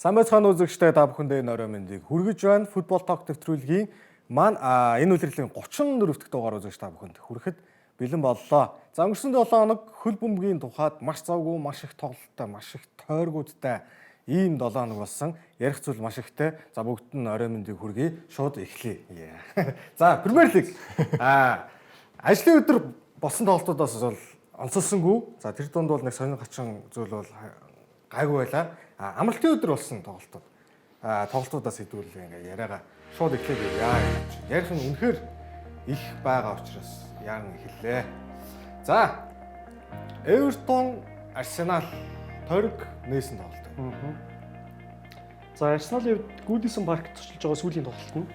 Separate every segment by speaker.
Speaker 1: Сайн байцгаана үзэгчдээ та бүхэндээ энэ орой мэндийг хүргэж байна. Футбол ток нэвтрүүлгийн маань энэ үлрэлийн 34-р дугаар үзэгч та бүхэнд хүрэхэд бэлэн боллоо. За өнгөрсөн 7 хоног хөл бөмбөгийн тухайд маш завгүй, маш их тоглолттой, маш их тойргуудтай ийм 7 хоног болсон. Ярих зүйл маш ихтэй. За бүгд нь орой мэндийг хүргэе. Шууд эхлэе. За Премьер Лиг ажлын өдөр болсон тоглолтуудаас бол онцолсонгүй. За тэр дунд бол нэг сонирхолтой зүйл бол гайгүй байлаа. Амралтын өдөр болсон тоглолтуудаас хэдүүлээ ингээ яриагаа шууд эхлэе. Ярих нь үнэхээр их байгаа учраас яан эхэллээ. За Эвертон Арсенал тойрог нээсэн тоглолт.
Speaker 2: За Арсеналын Гудисон парк зочилж байгаа сүүлийн тоглолт нь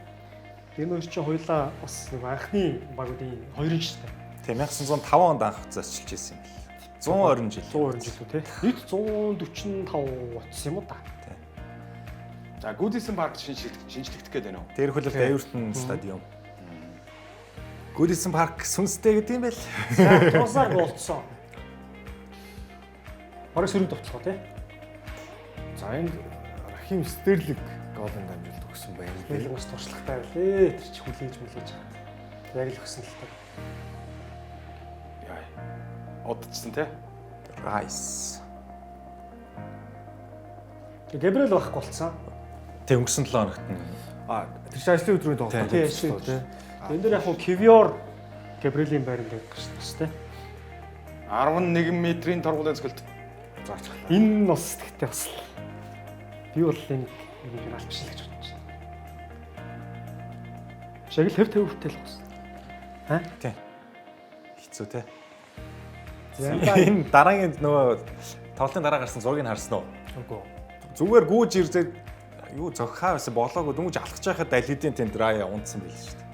Speaker 2: энэ хоёр чинь хоёулаа бас нэг анхны багуудын хоёрын шүү дээ.
Speaker 3: Тийм 1905 онд анх зочилж ирсэн юм бэл. 120 жил.
Speaker 2: 120 жил үү те. Нийт 145 утсан юм уу та.
Speaker 3: Тийм.
Speaker 4: За Гудисон парк шинжлэхдэх гээд байна уу?
Speaker 3: Тэр хөлөлт Эвертон стадиум. Гудисон парк сүнстэй гэдэг юм бэл.
Speaker 2: За тусаар болцсон. Бараг сөрөг товтлоо те.
Speaker 1: За энэ Рахим Стерлинг голын дамжуулт өгсөн байна.
Speaker 2: Нэг бас туршлагатай байлээ. Тэр чи хүлээж байгаа. Яг л өгсөн л та.
Speaker 4: Яа. Одцсон те.
Speaker 3: Райс.
Speaker 2: Габриэл байхгүй болцсон.
Speaker 3: Тэг өнгөрсөн 7 хоногт нь.
Speaker 1: Тэр чинь ажлын өдрийн тоглолт
Speaker 2: Тийм шүү дээ. Энэ дээр яг хуу Кивиор Габриэлийн байранд байдаг шүү дээ.
Speaker 4: 11 метрийн торгуулийн цогт.
Speaker 1: заачлаа.
Speaker 2: Энэ бас тэгтээ бас би бол энэ албаш л гэж бодож байна. Шагил хэв төвөртэй л бас.
Speaker 3: Тийм. Хэцүү те.
Speaker 2: Энэ
Speaker 3: Энэ дараагийн нөгөө тоглолтын дараа гарсан зургийг харсан уу?
Speaker 2: үгүй.
Speaker 3: Зүгээр гүүж ирзээд юу зогхаа байсан болоогүй дөнгөж алхаж байхад алидийн тэнд драя унтсан байл шүү дээ.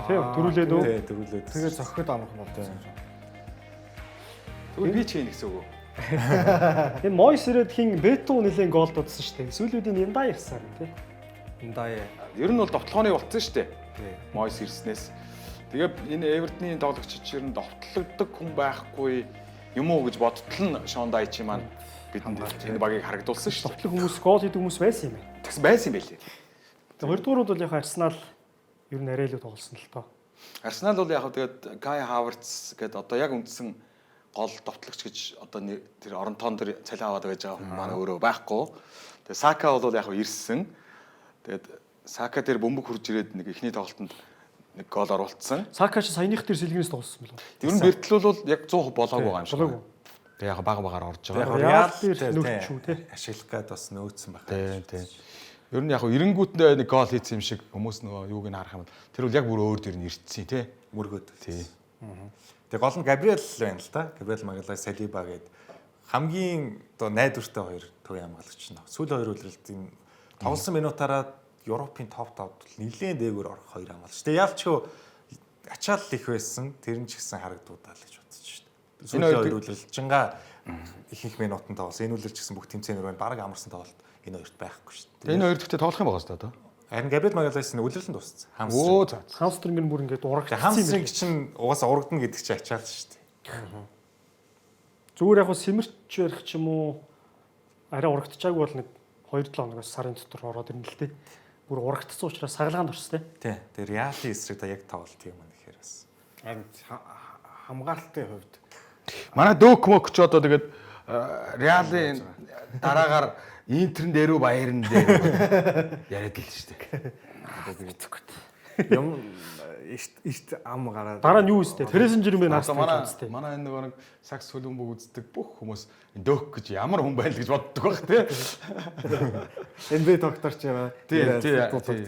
Speaker 2: Тийм дөрүлээд үү?
Speaker 3: Тий, дөрүлээд.
Speaker 1: Тэгээ зохиход амархан болтой.
Speaker 4: Тэгвэл би ч ийн гэсэн үг үү?
Speaker 2: Энэ Мойс ирээд хин Бето нэлийн гол дуудсан шүү дээ. Сүүлүүдийн Янда ярьсаар тий.
Speaker 1: Эндаа
Speaker 4: Ер нь бол довтлооны болцсон шүү дээ.
Speaker 1: тий.
Speaker 4: Мойс ирснээс. Тэгээ энэ Эвертны тоглогчид ер нь довтлогддог хүн байхгүй юм уу гэж бодтол нь Шон Дайчи маань бидэнд энэ багийг харагдуулсан шүү дээ.
Speaker 2: Тоглох хүмүүс гол хийдэг хүмүүс байсан юм байна.
Speaker 4: Тэгс байсан юм байлээ.
Speaker 2: Хоёрдугаарууд бол яг Арсенал ер нь арай илүү тоглосон л тоо.
Speaker 4: Арсенал бол яг тэгээд Кай Хавертс гэдэг одоо яг үндсэн гол довтлогч гэж одоо тэр оронтон тэр цалин аваад байж байгаа хүн маань өөрөө байхгүй. Тэгээд Сака бол яг ирсэн. Тэгээд Сака тэр бөмбөг хурж ирээд нэг ихний тоглолтод нэг гол оруулсан.
Speaker 2: Сака ч саяных тэр сэлгэнээс тоглосон билүү.
Speaker 4: Ер нь Бертл бол яг 100% болоогүй байгаа юм шиг.
Speaker 2: Болоогүй.
Speaker 4: Тэгээд яг баг-багаар орж
Speaker 3: Яг
Speaker 4: байгаа.
Speaker 2: Реал
Speaker 3: Реал
Speaker 2: дээр
Speaker 3: дээр
Speaker 2: нөхчүү те.
Speaker 3: ашиглах гээд бас нөөцсөн байх.
Speaker 4: Тийм. Ер нь яг эренгүүтээ нэг гол хийсэн юм шиг хүмүүс нөгөө юуг нь харах юм бол тэр бол яг бүр өөр дээр нь ирдсэн тий.
Speaker 3: Мөргөд.
Speaker 4: Тий.
Speaker 3: Тэг гол нь Габриэл байна л да. Габриэл Магалай Салиба гээд хамгийн одоо найдвартай хоёр төвийн хамгаалагч нь. Сүүлийн хоёр үлрэлтийн тоглосон минутаараа Европын топ 5-д нэлээд дээгүүр орох хоёр хамгаалагч. Тэг яалчгүй ачаал их байсан. Тэр нь ч гэсэн харагдуудаа л гэж бодсон шүү дээ. Сүүлийн хоёр үлрэлтчингаа их минутанд тоглосон. Энэ үлрэлч гэсэн бүх тэмцээнээр байна. Бараг амарсан тоглолт энэ хоёрт байхгүй шүү дээ.
Speaker 4: Энэ хоёр дэхтэй тоглох юм байгаа шүү дээ.
Speaker 3: Харин Габриэл Магалайс нь үлрэлтэнд дууссан.
Speaker 4: Оо за.
Speaker 2: Хамстринг бүр ингээд урагцсан юм.
Speaker 3: Хамстринг чинь угаасаа урагдана гэдэг чинь ачаал шүү дээ.
Speaker 2: Зүгээр яг сэмэрч ярих ч юм уу арай урагдчихаагүй бол нэг 2-7 хоногоос сарын дотор ороод ирнэ л дээ. Бүр урагдсан учраас сагалгаанд орсон те.
Speaker 3: Тий. Тэр Реалын эсрэг та яг тоглолт юм нэхэр бас.
Speaker 1: Харин хамгаалтын хувьд
Speaker 4: Манай Дөк Мөк ч одоо тэгээд Реалын дараагаар Интерн дээрүү Баярн дээр яриад л шүү дээ.
Speaker 1: юм ихт ам гараад
Speaker 2: Дараа нь юу вэ? Фрэзенжер юм байна
Speaker 4: Одоо
Speaker 2: хааста.
Speaker 4: манай энэ нэг сакс хөлбөмбөг үздэг бүх хүмүүс Дөк гэж ямар хүн байл гэж боддог баг тий.
Speaker 1: NBA доктор ч яа.
Speaker 4: Тий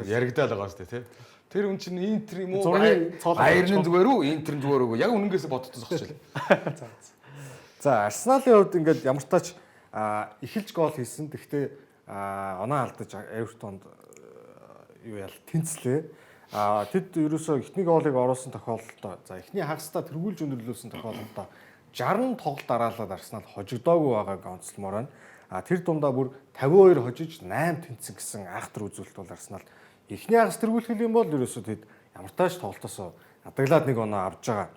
Speaker 4: яригдаал байгаа шүү дээ тий. Тэр хүн чинь Интер юм уу?
Speaker 2: Зургийн цоолоо
Speaker 4: Баярн зүгээр үү? Интерн зүгээр үү? Яг үнэнгээсээ боддог зогсчихлаа.
Speaker 1: За Арсеналын хувьд ингээд ямар тач эхэлж гол хийсэн. Гэхдээ оноо алдаж Эвертонд юу ял тэнцлээ. Тэд ерөөсөө эхний голыг оруулсан тохиолдолд за эхний хагасдаа тэргүүлж өндөрлүүлсэн тохиолдолд 60 тоглолт дараалаад Арсенал хожигдоогүй байгааг онцлмоор байна. Тэр дундаа бүр 52 хожиж 8 тэнцсэн гэсэн айхтар үзүүлэлт бол Арсенал эхний хагас тэргүүлэх юм бол ерөөсөө тэд ямар тач тоглолтоосоо адаглаад нэг оноо авж байгаа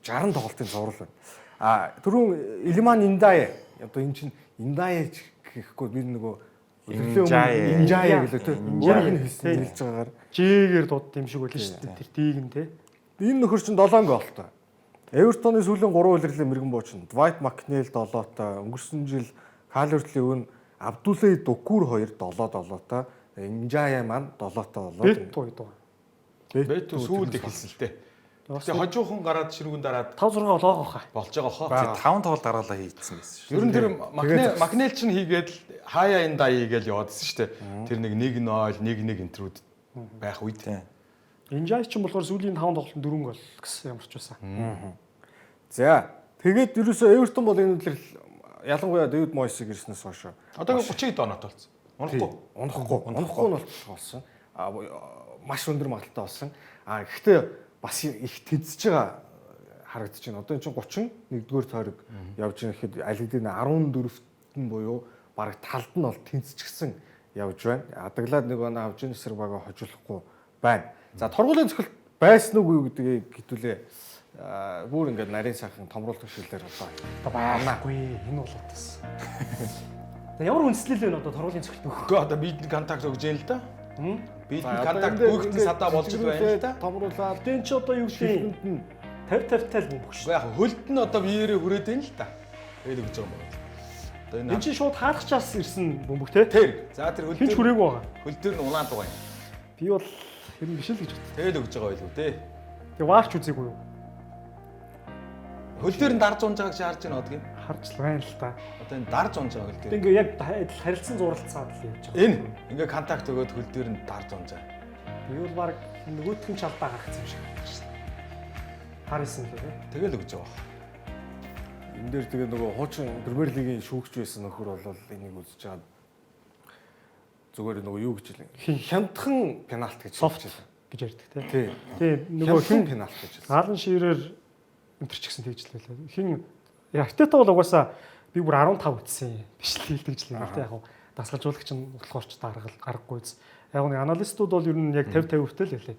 Speaker 1: 60 тоглолтын зурвал байна. Түрүүн Илман Индае одоо энэ чинь Индае гэхгүй би нөгөө Инжая гэлээ тий. Өөрөг нь хэлж байгаагаар
Speaker 2: Жэгээр дуудд юм шиг байлаа шүү дээ. Тэр дийг нь те.
Speaker 1: энэ нөхөр чинь 7 голтой. Эвертоны сүүлийн 3 удирлын мэрэгэн буучин Dwight McNeil 7-той, өнгөрсөн жил Calvert-Lewin өвн Abdoulaye Doucoure 2 7-7-той, Injaya маань 7-той болоод.
Speaker 2: Бет уу.
Speaker 4: Бэтүү сүүлд эхэлсэн л дээ. Тэгээ хожуухан гараад ширүүн дараад
Speaker 2: 5-6 болоо хаа.
Speaker 4: болж байгаа хоо.
Speaker 3: 5 тоглолт дараалал хийцсэн байсан шүү.
Speaker 4: Ер нь тэр Макнел чинь хийгээд хаяа энэ даа хийгээл яваадсэн шүү дээ. Тэр нэг 1-0, 1-1 энтрүүд байх үед.
Speaker 2: Инжай ч юм болохоор сүүлийн 5 тоглолтод 4 гол гэсэн ямар ч байсан.
Speaker 1: За тэгээд ерөөсөө Эвертон бол энэ үеэр ялангуяа Дэвид Мойсыг ирснээс хойш
Speaker 4: Одоо 30 донот болсон.
Speaker 1: унахгүй нь болсон. Маш өндөр магадaltaй болсон. Гэхдээ бас их тэнцэж байгаа харагдаж байна. Одоо энэ чинь 31-р тойрог явж байгаа гэхэд аль хэдийн 14-т нь буюу бараг талд нь бол тэнцчихсэн явж байна. Адаглаад нэг оноо авж ийн эсрэг бага хожуулахгүй байна. За тургуулийн цохилт байсан уу гэдгийг хэдүүлээ. Бүр ингээд нарийн сайхан томруулах шилээр одоо
Speaker 2: Байхгүй энэ бол утас. Ямар үндэслэл вэ одоо тургуулийн цогт нөх.
Speaker 4: Гэхдээ одоо бид контакт өгж яа л да. Бид контакт өгөхтэн садаа болж байна л да.
Speaker 1: Томруулаад
Speaker 2: Тэн чи одоо юу гэдэг 50-50-тай л бөмбөг шүү.
Speaker 4: Яг хөлд нь одоо биеэрээ хүрээд байна л да. Тэгээд өгч байгаа юм байна. Одоо
Speaker 2: Энд чи шууд хаалгачаас ирсэн бөмбөг те.
Speaker 4: тэр. За тэр хөл
Speaker 2: Хинч хүрээгүй байгаа.
Speaker 4: хөл дээр нь улаан тугай.
Speaker 2: Би бол хэрэг биш л гэж бодсон.
Speaker 4: Тэгээд өгч байгаа байлгүй дээ.
Speaker 2: Тэгээ ваарч үзээгүй юу?
Speaker 4: Хөл дээр нь дарж унж байгааг чи харж байна одгийн.
Speaker 2: Харж л байна л та.
Speaker 4: Одоо энэ дарж унж байгаа хөл дээр.
Speaker 2: Тэгээ яг харилцан зурлалцаад л явж байгаа.
Speaker 4: Энэ ингээ контакт өгөөд хөл дээр нь дарж унж байгаа.
Speaker 2: Би бол баг нөгөөтгөн чалдаа гаргацсан юм шиг байна шүү дээ. Харсан л үү?
Speaker 4: Тэгэл өгч байгаа.
Speaker 1: энэ дээр тэгээ нөгөө хуучин Премьер лигийн шүүгч байсан нөхөр бол энийг үзэж байгаа. Зүгээр нөгөө юу гэж хэлээ. Хямдхан пенальт гэж
Speaker 2: Софт
Speaker 1: хэлж байна.
Speaker 2: гэж ярьдаг те.
Speaker 1: Тий.
Speaker 2: Тэгээ нөгөө
Speaker 1: Хин пенальт гэж хэлсэн.
Speaker 2: Аалан ширээр өнтер ч гэсэн тэгж л байлаа. Хин Артета бол угаасаа би бүр 15 ütсэн биш л хэлдэг ч юм л те. Яг дасгалжуулагч нь болохоор ч гаргагүй үз. Яг нэг аналистууд бол ер нь яг 50-50 хүртэл ялээ.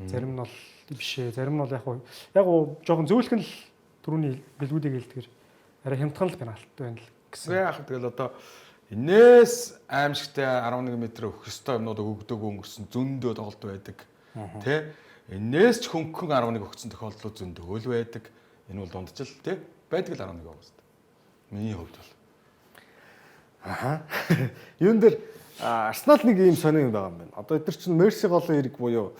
Speaker 2: Зарим нь бол бишээ, зарим нь бол яг жоохон зөөлхөн л түрүүний бэлгүүдийг хэлдгэр арай хямдхан л пенальт байна л гэсэн.
Speaker 4: Үгүй яах тэгэл одоо энээс аимшигтай 11 м өгөх ёстой юмнууд өгдөөгүй өнгөрсөн зөндөө тоглолт байдаг. Тэ? Энээс ч хөнгөн 11 өгсөн тохиолдлууд зөндөө л байдаг. Энэ бол дундчил тэ? Байдаг л 11 өгөх ёстой. Миний хувьд бол.
Speaker 1: Аха. Юун дээр Арсенал нэг ийм сонир юм байгаа юм байна. Одоо эдгээр чинь Мерси голын эрг буюу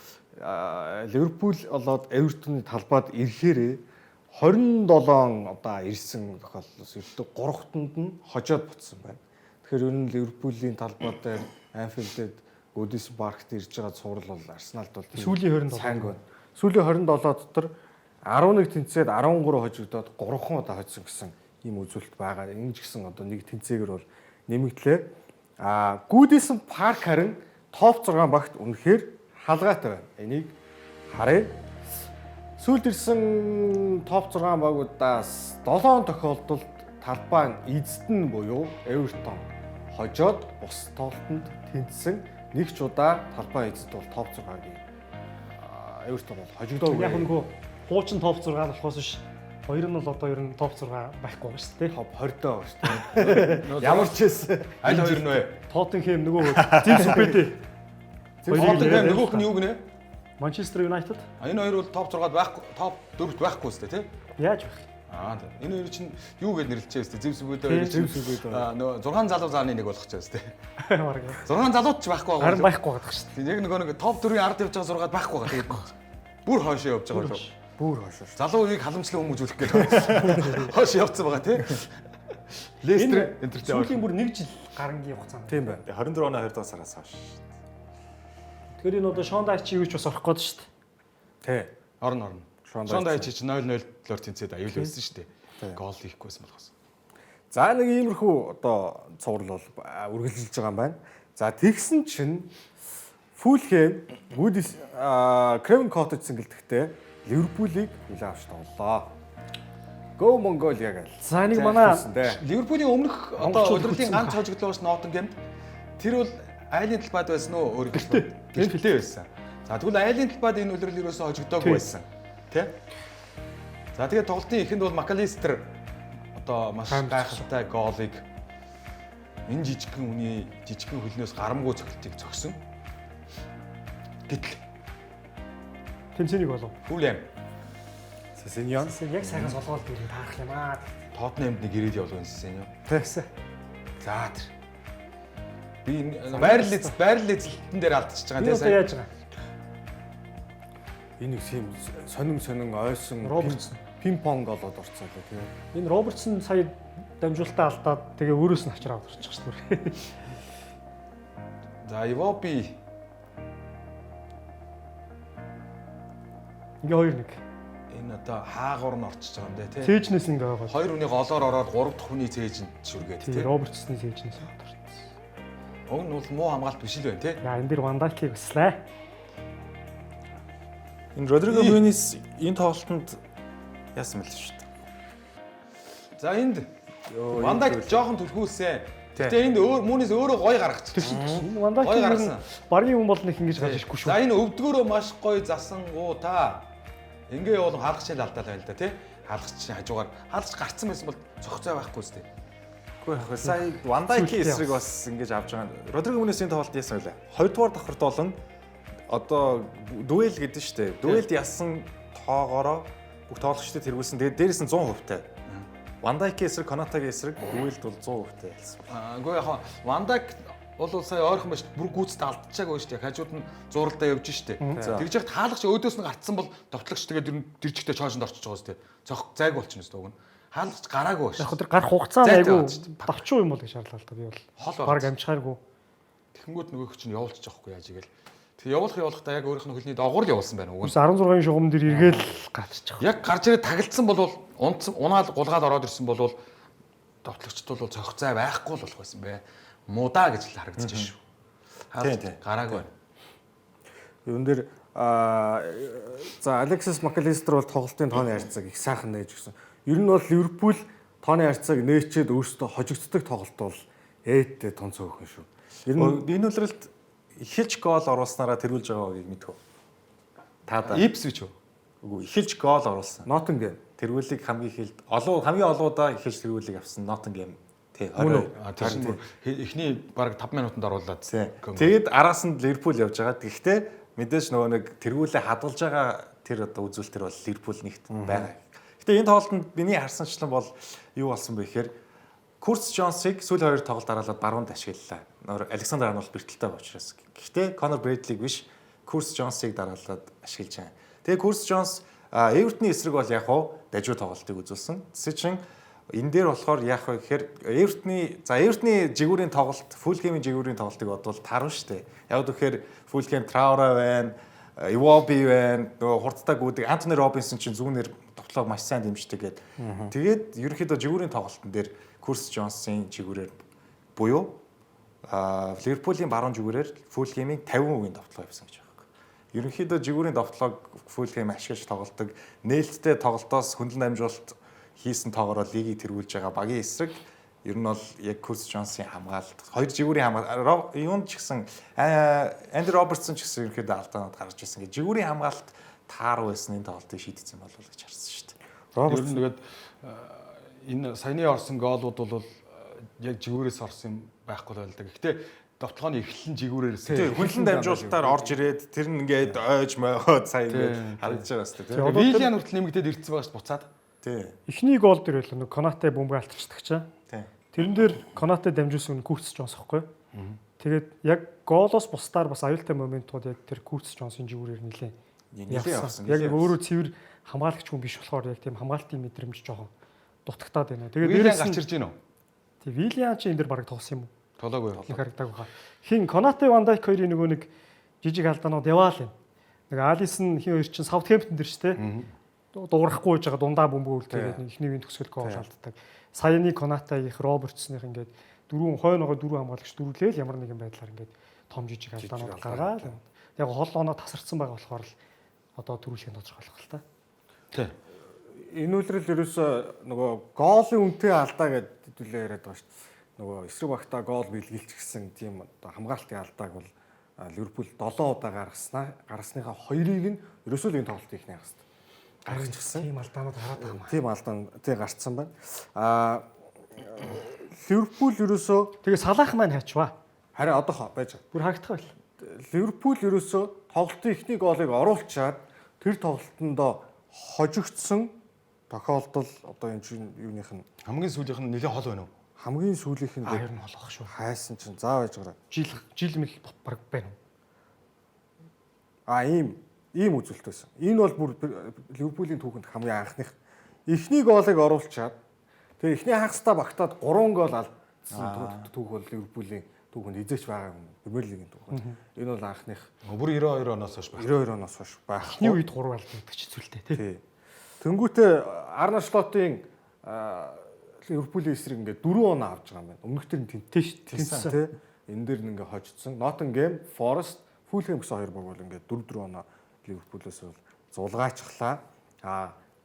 Speaker 1: Ливерпул болоод Эвертоны талбайд ирэхээрээ 27 одоо ирсэн тохиолдлоос ердөө 3-танд нь хожоод буцсан байна. Тэгэхээр ер нь Ливерпулийн талбай дээр Анфилдэд Goodison Park-т ирж байгаа цуврал бол Арсеналд бол
Speaker 2: Сүүлийн 27
Speaker 1: сайн байна. Сүүлийн 27 дотор 11 тэнцээд 13 хожигдоод 3хан удаа хоцсон гэсэн ийм үзүүлэлт байгаа. Энэ ч гэсэн одоо нэг тэнцээгээр бол нэмэгдлээ. Goodison Park харин топ 6 багт үнэхээр халгаатай байна. Энийг харъя. Сүүлд ирсэн топ 6 багуудаас 7 тохиолдолд талбай нь эзэдэн буюу Эвертон хожоод бус тоглолтод тэнцсэн. Нэг ч удаа талбай эзэд бол топ 6-гийн Эвертон бол хожигдоогүй.
Speaker 2: Яг нөгөө хуучин топ 6 болохоос биш. Хоёр нь бол одоо ер нь топ 6 байхгүй байна шүү дээ.
Speaker 1: топ 20 доо байна шүү дээ. Ямар ч байсан.
Speaker 4: Аль хоёр нь вэ?
Speaker 2: Тоттенхэм нөгөө Зевс үпэдэ.
Speaker 4: Тоттенхэм нөгөөх нь юу гинэ?
Speaker 2: Манчестер Юнайтед.
Speaker 4: Энэ хоёр бол топ 6-д байхгүй, топ 4-т байхгүй үстэй тий?
Speaker 2: Яаж вэ?
Speaker 4: Энэ хоёр чинь юу гэж нэрлэлчээ үстэй? Зевс үпэдэ хоёр чинь нөгөө 6 залуу зааны нэг болгох ч үстэй. 6 залууд ч байхгүй байгаа.
Speaker 2: Харин байхгүй байгаа шүү дээ.
Speaker 4: Яг нэг топ 4-ийн ард явж байгаа 6-ад байхгүй байгаа. Тэгээд бүр хойшоо явж байгаа болов.
Speaker 1: Бүр хошоо.
Speaker 4: Залуу үеийг халамжлан хүмүүжүүлэх гэдэг. Хойш явцсан байгаа тий. Лестер энтертэй.
Speaker 2: Сүүлийн бүр 1 жил гарангийн хугацаанд.
Speaker 1: Тийм байна.
Speaker 3: 24 оноо 2 сараас хойш.
Speaker 2: Тэгэхээр энэ одоо Шон Дайчи юу ч бас орох гээд шүү дээ.
Speaker 1: Тий.
Speaker 4: Орно. Шон Дайчи ч 0-0-лоор тэнцээд аюул байсан шүү дээ. Гол хийхгүйсэн болохоос.
Speaker 1: За нэг иймэрхүү одоо цуврал бол үргэлжилж байгаа юм байна. За тэгсэн чинь Фулхэм Goodison Craven Cottage цэнгэлдэхтэй Ливерпулийг хүлээн авч тоглолоо. Go Mongolia гэл.
Speaker 2: За нэг манай
Speaker 4: Ливерпулийн өмнөх одоо удирдлын ганц хожигдлоос Ноттингемд тэр бол айлын талбайд байсан уу өөр гэлтэй байсан. За тэгвэл айлын талбайд энэ удирдал ерөөсөө хожигдоогүй байсан. Тэ? За тэгээд тоглолтын эхэнд бол Макалистер одоо маш гайхалтай гоолыг энэ жижигхэн хүний жижигхэн хөлнөөс гарамгүй цогцолтыг цогсон. Гэтэл
Speaker 2: Тэмцээнийг болов.
Speaker 4: Фулэм
Speaker 1: Сесеньон.
Speaker 2: Яг сайхан солгоол дүүрэн таарах юм аа.
Speaker 4: Тотнемд нэг ирээд явуулсан юм юу?
Speaker 2: Тэгсэн.
Speaker 4: За тэр. Би байрлал эзэлтэн дээр алдчихж байгаа
Speaker 2: Би одоо яаж байгаа?
Speaker 1: Энэ юм сонин ойсон
Speaker 2: Робертсон.
Speaker 1: пинг-понг болоод орцоо лээ тийм.
Speaker 2: Энэ Робертсон сая дамжуулалтаа алдаад тэгээ өөрөөс нь авчраа авчирч байгаа шүү дээ.
Speaker 4: За Ивоби
Speaker 2: Ингээ 2-1.
Speaker 4: энэ одоо хаагуур нь орчиж байгаа юм дээ тий.
Speaker 2: Цээжнээс ингээ байгаа.
Speaker 4: Хоёр хүний голоор ороод 3 дахь хүний цээж нь шүргээд тий.
Speaker 2: Тэгээ Робертсны цээжнээс орсон.
Speaker 4: Уг нь бол муу хамгаалт биш л байна тий.
Speaker 2: Яа энэ дэр Вандайкийг өслөө.
Speaker 3: Энэ Родриго Нунес энэ тоглолтод яасан мэл шүү дээ.
Speaker 4: За энд Вандайк жоохон түлхүүлсэн. Гэтэ энд Мунис өөрөө гоё гаргачихсан.
Speaker 2: Энэ
Speaker 4: Гоё
Speaker 2: Вандайкийг
Speaker 4: гаргасан.
Speaker 2: баргийн хүн бол нэг ингэж гарч ирэхгүй шүү.
Speaker 4: За энэ өвдгөөрөө маш гоё засан гоо та. Ингээ явуулан хаалгачийн алдаа л байл да тий. Хаалгачийн хажуугаар хаалгач гарцсан байсан бол цогцоо байхгүй үстэй.
Speaker 3: Үгүй яг сая Вандайкийн эсрэг бас ингэж авч байгаа. Родриго Нунесийн тоглолт яасан вэ? Хоёрдугаар давхарт болон одоо дуэл гэдэг нь шүү дээ. Дуэлд ясан тоогоороо бүх тоглогчдод тэргүүлсэн. Тэгээд дээрээс нь 100% тай. Вандайкийн эсрэг, Конатагийн эсрэг дуэлд бол 100% тай ялсан.
Speaker 4: Үгүй яг Вандайк бол сая ойрхон байж бүр гүйцэд алдчихаагүй шүү дээ. Хажууд нь зуралдаа явж шүү дээ. Тэгж яхад хаалгач өөдөөс нь гарцсан бол товтлогч тэгээд тэр чигтээ чоошонд орчиж байгаа шүү дээ. Цог зайг болчихно шүү дээ. Хаалгач гараагүй
Speaker 2: Яг
Speaker 4: шүү.
Speaker 2: тэр гарах хугацаа
Speaker 4: Зайтай
Speaker 2: айгүй
Speaker 4: байгаа шүү дээ.
Speaker 2: давчуу юм бол гэж шаардлагатай та би бол.
Speaker 4: Хол
Speaker 2: Бараг амжихааргүй.
Speaker 4: Тэхнгүүд нөгөөх чинь явуулчих жоохгүй яаж игээл. Тэг явуулахдаа яг өөрийнх нь хөлний доогуур л явуулсан байна уу.
Speaker 2: 16-ын шугам дээр эргээл гарчих.
Speaker 4: Яг гарч ирээд тагилдсан бол унаал гулгаал ороод ирсэн бол товтлогчд бол цогцоо байхгүй л болох байсан бэ. Муудаа гэж л харагдаж шүү.
Speaker 3: Тийм.
Speaker 4: Гараагүй.
Speaker 1: Юун дээр за Алексис Макалистер бол тоглолтын тооны харьцааг их сайхан нээж өгсөн. Ер нь бол Ливерпул тооны харьцааг нээчээд өөрсдөө хожигддаг тоглолт бол ээдтэй тон цөөхөн шүү. Ер нь
Speaker 3: Энэ үлрэлт эхэлж гол оруулснараа тэргүүлж байгааг мэдв. Таада.
Speaker 4: Ипсвич үү?
Speaker 3: Үгүй эхэлж гол оруулсан.
Speaker 1: Ноттингем
Speaker 3: Тэргүүлийг хамгийн олоодаа эхэлж тэргүүлийг авсан Ноттингем. Тий
Speaker 4: 20. Эхний баг 5 минутанд оруулаад.
Speaker 3: Тэгээд араас нь Ливерпул явж байгаа. Гэхдээ мэдээж нөгөө нэг тэргүүлээ хадгалж байгаа тэр одоо үзүүлэлтэр бол Ливерпул нэгт байгаа. Гэтэ энэ тоглолтод миний харсанчлан бол юу болсон бэ гэхээр Курс Джонсыг сүүл 2 тоглолт дараалаад баруунд ашиглалаа. Александр Арнольд бэртэлтэй учраас. Гэхдээ Конор Брэдлиг биш Курс Джонсыг дараалаад ашиглаж байгаа. Тэгээ Курс Джонс Эвертны эсрэг бол яг хуу дажуу тоглолтыг үзүүлсэн. Тэсээ чин энэ дээр болохоор яах вэ гэхээр Эвертны жигүүрийн тоглолт, Фулхэмийн жигүүрийн тоглолтыг бодвол таран штэ. Яг гэхээр Фулхэм Трауре байна, Ивоби байна, нөгөө хурдтай гүйдэг Антони Робинсон чинь зүүнээр тоглоог маш сайн дэмждэг гээд. Тэгээд ерөнхийдөө жигүүрийн тоглолтын дээр Курс Джонсын жигүүрээр буюу Ливерпулийн баруун жигүүрээр Фулхэмийн 50% давталгаа явсан гэж байна. Ерөнхийдөө жигүүрийн давталгааг Фулхэм ашиглаж тоглодог, нээлттэй тоглолтоос хөндлөн дамжуулалт хийсэн тоогоор лигийг тэргүүлж байгаа багийн эсрэг ер нь бол яг Курс Джонсын хамгаалалт, хоёр жигүүрийн хамгаалалт, юунд ч гэсэн Анди Робертсон ч гэсэн ерөнхийдөө алдаанууд гарч ирсэн. Жигүүрийн хамгаалалт таар байсан энэ тоглолтыг шийдсэн болов уу гэж харсан шүү дээ.
Speaker 4: Робертсон тэгээд энэ саяны орсон гоолууд бол яг жигүүрээс орсон юм байхгүй л байл да. Гэхдээ довтлооны эхлэн жигүүрээрээс
Speaker 3: хөндлөн дамжуулалтаар орж ирээд тэр нь ингээд ойж мойгоод сая ингээд харагдаж байгаа шүү дээ.
Speaker 4: Вильян хүртэл нэмэгдээд ирсэн байгаа шүү буцаад.
Speaker 2: Эхний гол дээр байлаа нэг Конате бөмбөг алтарчдаг чаа. Тэрэн дээр Конате дамжуулсан Курс Джонс ихгүй. Тэгээд яг гоолоос бусдаар бас аюултай моментууд яг тэр Курс Джонсын жигүүрээр нилээ. Яг өөрөө цэвэр хамгаалагч хүн биш болохоор яг тийм хамгаалтын мэдрэмж жоохон дутагтаад байна. Тэгээд
Speaker 4: дээрээс гарч ирж гинөө.
Speaker 2: Тэг Вильян ч энэ дэр бараг тоглосон юм уу?
Speaker 4: Тоглоогүй.
Speaker 2: Нэг харагдаг байгаа. Хин Конате Вандайк хоёрын нөгөө нэг жижиг алдаанууд яваал юм. Нэг Алисон хин хоёр чинь Саутгемптон дэр ч те. Дуурахгүй байж байгаа дундаа бөмбөг үлдээгээд эхний үеийн төгсгөл гол алддаг. Саяны Конате их Робертсных ингээд хойноогоо дөрөв хамгаалагч дөрвөлээл ямар нэгэн байдлаар ингээд том жижиг алдаанууд гаргаад яг хол оноо тасарсан байгаа болохоор л одоо төрүүлэхийн тодорхойлох л та.
Speaker 4: Тий.
Speaker 1: Энэ үйлрэл ерөөсөө нөгөө гоолын үнэтэй алдаа гэдэг хэдүүлээ яриад байгаа шүү дээ. Нөгөө эсрэг багтаа гол бэлгэлчихсэн тийм одоо хамгаалтын алдааг бол Ливерпул 7 удаа гаргасныхаа 2-ыг нь ерөөсөө л энэ тоглолтын ихний хагас гаргачихсан.
Speaker 2: Тийм алдаанууд гараад байгаа юм.
Speaker 1: Тийм алдаан тий гарцсан байна. Ливерпул ерөөсөө
Speaker 2: Тэгээ Салах маань хайчваа.
Speaker 1: харин одоо байж байгаа.
Speaker 2: Бүр хаагдах байл.
Speaker 1: Ливерпул ерөөсөө тоглолтын эхний голыг оруулчаад тэр тоглолтонд хожигдсон тохиолдол одоо энэ чинь юуных нь
Speaker 3: Хамгийн сүүлийнх нь нэлээд хол байна уу?
Speaker 1: хамгийн сүүлийнх нь
Speaker 2: Ер нь холох шүү.
Speaker 1: хайсан чинь заа байж байгаа.
Speaker 2: Жил мэл баг байна.
Speaker 1: Ийм үзүүлэлт байсан. Энэ бол бүр Ливерпулийн түүхэнд хамгийн анхных. Эхний голыг оруулчаад тэгээ эхний хагастай багтаад 3 гол алдсан түүх бол Ливерпулийн түүхэнд эзэж байгаа юм. Премьер лигийн түүхэнд. Энэ бол анхных.
Speaker 3: Бүр 92 оноос хойш байна.
Speaker 1: 92 оноос хойш байх.
Speaker 2: Эхний үед 3 алд гэдэг чи зүйлтэй тий.
Speaker 1: Тэнгүүтээ Арне Слотын Ливерпулийн эсрэг ингээд 4 оноо авч байгаа юм байна. Өмнөх төр нь тэнцсэн тий. Энэ дээр нь ингээд хожигдсон. Nottingham, Forest, Fulham гэсэн хоёр баг бол ингээд 4 оноо Ливерпулээс бол зулгаачлаа.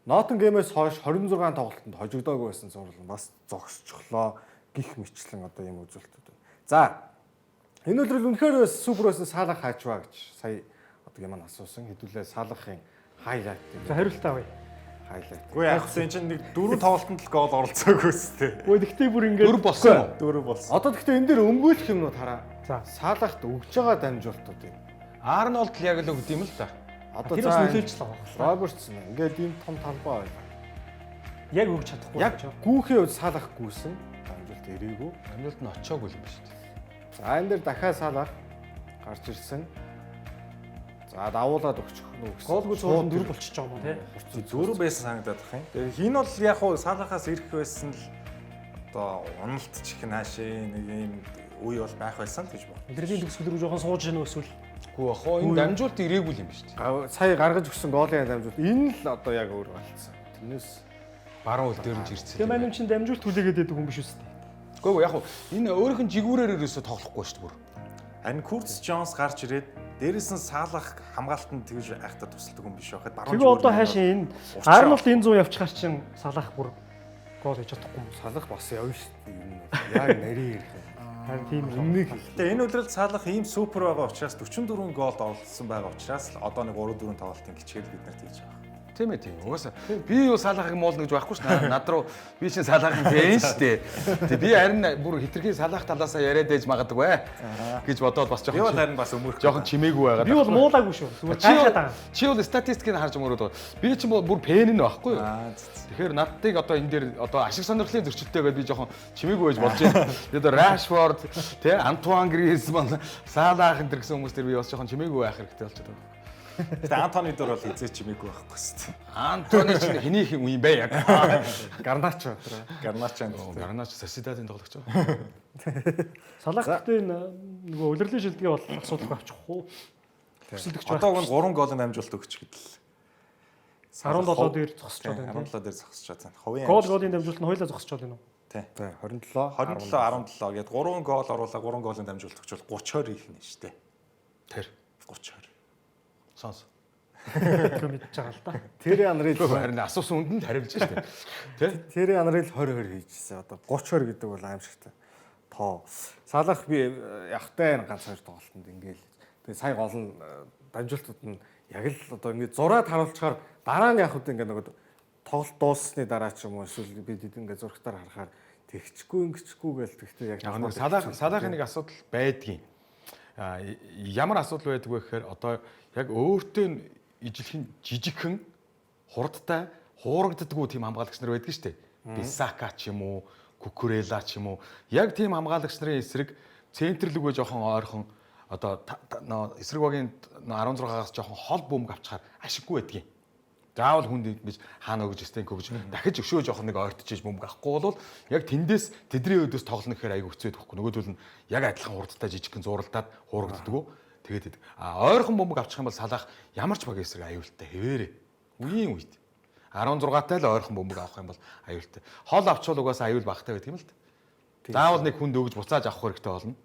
Speaker 1: Nottingham-ээс хойш 26 тоглолтод хожигдоогүй байсан зурлал бас зогсчихлоо. Гих мэтлэн одоо ийм үзүүлэлтүүд байна. За энэ өдрөл үнэхээр супер байсан Салах хаачваа гэж сая одоо юм асуусан. Хэдүүлээ Салахын хайлайт
Speaker 2: За
Speaker 1: гэдэг.
Speaker 2: хариултаа авъя.
Speaker 1: Хайлайт.
Speaker 3: Үгүй яг хэвсэн чинь нэг 4 тоглолтод л гол оролцоогүй өстэй.
Speaker 2: Өө тэгтээ бүр ингээд
Speaker 3: 4 болсон уу? 4 болсон.
Speaker 1: Одоо гэхдээ энэ дээр өмгөөлөх юмнууд хараа.
Speaker 2: За.
Speaker 1: Салахт өгж байгаа дамжуултууд юм.
Speaker 3: Арнолд л яг л өгд юм л та.
Speaker 1: Одоо
Speaker 2: тэр бас нөлөөлж л байгаа.
Speaker 1: Робертсон ингээд ийм том талбай байлаа.
Speaker 2: Яг өгч чадахгүй.
Speaker 1: Яг гүүхийн үед Салах гүйсэн. Дамжуулт ирээгүй.
Speaker 3: Арнолд нь очоогүй юм ба шүү дээ.
Speaker 1: За энэ дээр дахиад Салах гарч ирсэн. За давуулаад өгчих нүү гэсэн.
Speaker 2: Гоолгүй цуурын 4 болчихж байгаа юм тий.
Speaker 3: 4 байсан санагдаад байна. Тэгээ хин бол яг хуу Салахаас ирэх байсан л одоо уналт чихэн хаашаа нэг юм үе бол байх байсан л гэж байна.
Speaker 2: Илэрлийн төгсгөл рүү жоохон сууж гэнэ эсвэл
Speaker 3: Үгүй бахоо энэ дамжуулт ирээгүй юм ба шүү дээ.
Speaker 1: Сая гаргаж өгсөн голын дамжуулт энэ л одоо яг өөр болцсон. Тэрнээс
Speaker 3: Баруун үл дээр нь ирсэн.
Speaker 2: тэгээ маань юм чинь дамжуулт хүлээгээд байдаг хүн биш үстэй.
Speaker 3: Үгүй яг хуу энэ өөрийнх нь жигүүрээр ерөөсө тоглохгүй шүү дээ бүр. Харин Куртс Джонс гарч ирээд дээрээс нь Салах хамгаалтанд тэгж айхтар тусалдаг юм биш байхад баруун.
Speaker 2: Тэгээ одоо хаашаа энэ Арнолд энэ 100 явчихаар чинь Салах бүр гол хийж чадахгүй юм.
Speaker 1: Салах бас явна шүү дээ. Юу нь яг нарийн ирэх юм.
Speaker 2: Харин тийм л
Speaker 1: Өмнөх
Speaker 3: Тэгээ энэ өдрөл Салах ийм супер байгаа учраас 44 голд оролцсон байгаа учраас одоо нэг 3-4 тоглолтын хичээл бид нарт хийж байгаа. Тийм ээ тийм. Угаасаа би юу Салахыг муулна гэж байхгүй ш. Над руу би чинь Салахын фэн шүү дээ. Тэгээ би харин бүр хитрхи Салах талаасаа яриад ээж магадгүй гэж бодоод бас жоохон. Би бол харин бас өмөрөх. Жоохон чимээгүй байгаа.
Speaker 2: би бол муулаагүй шүү. Зүгээр гайхаад байгаа.
Speaker 3: Чи бол статистикийг харж мөрөөд байгаа. Би чинь бүр фэн нь байхгүй юу? Тэгэхээр надтыг одоо энэ дээр одоо ашиг сонирхлын зөрчилтэй гэдээ би жоохон чимээгүй байж болж байна. Тэгээд Rashford, тэ Антуан Гризман, Салах энэ гэсэн хүмүүс дээр би бас жоохон чимээгүй байх хэрэгтэй болчиход байгаа. Гэтэ Антони дээр бол хизээ чимээгүй байхгүй шүү дээ. Антони чинь хэний юм бэ яг?
Speaker 1: Гарначо өдрөө.
Speaker 3: Гарнач Сосидадын тоглогч байгаа.
Speaker 2: Салах гэдэг энэ нөгөө улирлын шилдгээ бол асуудалгүй авчихгүй. Төсөлдөгч байх.
Speaker 3: Одоо гол 3 голын амжилт өгч гэдэл.
Speaker 2: 17 дээр зогсчод байна.
Speaker 3: 17 дээр зогсчод байна. Хувийн
Speaker 2: Голын дамжуулт нь хоёлаа зогсчод байна уу?
Speaker 3: тий.
Speaker 1: 27
Speaker 3: 17 гээд 3 гол оруулаа 3 голын дамжуулт өгчвөл 30-20 их нэ штэ. Тэр 30-20. Сонс.
Speaker 2: Тэр мэдж байгаа л да.
Speaker 1: Тэрэ анрил
Speaker 3: Харин асуусан үнд нь хариулж штэ. Тий.
Speaker 1: Тэрэ анрил 20-20 хийжсэн. Одоо 30-20 гэдэг бол аимшигтай. Тоо. Салах би явахтай ганц хоёр тоглолтод ингээл. Тэгээ сая гол нь дамжуултууд нь яг л одоо ингээд зураад харуулчихаар дараа нь яг үгүй ингээд нөгөө тоглолт дууссаны дараа ч юм уу эсвэл бид ингээд зургатаар харахаар тэгчгүй ингэчгүй гээл тэгтээ яг
Speaker 3: нэг салахын нэг асуудал байдгийн. Ямар асуудал байдаг вэ гэхээр одоо яг өөртөө ижилхэн жижигхэн хурдтай хуурагддаггүй тийм хамгаалагч нар байдаг шүү дээ. Бисака ч юм уу, Кукурела ч юм уу. Яг тийм хамгаалагч нарын эсрэг центрлэгөө жоохон ойрхон одоо эсрэг багийн 16-аас жоохон хол бөмбөг авчихаар ашиггүй байдгийн. Заавал хүнд ингэж хаана өгж стенк өгж дахиж өшөө жоохон нэг ойртож бөмбөг авахгүй бол яг тэндээс тэдний өдөөс тоглоно гэхээр айгүй хэцүү байхгүй. Нөгөөдөл нь яг адилхан хурдтай жижигхэн зуралдаад хуурагддаг. Тэгээд ойрхон бөмбөг авчих юм бол салах ямар ч багийн эсрэг аюултай хэвээрээ. Үеийн үед 16-тай л ойрхон бөмбөг авах юм бол аюултай. Хол авчвал угаасаа аюул багтай байдаг юм л да. Заавал нэг хүнд өгж буцааж авах хэрэгтэй болно.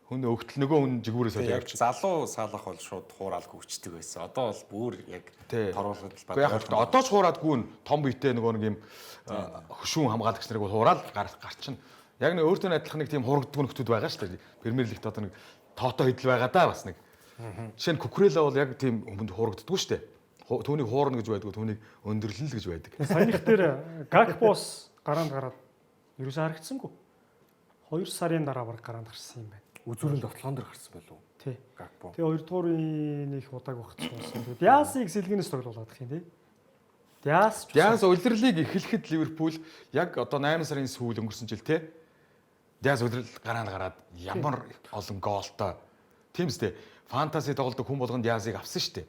Speaker 3: Хүн өгтөл нөгөө хүн жигүүрээс
Speaker 5: яг залуу салах бол шууд хууралгүй өчтдөг байсан. Одоо бол бүр яг торуулгад л
Speaker 3: баг. Яг одоо ч хуураагүй нь том биетэй нөгөө нэг юм хөшүүн хамгаалагч нарыг бол хуураад гарчихна. Яг нэг өөртөө адилхан нэг тийм хурагддаг нөхдүүд байгаа шүү дээ. Премьер лигт одоо нэг тоото хидл байгаа даа бас нэг. Жишээ нь Кукурела бол яг тийм хүнд хурагддаг шүү дээ. Түүнийг хуурна гэж байдгүй, түүнийг өндөрлөл гэж байдаг.
Speaker 2: Саяных дээр Гакпос гараанд гараад ерөөсөө харагдсангүй. 2 сарын дараа баг гараанд гарсан юм байна.
Speaker 1: Үзүүрийн тоглоом дээр гарсан байлуу.
Speaker 2: Тий.
Speaker 1: Гакпо.
Speaker 2: Тэгээ 2 дугаарыг их удааг багцсан. Диасыг сэлгэнээс тоглуулдаг юм тий. Диас
Speaker 6: удирлыг эхлэхэд Ливерпул яг одоо 8 сарын сүүл өнгөрсөн жил те. Диас удирдал гараанд гараад ямар олон гоолтой. Тийм үстэй. Фантаси тоглодог хүн болгон Диасыг авсан шүү дээ.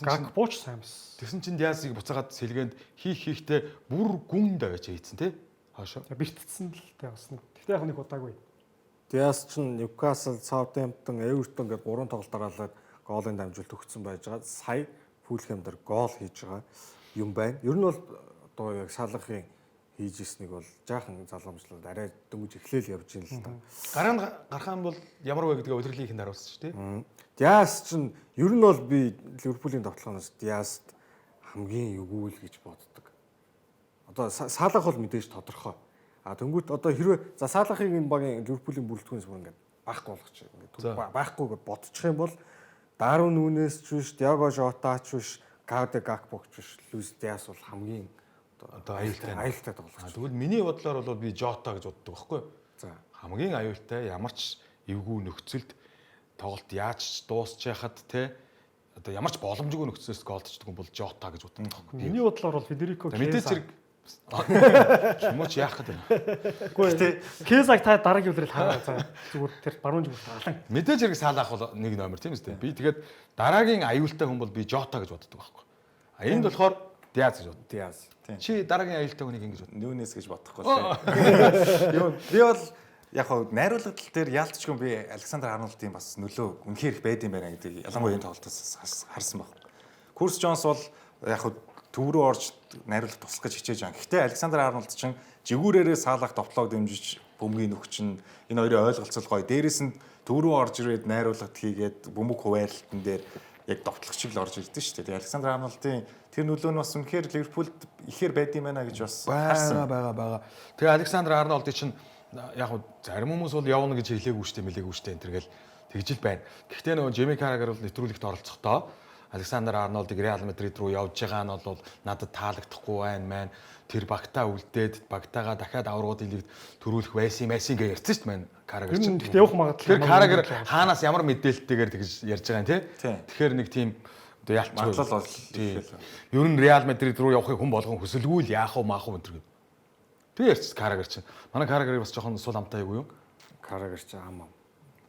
Speaker 2: Гакпоч сайн байсан.
Speaker 6: Тэгсэн чинь Диасыг буцаагаад сэлгээнд хийхдээ бүр гүн даваач хийцэн те. Хаашаа.
Speaker 2: Бэртцсэн л тэ бас нэг. Тэгтээ яг нэг удаагүй.
Speaker 1: Диас чинь Ньюкасл, Саутгемптон, Эвертон гэдэг 3 тоглолт дараалаад гоолын дамжуулалт өгсөн байж байгаа. Сая Фулхэм дээр гол хийж байгаа юм байна. Ер нь бол одоо яг Салахын хийж ирснийг бол жаахан залгамжлал арай дөнгөж эхлээл явж байна л та.
Speaker 6: Гараанд гарах юм бол ямар вэ гэдгээ удирлыг хэн харуулсан шүү дээ.
Speaker 1: Диас чинь ер нь бол би Ливерпулийн тоглохоноос Диаст хамгийн өгүүл гэж боддог. Одоо Салах бол мэдээж тодорхой. Тэнгүүт одоо хэрвээ за Салахыг энэ багийн Ливерпулийн бүрэлдэхүүнээс бүр ингээд байхгүй болгоч ингээд байхгүй гэж бодчих юм бол Дарвин Núñez ч биш, Диаго Жота ч биш, Кауде Гакпо ч биш, Луис Диас бол хамгийн
Speaker 6: Одоо аюултай
Speaker 1: тоглож.
Speaker 6: Тэгвэл миний бодлоор бол би Жота гэж боддог байхгүй.
Speaker 1: За
Speaker 6: Хамгийн аюултай ямар ч эвгүй нөхцөлд тоглолт яаж ч дуусч яхад те одоо ямар ч боломжгүй нөхцөлөөс голдчихдаг юм бол Жота гэж боддог байхгүй.
Speaker 2: Миний бодлоор бол Федерико
Speaker 6: Мэдээж зэрэг Чимоч яах гэдэг.
Speaker 2: Гэхдээ Кезаг та дараагийн үлрэл хараа цаа зүгээр тэр баруун зүгт алан.
Speaker 6: Мэдээж зэрэг Салах бол нэг номер тийм үстэй. Би тэгээд дараагийн аюултай хүн бол би Жота гэж боддог байхгүй. Энд болохоор Диаз гэж боддог.
Speaker 1: Диас.
Speaker 6: Чи дараагийн аюултай хүнийг ингэж боддог.
Speaker 3: Núñez гэж бодохгүй л. Би бол яг хоо найруулгал дээр яалтчгүй би Александр Арнолдын бас нөлөө үнэхээр их байд юм байна гэдэг ялангуяа энэ тоглолтоос харсан баг. Курс Джонс бол яг хоо төв рүү орж найруулга туслах гэж хичээж байгаа. Гэхдээ Александр Арнолд чинь жигүүрээрээ Салах товтлог дэмжиж бөмбөгийн өгчин энэ хоёрын ойлголцол гоё. Дээрээс нь төв рүү орж ирээд найруулгад хийгээд бөмбөг хуваарлтан дээр яг товтлох шиг л орж ирдэ шүү дээ. Тэгээ Александр Арнолдын тэр нөлөө нь бас үнэхээр Ливерпулд ихээр байд юм байна гэж бас харсан.
Speaker 6: Бага. Тэгээ Александр Арнолдын чинь яг зарим хүмүүс бол явна гэж хэлээгүй штэ мэлээгүй штэ энэ төргээл тэгжил байна. Гэхдээ нөгөө Жеми Каррагер бол нэвтрүүлэгт оролцохдоо Александр Арнолдыг Реал Мадрид руу явж байгаа нь бол надад таалагдахгүй байна мэн. Тэр багтаа үлдээд багтаага дахиад аврагуудын лигт төрүүлэх байсан юм гэсэн ярьсан шүү дээ мэн Каррагер чинь.
Speaker 2: Гэхдээ явах магадлал.
Speaker 6: Тэр Каррагер хаанаас ямар мэдээлэлтэйгээр тэгж ярьж байгаа юм те. Тэгэхээр нэг тийм одоо ялцгүй
Speaker 3: Маглал бол
Speaker 6: ер нь Реал Мадрид руу явахыг хүн болгон хүсэлгүй л яах вэ маах вэ энэ. Тэг ярьчих Каррагер чинь. Манай Каррагер бас жоохон сул амтай юу юм?
Speaker 1: Каррагер чи амаа.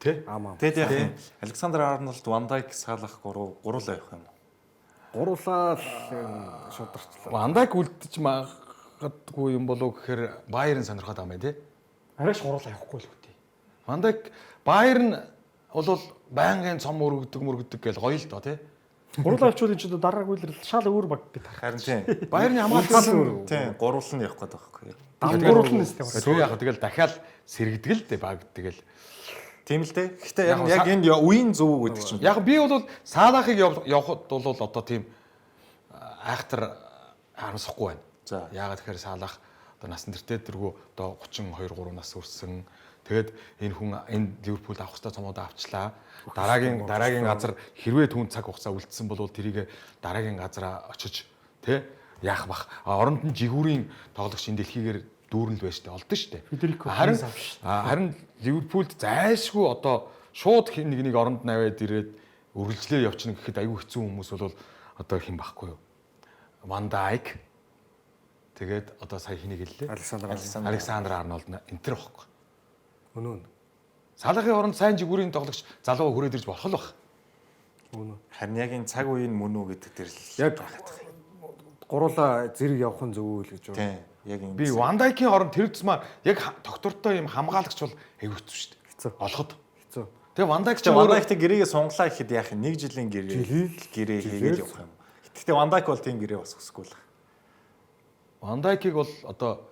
Speaker 6: Тэ?
Speaker 1: Амаа.
Speaker 3: Тэгээд яг Александр Арнолд, Ван Дайк, Салах гуруулаа явах юм.
Speaker 1: Гуруулаа шударчлаа.
Speaker 6: Ван Дайк үлдчих магадгүй юм болов гэхээр Байерн сонирхоод байгаа юм тий.
Speaker 2: Арайш гуруулаа явахгүй л үгүй.
Speaker 6: Ван Дайк Байерн бол байнгын цом мөргөдөг гэл гоё л доо тий.
Speaker 2: Гуруулаа авчвал ч дараагийн үлрэл шал өөр баг бид харах.
Speaker 3: Харин тийм.
Speaker 6: Байерны хамгаалал
Speaker 3: Тийм, гуруулал нь явах гэдэг байхгүй.
Speaker 2: Дам гуруулна нэстэй.
Speaker 6: Тэг яг тэгэл дахиад сэргдэг л дээ баг тэгэл.
Speaker 3: Тийм л дээ. Гэхдээ яг энэ үеийн зөв гэдэг чинь.
Speaker 6: Яг би бол Салахыг явахд бол одоо тийм айхтар харамсахгүй байна.
Speaker 3: За.
Speaker 6: Яагаад тэгэхээр Салах одоо насан туршид тэргүй одоо 32 3 нас хүрсэн. Тэгээд энэ хүн энэ Ливерпул авах хэрэгтэй цомоодоо авчлаа. Дараагийн газар хэрвээ түүн цаг хугацаа үлдсэн бол тэрийг дараагийн газараа очиж тий яах бах. Оронд нь жигүүрийн тоглогч энэ дэлхийгээр дүүрнэл байж тээ олдсон шүү дээ.
Speaker 2: Федерико
Speaker 6: харин Ливерпулд зайлшгүй одоо шууд нэг оронд наваад ирээд үргэлжлээ явчихна гэхэд аюу хэцүү хүмүүс бол одоо хэн байхгүй юу? Ван Дайк. Тэгээд одоо сая хэнийг хэллээ? Александр Арнолд энэ төр байхгүй.
Speaker 1: Өнөө.
Speaker 6: Салахын оронд сайн жигүүрийн тоглогч залуу хүрээд ирж болох л баг.
Speaker 1: Өнөө.
Speaker 3: Харин яг энэ цаг үеийн мөн үү гэдэг дээр л
Speaker 1: Яг гуруулаа зэрэг явах нь зөв үйл гэж байна.
Speaker 3: Тийм. Яг энэ.
Speaker 6: Би Ван Дайкийн оронд тэр тусмаа яг доктортой юм хамгаалагч бол хэвчүү шүү дээ.
Speaker 1: Хэцүү.
Speaker 6: Олоход.
Speaker 1: Хэцүү.
Speaker 6: Тэгээ Ван Дайк ч
Speaker 3: Ван Дайктэй гэрээгээ сунглаа гэхэд яах юм? 1 жилийн гэрээ хийгээд явах юм. Гэхдээ Ван Дайк бол тийм гэрээ бас хүсэхгүй л.
Speaker 6: Ван Дайкийг бол одоо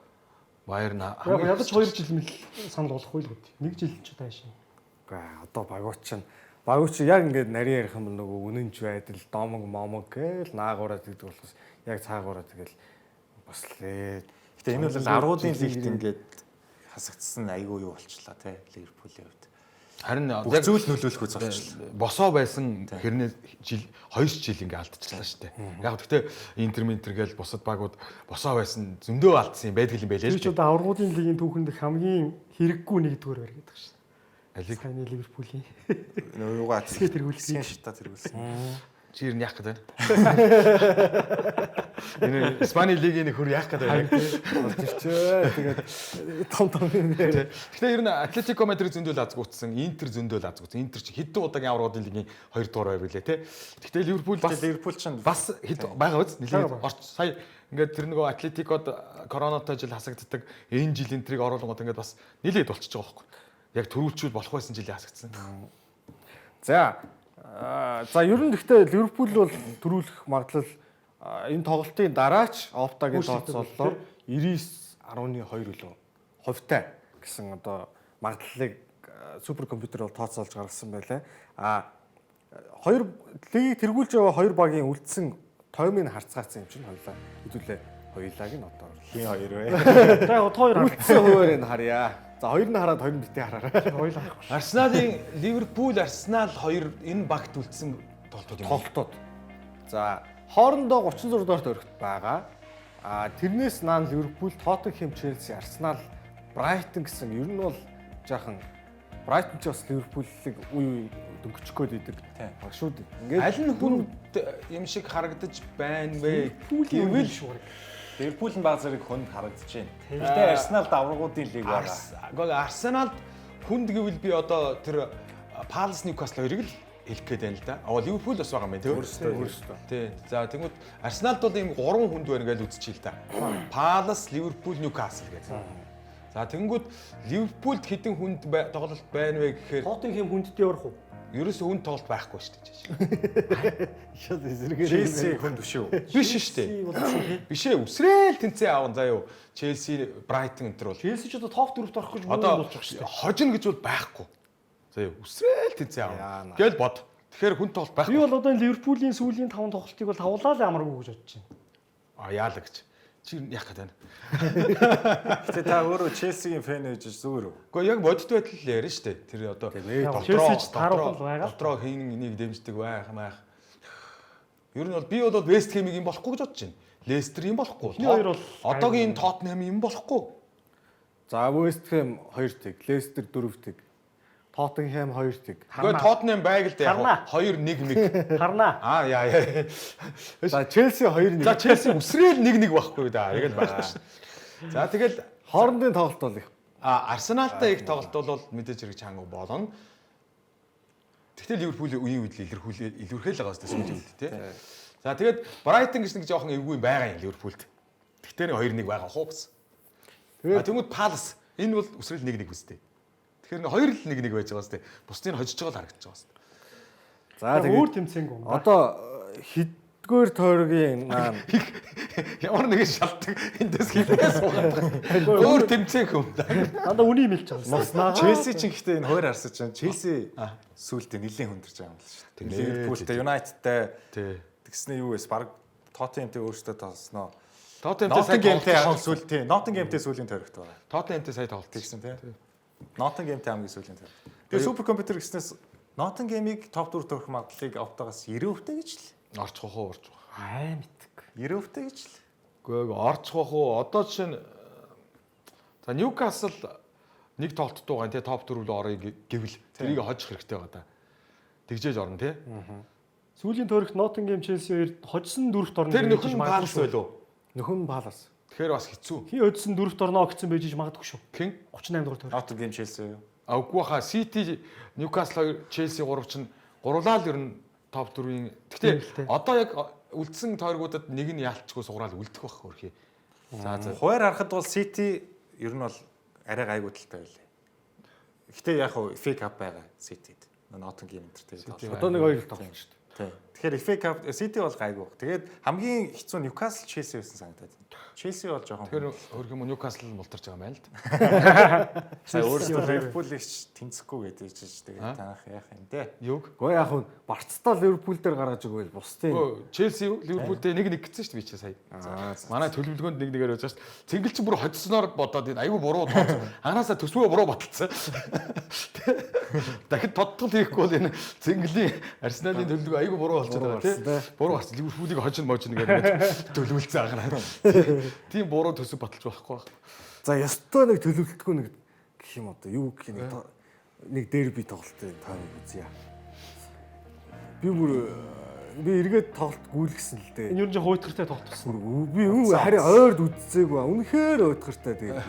Speaker 6: Байерн
Speaker 2: ядаж 2 жил мэл санал болохгүй л үү. 1 жил ч таашаа.
Speaker 1: Гэхдээ одоо багууч яг ингээд нарийн ярих юм бол нөгөө үнэнч байдал домог гээл наагуураад гэдэг болохоос яг цаагуураад тэгэл бас лээ.
Speaker 3: Гэтэ энэ бол аргуудын лигт ингээд хасагдсан айгүй юу болчлаа те Ливерпулийн хувьд.
Speaker 6: Харин
Speaker 3: бүх зүйл нөлөөлөх үз болчихлоо.
Speaker 6: Босоо байсан хэрнээ жил 2 жил ингээ алдчихлаа шүү дээ. Яг гэхдээ интер гээл бусад багууд босоо байсан зөндөө алдсан юм байдаг юм байлээ
Speaker 2: Тэр
Speaker 6: л
Speaker 2: ч
Speaker 6: дээ.
Speaker 2: одоо аврагуудын лигийн түүхэнд хамгийн хэрэггүй нэгдүгээр байр гэдэг шүү.
Speaker 6: Алиг
Speaker 2: Саяны Ливерпулийн
Speaker 3: Юугаа
Speaker 2: хэсгээ тэргүүлсэн.
Speaker 3: хэсгийн шатаа тэргүүлсэн.
Speaker 6: чи ер нь яах гэдэг вэ? Энэ Испани лигийн хөр яах гэдэг вэ?
Speaker 1: Тэрчээ тэгээд том юм нэр.
Speaker 6: Гэхдээ ер нь Атлетико Мадрид зөндөө лазгуутсан, Интер зөндөө лазгуутсан. Интер чи хэдэн удаагийн аврагуудын лигийн 2 дугаар байв лээ те. Гэхдээ Ливерпул
Speaker 3: Ливерпул ч
Speaker 6: бас хэд байгаа үз нэлээд орч сая ингээд тэр нөгөө Атлетикод коронатой жил хасагддаг энэ жил энтрийг оруулангууд ингээд бас нэлээд болчихж байгаа байхгүй. Яг төрүүлчүүл болох байсан жилийн хасагдсан.
Speaker 1: За ер нь гэхдээ Ливерпул бол төрүүлэх магадлал энэ тоглолтын дараач Оптагийн тооцооллоор 99.2 үлээ хувьтай гэсэн одоо магадлалыг суперкомпьютероор тооцоолж гаргасан байлаа. Хоёр лигийг тэргүүлж байгаа хоёр багийн үлдсэн тоймыг харцгаацсан юм чинь хоёлаа. Хэдүүлээ хоёлааг нь одоо
Speaker 3: хин хоёр вэ?
Speaker 2: За одоо хоёр
Speaker 1: үлдсэн хуваарийг нь харъя. За хоёр нь хараад хоёр нь битээ хараарай.
Speaker 2: хоёул харахгүй.
Speaker 6: Арсеналын Ливерпул, Арсенал хоёр энэ багт үлдсэн тоглолтууд юм.
Speaker 1: Тоглолтууд. За хоорондоо 36 дугаарт өргөт байгаа. Тэрнээс наан Ливерпул, Тоттенхэм, Челси, Арсенал, Брайтон гэсэн ер нь бол жаахан Брайтон ч бас Ливерпулийг үе дөнгөчих гээд идэг. Баг шүү дээ. Ингээд
Speaker 6: Аль нь хүнд юм шиг харагдаж байна вэ?
Speaker 2: Ливерпул шүү.
Speaker 3: Ливерпул нь баг зэрэг хүнд харагдаж байна. Гэхдээ Арсенал даврагуудын лиг байгаа.
Speaker 6: Арсенал хүнд гэвэл би одоо тэр Палас Ньюкасл хоёрыг л хэлэх гээд байна л да. Ливерпул бас байгаа юм тийм
Speaker 1: өөрсдөө.
Speaker 6: Тий. За тэгмүүд Арсеналд бол ийм 3 хүнд байна гэж үзчихээ л да. Палас, Ливерпул, Ньюкасл гэдэг. За тэгэнгүүт Ливерпулд хэдэн хүнд тоглолт байна вэ гэхээр
Speaker 2: Тоттенхэм хүндтэй орох уу?
Speaker 6: ерөөсөө хүнд тоглолт байхгүй шүү дээ.
Speaker 1: Шал эсрэгээр.
Speaker 3: Челси хүнд биш үү?
Speaker 6: Биш шүү дээ. Биш ээ, үсрээл тэнцээ аавн заяа. Челси, Брайтон энэ төр бол
Speaker 2: Челси ч одоо топ 4-т орох гэж
Speaker 6: одоо
Speaker 2: болчих шүү дээ.
Speaker 6: хожино гэж бол байхгүй. Заяа, үсрээл тэнцээ аавн. Гэл бод. Тэгэхээр хүнд тоглолт
Speaker 2: Би
Speaker 6: байхгүй.
Speaker 2: бол одоо энэ Ливерпулийн сүүлийн 5 тоглолтыг бол тавлаа л амаргүй гэж бодож байна.
Speaker 6: Яалаа гэж. Чи яах гэдэг вэ?
Speaker 3: Гэтэ та өөрөө Челсигийн фэн гэж зүгээр үү?
Speaker 6: Гэхдээ яг бодит байдал л яриа шүү дээ. Тэр одоо
Speaker 2: Челси ч таарах бол байгаа.
Speaker 6: дотроо хин энийг дэмждэг байх маах. Ер нь бол би бол Вест Хэмиг юм болохгүй гэж бодож байна. Лестер юм болохгүй.
Speaker 2: Эхний хоёр бол
Speaker 6: одоогийн Тоттенхэм юм болохгүй.
Speaker 1: За West Ham 2 тэг, Leicester 4 тэг, Tottenham 2 тэг.
Speaker 6: Гэхдээ Тоттенхэм байг л да яг 2-1
Speaker 2: Харнаа.
Speaker 6: яа.
Speaker 1: За Chelsea 2-1.
Speaker 6: За Челси үсрээл 1-1 байхгүй да. Яг л байх шүү. За тэгэл
Speaker 1: Хоорондын тоглолт бол их.
Speaker 6: Арсеналтай их тоглолт бол мэдээж хэрэг чанга болно. Тэгтэл Ливерпул үеийн үед илэрхийл байгаа зү сүүлийн үед тий. За тэгээд Брайтон гэж нэг жоохон эвгүй байгаа юм Ливерпулд. Тэгтээ 2-1 байгаа хуу бас. Тэгмүүд Палас энэ бол үсрээл 1-1 үстэй. Тэгэхээр 2 л 1-1 байж байгаа зү. Бусдыг хожиж байгаа л харагдаж байгаа зү.
Speaker 1: За
Speaker 2: Өөр
Speaker 1: тэгээд
Speaker 2: тэмцээнгүй юм.
Speaker 1: одоо хэдгээр тойргийн наан
Speaker 6: Ямар нэгэн шалтгаан эндээс хийлгээс суугаад. Өөр тэмцээх юм да.
Speaker 2: Дандаа үний мэлж байгаа.
Speaker 3: Челси ч ихтэй энэ хоёр арсаж чинь Челси сүултээ нэлийн хүндэрж байгаа юм л шүү дээ. Ливерпултэй, Юнайтедтэй
Speaker 6: Тий.
Speaker 3: тэгснэ юу вэ? Баг Тоттенхэмтэй өөрсдөө тоосноо.
Speaker 6: Тоттенхэмтэй
Speaker 3: сүултээ, Ноттингемтэй сүлийн тойрогт байгаа.
Speaker 6: Тоттенхэмтэй сая тоглолт
Speaker 3: Тэгсэн тий. Ноттингемтэй хамгийн сүлийн тойрог. Тэгээ суперкомпьютер гэснээс Ноттингемийг топ 4 төрөх магадлалыг Оптагаас 90% гэж л.
Speaker 6: орчих واخ орж байгаа.
Speaker 1: мэддэг.
Speaker 3: 90% гэж л.
Speaker 6: Гэхдээ орчих واخ уу? Одоо жишээ нь за Ньюкасл нэг тоглолтод байгаа тий топ 4 рүү орё гэвэл тэрийг хожих хэрэгтэй байгаа да. Тэгжээж орно тий.
Speaker 2: Сүүлийн тойрогт Ноттингем Челси хоёр хожсон 4-т орно.
Speaker 6: Тэр нөхөн Палас байлуу.
Speaker 1: Нөхөн Палас.
Speaker 6: Тэгэхээр бас хэцүү.
Speaker 2: Хин өдсөн 4-т орно гэсэн байж магадгүй шүү.
Speaker 6: Хэн?
Speaker 2: 38 дугаар тойрог.
Speaker 3: Ноттингем Челси юу?
Speaker 6: Үгүй хаа Сити, Ньюкасл, Челси 3 чинь гурлаа л ер нь топ 4-ийн. Гэхдээ одоо яг үлдсэн тойргуудад нэг нь яалтчгүй сугаал үлдэх байх хөрхий. За за.
Speaker 3: Хуваар харахад бол Сити ер нь бол арай гайгүй талтай байлээ. Гэхдээ яг хуу FA Cup байгаа Ситид. Ноттингем энэ
Speaker 1: Одоо нэг хоёр л тоглоно шүү дээ.
Speaker 3: тий. Тэгэхээр FA Cup Сити бол гайгүй. Тэгээд хамгийн хэцүү Ньюкасл Челси байсан санагдаад байна. Челси бол жоохон.
Speaker 6: Тэгэхээр хөрх юм Ньюкасл мултарч байгаа юм байна л да.
Speaker 3: сая өөрөөсөө Ливерпулийг тэнцэхгүй гэдэг чиж тэгээд танах яах юм те.
Speaker 6: Юг?
Speaker 1: Гэхдээ яг нь Барцтай Ливерпул дээр гаргаж өгөөл бусдын
Speaker 6: Челси Ливерпултэй 1-1 гэсэн шүү дээ би чи сая. Манай төлөвлөгөөнд 1-1-ээр байж шээ. Цэнгэл чи бүр хоцсноор бодоод энэ айгүй буруу тооцоо. Анаасаа төсвөө буруу баталсан. Дахид тодтол хийхгүй бол энэ Цэнгэлийн Арсеналын төлөвлөгөө айгүй буруу болчиход байгаа тийм. Буруу гарсан. Ливерпулийг хожин можин гэдэг төлөвлөсөн агараа. Тийм буруу төсөв баталж болохгүй байна.
Speaker 1: За ёстой нэг төлөвлөлтгүй нэг гэх юм одоо юу гэх нэг дерби тоглолтын та нэг үзье. Би эргээд тоглолт гүйлгэсэн л дээ.
Speaker 2: Энэ юу ч хуйтгартай тоглолтсон.
Speaker 1: Би харин ойрд үзсээгүй. Үнэхээр уйтгартай тэгээд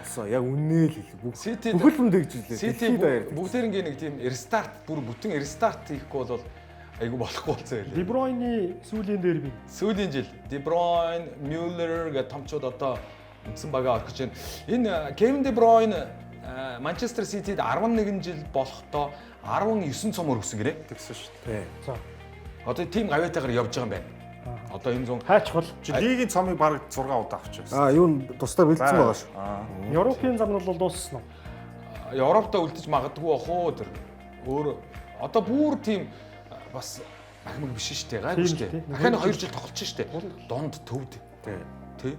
Speaker 1: осоо яг үннээ л хэлээ. Бүхэл юм дэгжлээ.
Speaker 6: Сити бүгдээрингийн нэг тийм рестарт бүр бүтэн рестарт хийхгүй бол айгүй болохгүй болсон байлээ.
Speaker 2: Де Бройны сүүлийн дерби.
Speaker 6: Сүүлийн жил Де Бройн, Мюллер гэх томчууд одоо үндсэн багаа орхиж байна. Энэ Кевин Де Бройн Манчестер Ситид 11 жил болохдоо 19 цомор өгсөн гэрээ.
Speaker 3: Тэгсэн шүү дээ.
Speaker 2: За.
Speaker 6: Одоо тийм гавьяатайгаар явж байгаа юм байна. Одоо энэ зүүн
Speaker 2: Хайч бол
Speaker 3: Лигийн цомыг баг 6 удаа авчихсан.
Speaker 1: Юу тусдаа бэлдсэн байгаа шүү.
Speaker 2: Европын зам нь бол дууссан уу?
Speaker 6: Европта үлдэж магадгүй бах уу тэр. Өөр одоо бүр тийм бас ахмаг биш шүү дээ. Гайгүй шүү дээ. Дахиад 2 жил тоглож шүү дээ. Донд төвд. Тий.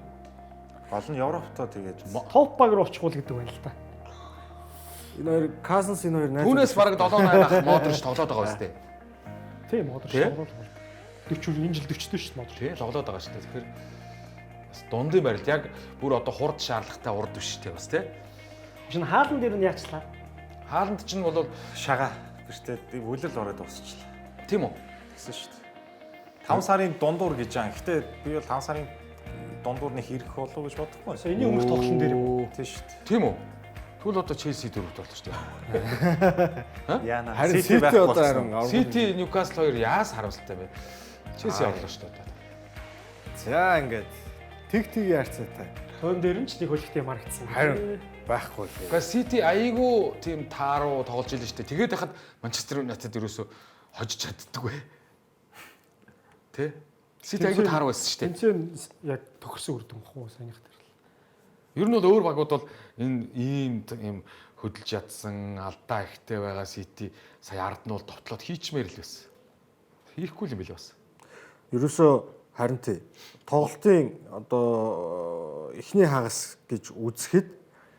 Speaker 3: Гол нь Европтой тэгээд
Speaker 2: Топ баг руу очихгүй л гэдэг байна л та.
Speaker 1: Энэ хоёр Касенс энэ хоёр найз.
Speaker 6: Түүнээс бараг 7-8 ах Модрич тоглоод байгаа шүү дээ.
Speaker 2: Тийм Модрич тоглоод байна. 40 энэ жил 40 дээ шүү дээ Модрич.
Speaker 6: Тий, тоглоод байгаа шүү дээ. Тэгэхээр бас дундын барилт яг бүр одоо хурд шаардлагатай урд биш тий бас тий.
Speaker 2: Жин хаалан дээр нь яачлаа.
Speaker 6: Хааланд чинь бол
Speaker 3: шага биштэй үлэл ороод дуусчихлаа.
Speaker 6: тийм үү?
Speaker 3: Тэгсэн шүү дээ. 5 сарын дундуур гэж байгаа. Гэхдээ би бол 5 сарын дундуур нэг ирэх болов гэж бодохгүй.
Speaker 2: Энийн өмнөх тоглолтын дээр юм.
Speaker 3: Тийм шүү дээ.
Speaker 6: Тийм үү? Тэгвэл одоо Челси дөрөвт боллоо шүү дээ.
Speaker 3: Яана.
Speaker 1: Харин Сити одоо харин
Speaker 6: Сити, Ньюкасл хоёр яас харамсалтай бэ? Челси орлоо шүү дээ.
Speaker 1: За ингээд тэг яарцаатай.
Speaker 2: Тойм дээр нь ч нэг хөлөгтэй маргацсан.
Speaker 1: Харин байхгүй л.
Speaker 6: Гэхдээ Сити айгүй тийм тааруу тоглож ийлээ шүү дээ. Тэгээд хахад Манчестер Юнайтед ерөөсө хожиж чаддаггүй. Тэ? Сити айгүй тааруу байсан шүү дээ.
Speaker 2: Тэнцэн яг төгөрсөн үр дүн хуу санийх дээр.
Speaker 6: Ер нь бол өөр багууд бол энэ ийм хөдөлж ядсан алдаа ихтэй байгаа Сити сая ард нь бол товтлоод хийчмээр л байсан. Хийхгүй юм билээ бас.
Speaker 1: Ерөөсөө харин тий. Тоглолтын одоо эхний хагас гэж үзэхэд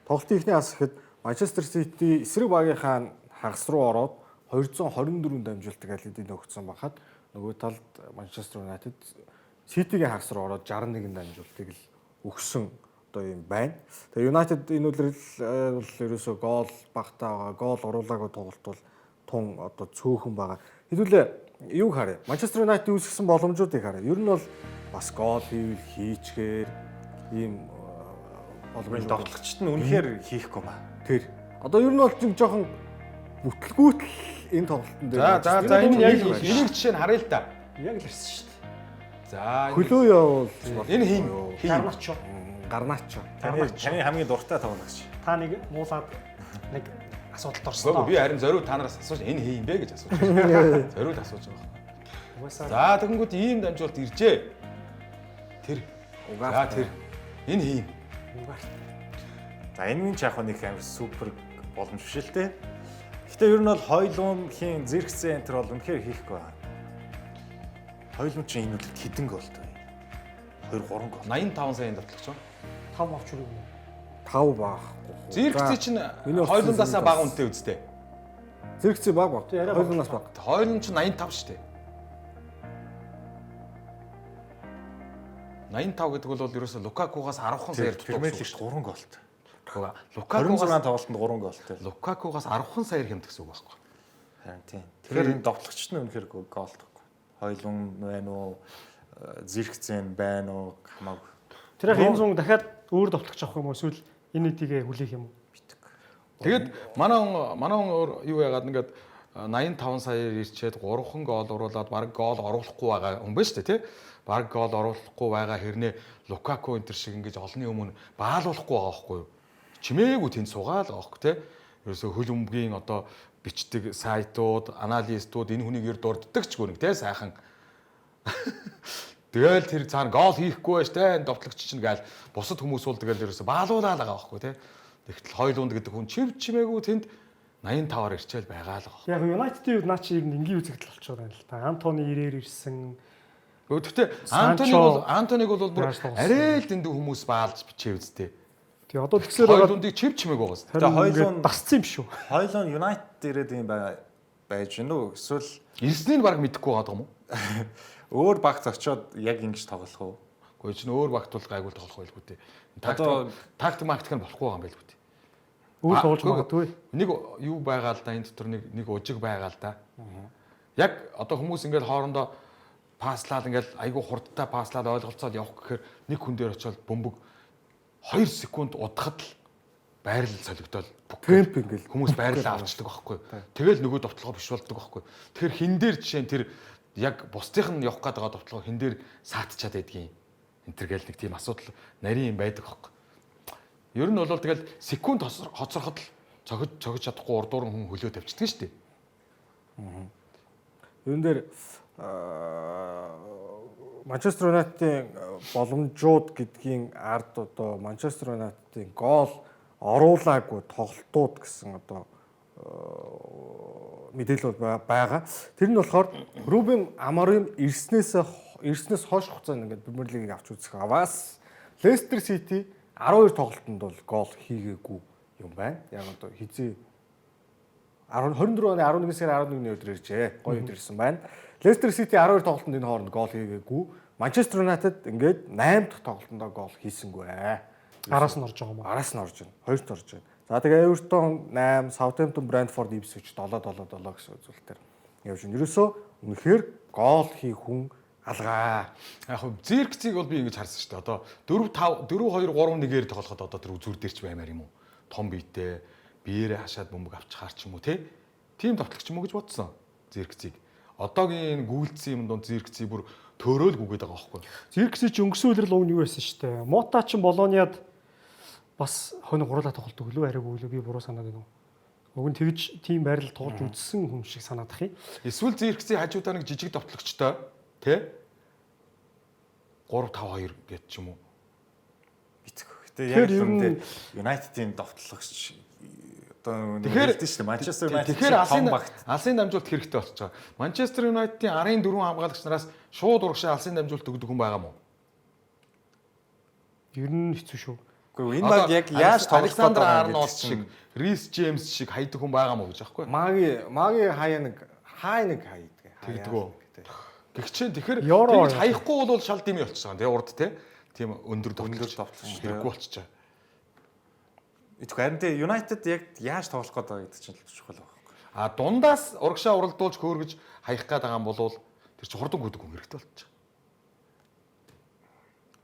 Speaker 1: тоглолтын эхний хагас гэхэд Манчестер Сити эсрэг багийнхаа хагас руу ороод 224 дамжуултыг алидыг өгсөн байхад нөгөө талд Манчестер Юнайтед Ситигийн хагас руу ороод 61 дамжуултыг л өгсөн одоо юм байна. Тэгээ Юнайтед энэ үлрэл бол ерөөсөө гол багтаа байгаа. Гол оруулаагүй тоглолт бол тун одоо цөөхөн байгаа. Хэдүүлээ юу харъя? Манчестер Юнайтед үүсгэсэн боломжуудыг харъя. Ер нь бол бас гол хийвэл хийчгээр ийм
Speaker 3: боломж тоглогчд нь үнэхээр хийхгүй маа.
Speaker 1: Тэр. Одоо ер нь бол жоохон бүтлгүүтэл энэ тоглолтын дээр.
Speaker 6: За энэ яг энийг жишээ нь харъя л да.
Speaker 2: Яг л ирсэн шүү дээ.
Speaker 6: За
Speaker 1: Хөлөө явуул.
Speaker 6: энэ хин
Speaker 2: Гарначо.
Speaker 1: Гарнаачо.
Speaker 3: Таны хамгийн дуртай тоглогч.
Speaker 2: Та нэг муулаад нэг асуудалд орсон.
Speaker 6: би харин зориуд та нараас асууж энэ хин бэ гэж асууж байна. Зориуд асууж байгаа. За тэгэнгүүт ийм дамжуулт иржээ. Тэр. За тэр. Энэ хин.
Speaker 3: За энэ минь ч яг нэг амар супер боломж биш л те. Гэтэ ер нь бол хойлуумхийн зэрэгцэн энтер бол үнэхээр хийхгүй байна. Хойлуум чинь энэ үлд хідэн голтой. 2 3 гол.
Speaker 6: 85 саяын давтлагч.
Speaker 2: 5 авч үргэлээ.
Speaker 1: 5 баахгүй.
Speaker 6: Зэрэгцээ чинь хойлуундаасаа бага үнэтэй үсттэй.
Speaker 1: Зэрэгцээ баг баг. Хойлоноос баг.
Speaker 6: Хойлон чинь 85 шүү дээ. 85 гэдэг бол ерөөсө Лукакугаас 10хан саяар
Speaker 3: Премьер лигт 3 голтой.
Speaker 6: Лукакугаас
Speaker 3: 26 тоглолтод 3 голтой.
Speaker 6: Лукакугаас 10хан саяар хэмт гэсэн үг байхгүй.
Speaker 3: Харин тийм. Тэгэхээр энэ довтлогчд нь үнэхээр голдохгүй. Хойлон байна уу? Зэрэгцэн байна уу? Хамаагүй.
Speaker 2: Тэр яг энэ зүүн дахиад өөр довтлогч авах юм уу эсвэл энэ нийтигээ хүлээх юм уу?
Speaker 6: Тэгээд манай хүн юу яагаад ингээд 85 саяар ирчээд 3хан гол оруулаад баг гол оруулахгүй байгаа хүн байна шүү дээ тий. Баг гол оруулахгүй байгаа хэрнээ Лукаку энтер шиг ингэж олонний өмнө баалуулахгүй байгаа байхгүй юу? Чимээгүй тэнд суугаал байгаа байхгүй тий. Ерөөсө хөл өмгийн одоо бичдэг сайтууд, аналистууд энэ хүнийг ер дурддаг ч гүнэг тий сайхан. Тэгэл тэр цаана гол хийхгүй байж тий довтлогч чинь гээл бусад хүмүүс бол тэгэл ерөөсө баалуулаад байгаа байхгүй тий. Тэгтэл хойлуунд гэдэг хүн чимээгүй тэнд 85-аар ирчээл байгаа л байгаа.
Speaker 2: Яг Юнайтедийн үед наа чи энгийн үзэгдэл болчиход байна л та. Антони ирээр ирсэн.
Speaker 6: Гэхдээ Антонийг бол бүр арай л дэндүү хүмүүс баалж бичээ үсттэй.
Speaker 2: Тэгээ одоо тэгсээр
Speaker 6: Хоёр
Speaker 2: байгаа
Speaker 6: дундыг чив чимээг байгаа.
Speaker 3: Тэгээ хоёулаа
Speaker 2: дасцсан юм шүү.
Speaker 3: хоёулаа United ирээд юм байж гэнэ үү? Эсвэл
Speaker 6: Ирснийг баг мэдэхгүй байгаа юм уу?
Speaker 3: өөр багт очиод яг ингэж тоглох уу?
Speaker 6: Гэхдээ чинь өөр багт бол гайгүй тоглох байлгүй дээ.
Speaker 3: Одоо
Speaker 6: Тактик мактик нь болохгүй байгаа юм байлгүй дээ.
Speaker 2: Өөр тоглож магадгүй.
Speaker 6: Нэг юу байгаа л да энэ дотор нэг ужиг байгаа л да. Яг одоо хүмүүс ингээд хоорондоо паслаад ингээд айгүй хурдтай паслаад ойлголцоод явах гэхээр нэг хүн дээр очиод бөмбөг 2 секунд удахад л байрал солигдоод
Speaker 1: Темп ингээл
Speaker 6: хүмүүс байрлал авчдаг байхгүй. Тэгэл нөгөө довтлогоо биш болдог байхгүй. Тэгэхээр хин дээр жишээ нь тэр яг бусдынх нь явах гээд байгаа довтлогоо хин дээр саатчаад байдгийн. Энтергээл нэг тийм асуудал нарийн юм байдаг байхгүй. Ер нь бол тэгэл секунд хоцроход л цогж чадахгүй урдуур хүн хөлөө тавьчихдаг шүү дээ.
Speaker 1: Юун дээр Манчестер Юнайтедийн боломжууд гэдгийн ард одоо Манчестер Юнайтедийн гол оруулаагүй тоглолтууд гэсэн одоо мэдээлэл байгаа. Тэр нь болохоор Рубен Аморим ирснээс хойш хугацаанд ингээд Премьер Лигийг авч үзэх аваас Лестер Сити 12 тоглолтод бол гол хийгээгүй юм байна. Яг одоо хизээ 24 оны 11 сарын 11-ний өдөр иржээ. Гоё өдөр ирсэн байна. Лестер Сити 12 тоглолтод энэ хооронд гол хийгээгүй. Манчестер Юнайтед ингээд 8 дахь тоглолтонд гол хийсэнгүй.
Speaker 2: Араас нь орж байгаа юм уу?
Speaker 1: Араас нь орж байна. Хоёрт орж байна. За тэгээ Эвертон 8, Саутгемптон, Брентфорд, Ипсвич 7 гэсэн үзүүлэлтээр явж байна. Ерөөсөө үнэхээр гол хийх хүн алгаа.
Speaker 6: Яг хөө зиркцийг бол би ингэж харсан шүү дээ. Одоо 4-5 4-2-3-1-ээр тоглоход одоо тэр үзүүр дээр ч баймаар юм уу? Том биетэй биеэрээ хашаад бөмбөг авчихаар ч юм уу те. Тим тоглох ч юм уу гэж бодсон. Зиркцийг. Одоогийн гүйлдсэн юм донд зиркцийг бүр төөрөөлгүйгээд байгаа байхгүй.
Speaker 2: Зиркси ч өнгөрсөн үеэр л уг нь юу байсан шүү дээ. Мота ч Болониад бас хоног гурлаа тоглолтог лөө арайгүй лөө би буруу санаад байна уу? Уг нь тэгж тийм байрал тоглож үзсэн хүн шиг санаадах юм.
Speaker 6: Эсвэл зиркцийн хажуудаа нэг жижиг товтлогчтой те 3-5-2 гэж ч юм уу.
Speaker 3: Гэтэ яг л үнэндээ United-ийн довтлогч одоо хэлдэг шүү дээ. Манчестер Юнайтед
Speaker 6: Тэгэхээр алсын дамжуулалт хэрэгтэй болчихж байгаа. Манчестер Юнайтедийн арын 4 хамгаалагч нараас шууд урагшаа алсын дамжуулалт өгдөг хүн байгаа мó?
Speaker 2: Ер нь хэцүү шүү.
Speaker 3: Гэхдээ энэ баг яг яаж тоглох
Speaker 6: Александр Арнолд шиг, Рис Джеймс шиг хайдаг хүн байгаа мó гэж аахгүй.
Speaker 1: Маги хаяа нэг хайдаг.
Speaker 6: Тэгдэггүй. Гэгчэн тэгэхээр
Speaker 2: Евро
Speaker 6: тэгж хаяхгүй бол шал дими болчихсон тэгээ урд те. Тийм өндөр довтлогч хэрэггүй болчихж байгаа.
Speaker 3: Харин тэ United яг яаж тоглох гээд байгаа гэдэг чинь л чухал байхгүй.
Speaker 6: А дундаас урагшаа уралдуулж хөөргөж хаях гээд байгаа юм бол тэр чи хурдан гүдэг хүн хэрэгтэй болчих.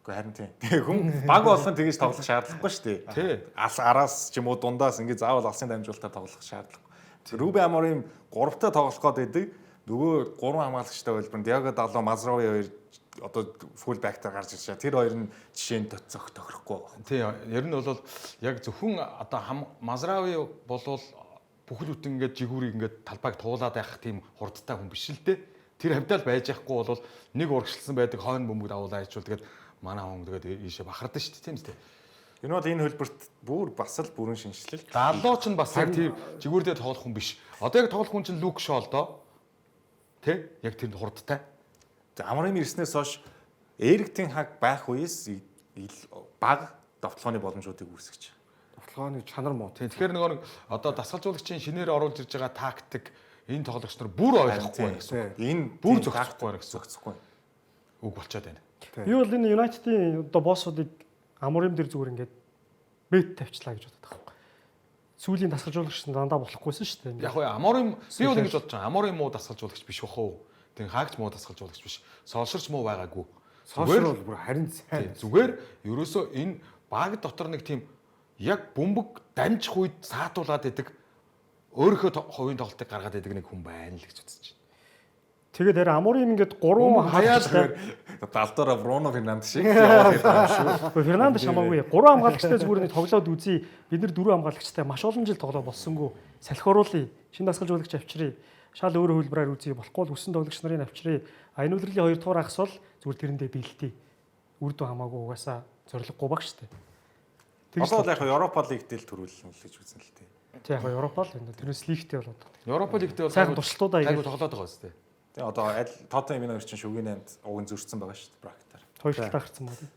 Speaker 3: Гэхдээ харин тийм. Хүн баг болгон тэгэж тоглох шаардлагагүй шүү дээ.
Speaker 6: Тий.
Speaker 3: Араас ч юм уу дундаас ингэ заавал алсын дамжуулалтаар тоглох шаардлагагүй. Рубен Аморим 3-тай тоглох гээд байдаг. Нөгөө 3 хамгаалагчтай хэлбэр Диаго Далло, Мазраови 2 одоо фул бактаар гарч ирж байгаа. Тэр хоёр нь жишээнд тохирохгүй байна.
Speaker 6: Тий, ер нь бол яг зөвхөн одоо Мазраови болвол бүхэл бүтэн ингээд жигүүрийг ингээд талбайг туулаад байх тийм хурдтай хүн биш л дээ. Тэр хавьдаа л байж яахгүй бол нэг урагшлсан байдаг хойно бөмбөг давуулаа ичүүл тэгээд манай хүн тэгээд ийшээ бахардаг шүү дээ, тийм үстэй.
Speaker 3: Энэ бол энэ хөлбөрт бүр бас л бүрэн шинжилэл.
Speaker 6: Даллоо ч бас яг тийм жигүүр дээр тоглох хүн биш. Одоо яг тоглох хүн чинь Люк Шоо л доо. Тэ? Яг тэр хурдтай.
Speaker 3: Амрын ирснээс хойш Эрик Тен Хаг байх үеэс баг довтлооны боломжуудыг үүсгэж байгаа.
Speaker 1: Довтлооны чанар муу.
Speaker 6: Тэгэхээр нөгөө одоо дасгалжуулагчийн шинээр оруулж ирж байгаа тактик энэ тоглогч нар бүр ойлгохгүй байна гэсэн.
Speaker 3: Энэ
Speaker 6: бүр зохицохгүй байна гэсэн.
Speaker 3: Зохицохгүй.
Speaker 6: Үг болчиход байна.
Speaker 2: Би бол энэ Юнайтедийн одоо боссуудыг Аморим дээр зүгээр ингээд бет тавьчлаа гэж боддог байхгүй. Сүүлийн дасгалжуулагч дандаа болохгүйсэн шүү дээ.
Speaker 6: Яг хөө Аморим би бол ингэж бодож байгаа. Аморим муу дасгалжуулагч биш бах уу? Тэг хаагч муу дасгалжуулагч биш. Солширч муу байгаагүй.
Speaker 1: Солшир бол бүр харин сайн.
Speaker 6: Зүгээр ерөөсөө энэ баг дотор нэг тийм яг бөмбөг дамжих үед саатуулаад идэг өөрийнхөө хувийн тоглолтыг гаргаад идэг нэг хүн байна л гэж үзэж байна.
Speaker 2: Тэгээд арай Аморим ингээд 3 хаяад
Speaker 3: Далдороо Бруно Фернандес шиг яваад байгаа шүү.
Speaker 2: Фернандес хамаагүй 3 хамгаалагчтай зүгээр нэг тоглоод үзье. Бид нар 4 хамгаалагчтай маш олон жил тоглоо болсонгүй. Салхи оруулъя. Шинэ дасгалжуулагч авчиръя. Шал өөрөө хөлбраар үзье. Болохгүй өссөн тоглогч нарын авчиръя. Энэ удирлын 2 дугаар ахс бол зүгээр тэрэндээ бэлтий. Үр дүн хамаагүй угаасаа зориггүй багш штэ.
Speaker 3: Одоо л яг Европа лигтэл төрүүлнэ л гэж үзнэ л тээ.
Speaker 2: Тэг яг Европа л энэ. Тэрнээс лигтэй болоод.
Speaker 6: Европа лигтэй бол
Speaker 2: сайхан туршилтуудаа
Speaker 6: айгу тоглоод байгаа шүү дээ.
Speaker 3: Тэгээ одоо Тоттенхэм энэ чинь шүгэний 8-д уг зөрчсөн байгаа шүү дээ брактаар.
Speaker 2: Хоёр талаа гарцсан байна.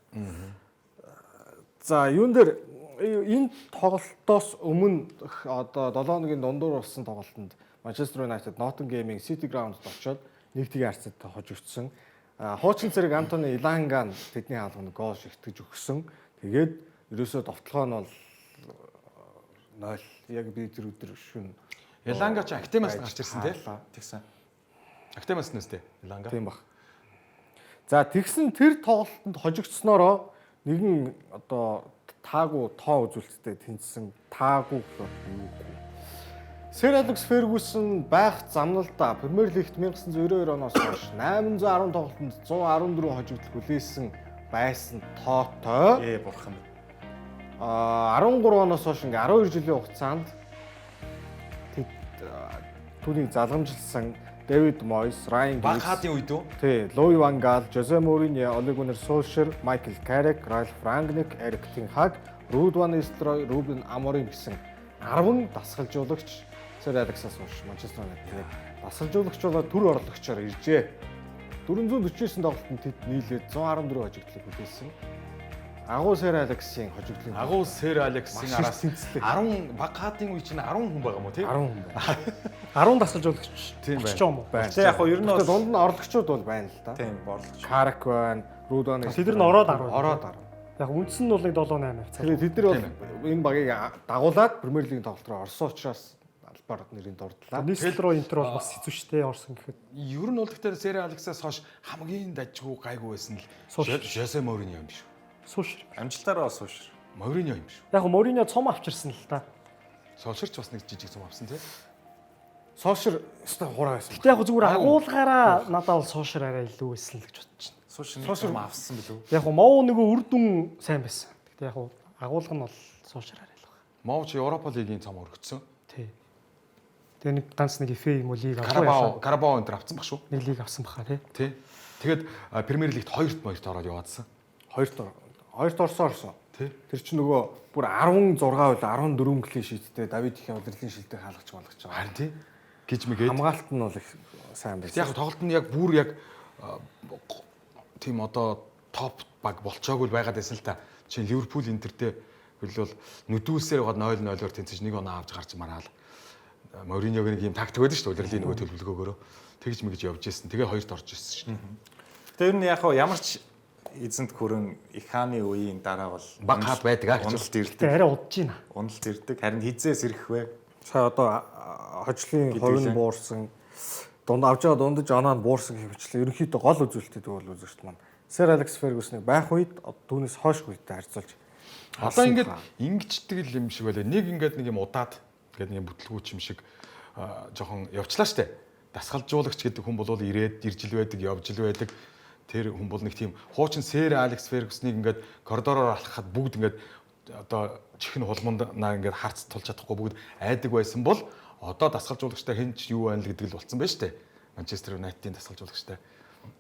Speaker 1: За юун дээр энэ тоглолтоос өмнө одоо 7 хоногийн дундуур болсон тоглолтод Manchester United Nottingham-ийн City Ground-д очоод 1-1 харьцаад хожигдсон. Хуучин зэрэг Антони Иланган тэдний хаалганд гол шигтгэж өгсөн. Тэгээд ерөөсөө довтлогоо нь бол 0. Яг би тэр өдөр шүн
Speaker 6: Иланга ч Актемаас гарч ирсэн тий.
Speaker 3: Тэгсэн.
Speaker 6: Актемаас нэстэй Иланга.
Speaker 1: Тийм баг. За тэгсэн тэр тоглолтод хожигдсноороо нэгэн одоо таагүй тоо үзүүлэлттэй тэнцсэн таагүй гэхээр юу. Сэр Алекс Фергюсон байх замналда Премьер Лигт 1992 оноос хойш 810 тоглолтод 114 хожигдол хүлээсэн байсан тоотой.
Speaker 3: Бурхан.
Speaker 1: 13 оноос хойш ингээ 12 жилийн хугацаанд түүнийг залгамжилсан Дэвид Мойс, Райан
Speaker 6: Баг
Speaker 1: Гигс,
Speaker 6: хаадын үед үү?
Speaker 1: тий, Луи ван Гал, Жозе Мориньо, Оле Гуннер Сольшер, Майкл Карек, Ральф Рангник, Эрик Тен Хаг, Руд ван Нистелрой, Рубен Аморим гэсэн 10 дасгалжуулагч Сэр Алексаас хойш Манчестер Юнайтед дасгалжуулагч болоод төр орлогчоор иржээ. 449 тоглолтод тэд нийлээд 114 хожигдлыг хүлээсэн. Агуу Сэр Алексийн хожигдлын
Speaker 6: Агуу Сэр Алексийн
Speaker 1: Маш их
Speaker 6: араас
Speaker 1: тэнцлэг.
Speaker 6: 10 баг хаадын үе чинь 10 хүн байгаа мó тий?
Speaker 1: 10 хүн байна.
Speaker 2: 10 дасгалжуулагч
Speaker 6: Тийм байна.
Speaker 2: болчих юм уу?
Speaker 1: Байна.
Speaker 3: Тэг яг хоо ер нь
Speaker 1: Гэхдээ
Speaker 3: бол
Speaker 1: дунд нь орлогчуд бол байна л да.
Speaker 3: тийм борлогч.
Speaker 1: Карак байна, Рудон.
Speaker 2: Тэд нар ороод 10.
Speaker 1: Ороод 10.
Speaker 2: Яг үндсэн нь бол нэг 7-8 хавцаа.
Speaker 1: Тэгэхээр тэд нар бол энэ багийг дагуулад Премьер Лигийн тоглолт руу орсон учраас албаар нэрийн дурдлаа.
Speaker 2: Нислроо интер бол бас хэцүү шттэ орсон гэхэд.
Speaker 6: Ер нь бол гэхдээ Сэр Алексаас хойш хамгийн дажгүй гайгүй байсан л
Speaker 2: Сулшер.
Speaker 6: Жосе Мориньо юм биш үү?
Speaker 2: Сушир.
Speaker 3: Амжилтаараа суушир.
Speaker 6: Мориньо юм биш үү?
Speaker 2: Яг Мориньо цом авчирсан л та.
Speaker 6: Сулшерч бас нэг жижиг зам авсан тий.
Speaker 1: Сошир өстой хураа байсан.
Speaker 2: Гэтэ яг зүгээр агуулгаараа надад бол сушир арай илүү байсан л гэж бодож байна.
Speaker 3: Суушир авсан билүү?
Speaker 2: Яг моо нөгөө үр дүн сайн байсан. Гэтэ яг агуулга нь бол сушир арай л байна.
Speaker 6: Мов ч Европа лигийн цом өргөцсөн.
Speaker 2: Тий. Тэгээ нэг ганц нэг FA юм уу лиг авсан.
Speaker 6: Карабао энэ авсан баг шүү.
Speaker 2: Нэг лиг авсан баха тий.
Speaker 6: Тий. Тэгэд Премьер Лигт 2-т ороод яваадсан.
Speaker 1: Хоёрт орсон.
Speaker 6: Тий.
Speaker 1: Тэр чинь нөгөө бүр 16 байл 14 клин шийдтэй Давид их удирлын шилдэг хаалгач болгож байгаа.
Speaker 6: Харин тий. Гэж мэгээд
Speaker 1: Хамгаалалт нь бол их сайн байсан.
Speaker 6: яг тоглолт нь яг бүр яг тийм одоо топ баг болцоогүй байгаад байсан л та. Жишээ нь Ливерпул Интертэй хөлөөл нүдүүлсээр байгаа 0-0-оор тэнцэж нэг оноо авч гарч мараал. Мориньогийн нэг юм тактик байдаг шүү дээ. Удирлын нөгөө төлөвлөгөөгөөрөө тэгж мэгж явж ирсэн. Тэгээ хоёрт орж ирсэн шүү дээ.
Speaker 3: Тэр нь яг хоо ямар ч эзэнт хүрэн их хааны үеийн дараа бол
Speaker 6: Баг хаад байдаг гэж
Speaker 3: уналт ирдэг.
Speaker 2: Тэгээ арай удаж байна.
Speaker 3: Уналт ирдэг. Харин хизээс ирэх вэ?
Speaker 1: Сая одоо хожлын хувь нь буурсан дунд авч байгаа дундаж оноо нь буурсан гэвчлээ ерөнхийдөө гол үзүүлэлтүүд бол үзэгчд маань Сэр Алекс Фергюсоныг байх үед түүнээс хойш үедээ харьцуулж
Speaker 6: Одоо ингээд ингэждэг л юм шиг байлаа. Нэг ингээд нэг юм удаад ингээд нэг бүтлгүүч юм шиг жоохон явчлаа штэ. Дасгалжуулагч гэдэг хүн бол ирээд ирж ил байдаг, явж ил байдаг. Тэр хүн бол нэг тийм хуучин Сэр Алекс Фергюсоныг ингээд коридороор алхахад бүгд ингээд одоо чихэн хулманд наа ингээд харц тулж чадахгүй бүгд айдаг байсан бол одоо дасгалжуулагчтай хэн ч юу байна л гэдэг л болцсон байна штэ. Манчестер Юнайтедийн дасгалжуулагчтай.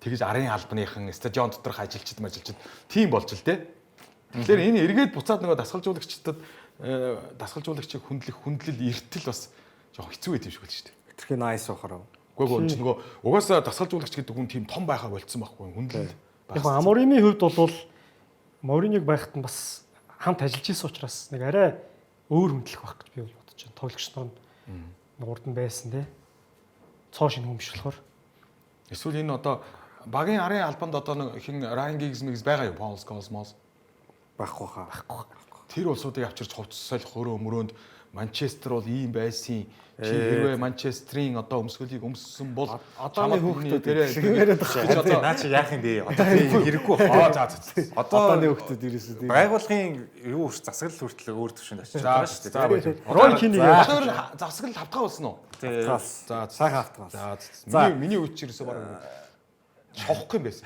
Speaker 6: Тэгэж арын албаныхан стадион доторх ажилчид тийм болж л те. Тэгэхээр энэ эргээд буцаад нөгөө дасгалжуулагчийг хүндлэл эртэл бас жоохон хэцүү байт юм шиг л шүү дээ.
Speaker 1: хэтэрхий найс бахарав.
Speaker 6: Үгүй нөгөө угаасаа дасгалжуулагч гэдэг хүн тийм том байхаа болцсон байхгүй хүндлэл.
Speaker 2: Яг Аморимын хувьд бол Мориньог байхад нь бас хамт ажиллаж исэн учраас нэг арай өөр хөндлөх байх гэж би бол бодож байна. Тоглогч нар нь урд нь байсан те. Цоо шинэ хүн биш болохоор.
Speaker 6: Эсвэл энэ одоо багийн арын албанд одоо нэг хин Райан Гигс байгаа юу? Полс Космос
Speaker 1: Байхгүй хаа.
Speaker 6: тэр улсуудыг авчирч хувцсалх хөрөө өмрөөнд Манчестер бол ийм байсан. Чи хэрвээ Манчестерийн одоо өмсгөлийг өмссөн бол
Speaker 1: одооны хүүхдүүд
Speaker 6: тэрээр
Speaker 3: Одоо наа чи яах юм бэ? Одоо хэрэггүй байна.
Speaker 1: Одооны хүүхдүүд ерөөсөө тийм.
Speaker 3: Байгууллагын юу засаглал хүртэл өөр төвшөнд очиж байгаа шүү дээ.
Speaker 2: Рой Кини
Speaker 6: одоо засаглал тавтгаа болсон уу?
Speaker 1: За сайхан автгаас.
Speaker 6: За миний үуч ерөөсөө бараг шохох юм байсан.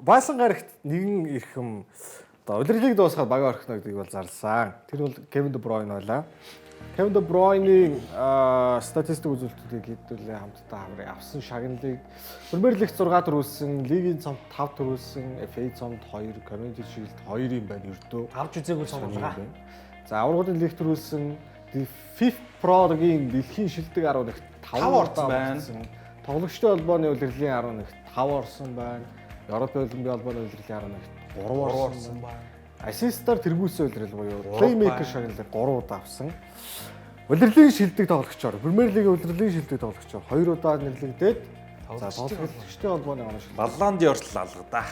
Speaker 1: Баасан гарагт нэгэн ирхэм одоо удирлыг дуусгаад баг орхино гэдгийг бол зарласан. Тэр бол Кевин Де Бройн байлаа. Кевин Де Бройны статистик үзүүлэлтүүдийг хэдүүлээ хамтдаа авсан шагналыг Премьер Лигт 6 төрүүлсэн, лигийн цомд 5 төрүүлсэн, FA цомд 2, Community Shield 2 юм байна ердөө.
Speaker 2: авч үзээгүй цом байгаа.
Speaker 1: За аврагын лиг төрүүлсэн, FIFA Pro-гийн дэлхийн шилдэг 11-т 5 орсон байна. Тоглогчтой холбооны удирлын 11-т 5 орсон байна. Европын олимпийн холбооны удирлын 11-т 3 орсон байна. Ассистаар тэргүүлсэн удирдал буюу плеймейкер шагналыг 3 удаа авсан. Удирдлагын шилдэг тоглогчоор Премьер Лигийн удирдлагын шилдэг тоглогчоор 2 удаа нэрлэгдээд за тоглогчтой холбооны оноо шилдэг.
Speaker 3: Баллон д'Ор алгадаа.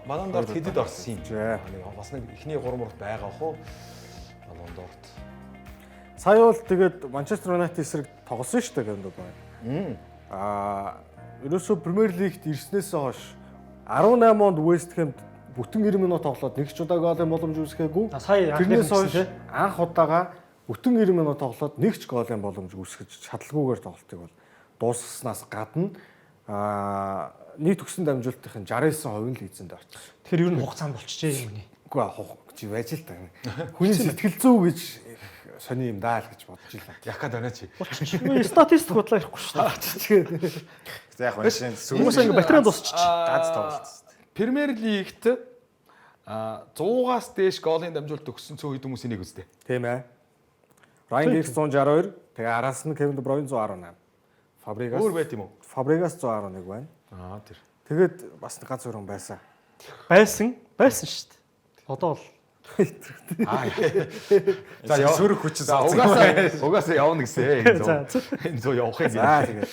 Speaker 6: Баллон д'Орт хэдэд орсон юм.
Speaker 1: Зэ.
Speaker 6: Бас нэг ихний 3 мурт байгаа хөө. Баллон д'Орт.
Speaker 1: Сая бол тэгээд Манчестер Юнайтед эсрэг тоглосон шүү дээ Кевин Де Брuyne. Ерөөсөө Премьер Лигт ирснээс хойш 18 онд West Ham бүтэн 90 минут тоглоод нэг ч удаа голын боломж үүсгээгүй.
Speaker 2: Сая
Speaker 1: Тэрнээс хойш анх удаага бүтэн 90 минут тоглоод нэг ч голын боломж үүсгэж чадалгүйгээр тоглолтыг бол дуусгаснаас гадна нийт төгсөн дамжуулалтын 69% нь эзэнд орчих.
Speaker 2: Тэгэхээр ер нь хугацаанд болчихжээ юм уу?
Speaker 1: Үгүй чи байж л та. Хүний сэтгэл зүй гэж сони юм даа л гэж бодож илаа.
Speaker 6: Яка доноо чи.
Speaker 2: Статистик бодлоо ярихгүй шүү дээ.
Speaker 3: За яг машин
Speaker 2: Хүмүүс ингэ батарей дуусчих.
Speaker 3: ганц тоглолт.
Speaker 6: Премьер Лигт 100-аас дээш голын дамжуулалт өгсөн цөөхөн хүмүүсийн нэг үстэй.
Speaker 1: Тийм ээ. Ryan Giggs 162, тэгээ араас нь Kevin De Bruyne 118. Fabregas
Speaker 6: Өөр байт юм уу?
Speaker 1: Fabregas 111 байна.
Speaker 6: Тэр.
Speaker 1: Тэгээд бас ганц өрөн байсан.
Speaker 2: Байсан шүү дээ. Одоо бол
Speaker 6: За яа.
Speaker 3: Сөрөг хүч
Speaker 6: За угаасаа явна гэсэн. Энэ зөө явах юм.
Speaker 1: За тэгээд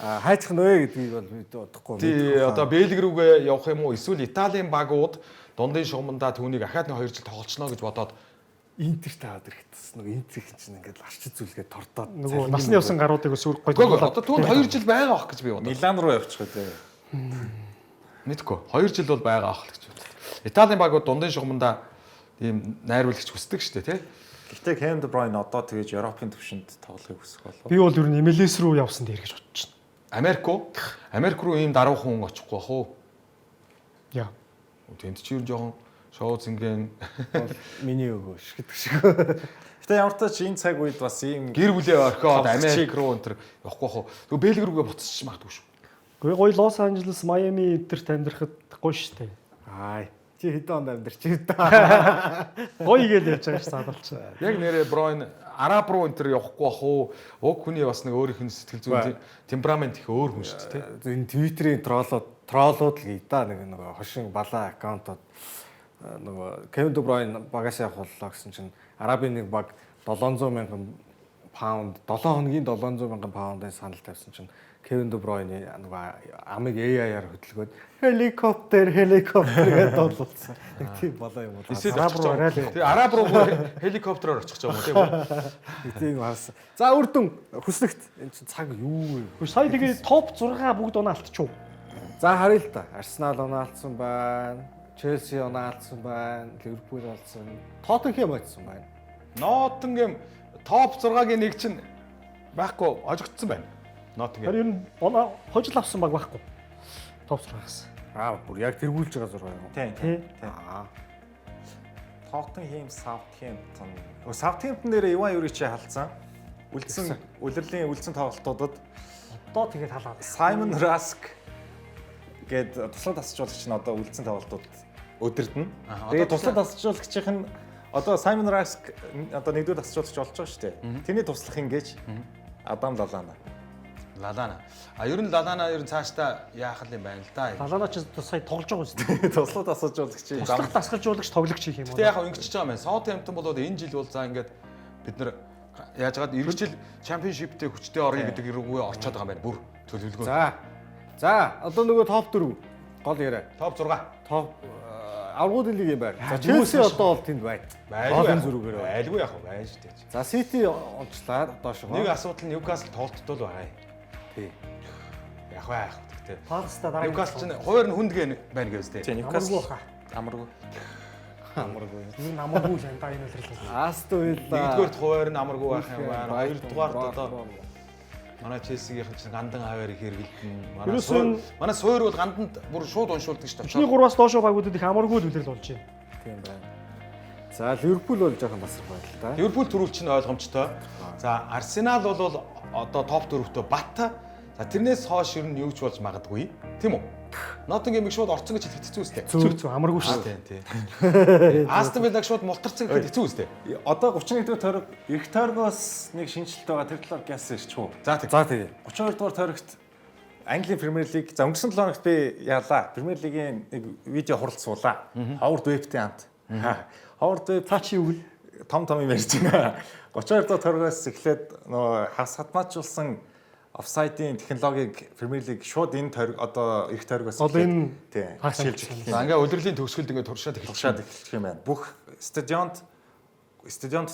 Speaker 1: хайцах нөө гэдгийг бол бид бодохгүй.
Speaker 6: Тий одоо Бэлэг рүүгээ явах юм уу? Эсвэл Италийн багууд дундын шугамдаа түүнийг ахаад нэг 2 жил тоглолцоно гэж бодоод
Speaker 1: Интер таад ирэхтээс нэг Интер чинь ингээд арчид зүйлгээ тордоод
Speaker 2: нөгөө насны явсан гаруудыг өсвөр
Speaker 6: Гэхдээ
Speaker 2: гоё.
Speaker 6: одоо түүнд 2 жил байгаа ах гэж би бодоо.
Speaker 3: Милан руу явчих үү.
Speaker 6: Мэдгүй. 2 жил бол байгаа ах л гэж бодлоо. Италийн багууд дундын шугамдаа ийм найруулагч хүсдэг шүү дээ, тий?
Speaker 3: Гэхдээ Kevin De Bruyne одоо тэгэж Европын төвшөнд тоглохыг хүсэх болов.
Speaker 2: Би бол ер нь MLS рүү явсан дээр гэж бодож байна.
Speaker 6: Америк руу ийм даруй хүн очихгүй бах уу?
Speaker 2: Яа.
Speaker 6: Тэнд чи ер нь жоохон шоу зинген
Speaker 1: миний өгөө гэдэг шиг.
Speaker 3: Гэтэ ямар ч тач энэ цаг үед бас ийм
Speaker 6: гэр бүлээ орхиод Америк руу энэ явахгүй бах уу? Тэгвэл Бэлэг рүүгээ буцчих магадгүй шүү.
Speaker 2: Гэхдээ гоё Лос Анжелес, Майами энтерт амьдрахад гоё шүү дээ.
Speaker 1: Ай, чи хэдэн онд амьдарч та.
Speaker 2: Гоё игээл явж байгаа ш цаадалч.
Speaker 6: Яг нэрээ Бройн Араб руу энэ явахгүй бах уу? Уг хүний бас нэг өөрийнх нь сэтгэл зүйн темперамент их өөр хүн шүү дээ.
Speaker 1: Энэ Twitter-ийн троллууд л гээ да нэг хошин балаа аккаунтууд нөгөө Kevin De Bruyne багаас явууллаа гэсэн чинь Арабын нэг баг 700 мянган паунд 7 хоногийн 700 мянган паундын санал тавьсан чинь Kevin De Bruyne нөгөө амыг AI-аар хөдөлгөөд helicopter гэдэг дуулсан. Нэг тийм болоо юм уу?
Speaker 2: Араб руу арай л.
Speaker 6: Тэгээ Араб руу хеликоптероор очих юм уу тийм үү?
Speaker 1: Тийм харсан. За үрдэн хүслэгт энэ чинь цаг юу вэ?
Speaker 2: Сая тэгээ топ 6 бүгд унаа алдчихв.
Speaker 1: За харъя л та. Арсенал унаалцсан байна. Челси унаалцсан байна. Ливерпул алдсан. Тоттенхэм алдсан байна.
Speaker 6: Ноттингем топ 6-гийн нэг чинь байхгүй хожигдсон байна. Ноттингем.
Speaker 2: Тэр ер нь хожил авсан баг байхгүй. Топ 6-аас.
Speaker 1: Бүр яг тэргүүлж байгаа зураг юм.
Speaker 2: Тий.
Speaker 3: Тоттенхэм, Саутгемптон. Саутгемптон дээр Иван Юричи халдсан. Улирлын үлдсэн тоглолтуудад
Speaker 2: Одоо тэгээд халаад.
Speaker 3: Саймон Раск гээд туслах тасалжуулагч нь одоо үлдсэн тоглолтууд өдөрдөн. Тэгээд туслах тасалжуулагчийнх нь одоо Саймон Раск одоо нэгдүгээр тасалжуулагч болж байгаа шүү дээ. Тэрний туслах ингэж Адам Лалана.
Speaker 6: Ер нь Лалана ер нь цаашдаа яах юм байна л да.
Speaker 2: Лалана ч сая тоглож байгаа үстэй.
Speaker 3: туслах тасалжуулагчийн
Speaker 2: Туслах дасгалжуулагч тоглогч хийх юм уу?
Speaker 6: Гэтэ яг ингэж байгаа юм байна. Саутгемптон болоод энэ жил бол за ингээд бид нар яаж гад эх жил чемпионшиптэй хүчтэй орно гэдэг рүүгээ орчоод байгаа юм байна. Бүр төлөвлөгөө.
Speaker 1: За одоо нөгөө топ 4 гол яриа.
Speaker 6: Топ 6.
Speaker 1: Топ аврагуудын лиг юм байна. За Челси одоо бол тэнд байна. Голын зүрүүгээр байна.
Speaker 6: Айлгүй яах вэ? Байж дээ.
Speaker 1: За Сити онцлаа доошоо.
Speaker 6: Нэг асуудал нь Ньюкасл тоглолтод л байгаа юм.
Speaker 1: Тий.
Speaker 6: Яг байх гэхдээ.
Speaker 2: Палста дараа.
Speaker 6: Ньюкасл чинь хоёр нь хүндгэн байна гэвс дээ.
Speaker 3: Тийм Ньюкасл амаргүй.
Speaker 2: Энэ амаргүй л энэ энэ үлрэл.
Speaker 1: Астон Вилла.
Speaker 6: Нэгдүгээр хуваар нь амаргүй байх юм байна. Хоёрдугаарт одоо манай Челсигийн чинь гандан хаваар их хэрэгэлдэн. Манай суур бол ганданд бүр шууд уншуулдаг шүү дээ.
Speaker 2: Эхний 3-аас доошоо багуудад их амаргүй л үлрэл болж байна.
Speaker 1: Тийм байна. За Ливерпул бол жоохон басарх байна л да.
Speaker 6: Ливерпул төрүүлч нь ойлгомжтой. За Арсенал бол одоо топ 4-т бат. За тэрнээс хойш ер нь юу ч болж магадгүй. Тийм үү? Ноттингем шууд орцсон гэж хэлэхэд хэцүү үстэй.
Speaker 2: Зүг амаргүй шүү.
Speaker 6: Тийм. Астон Виллаг шууд мултарсан гэхэд хэцүү үстэй.
Speaker 3: Одоо 31 дугаар тойрог Эрх тойргоос нэг шинжилт байгаа тэр талаар гяасан ирч хүү.
Speaker 1: За тэгээ.
Speaker 3: 32 дугаар тойрогт Английн Премьер Лиг за өнгөрсөн 7 хоногт би яалаа. Премьер Лигийн нэг видео хурал суулаа. Ховард вебтэй хамт. Ховард Веб
Speaker 2: Цаа чи юу гэнэ?
Speaker 3: том юм ярьж байна. 32 дахь торгоос эхлээд нөгөө хагас хатмаажуулсан офсайдын технологиг Премьер Лиг шууд энэ тойрог одоо их тойрогоос
Speaker 2: Энэ
Speaker 3: тийм
Speaker 2: хагас
Speaker 3: ашиглаж
Speaker 2: хатмаажуулсан.
Speaker 3: эхэлж
Speaker 6: За ингээ удирлын төгсгөлд ингээ туршаад
Speaker 3: туршаад эхэлчих юм байна. Бүх стадионд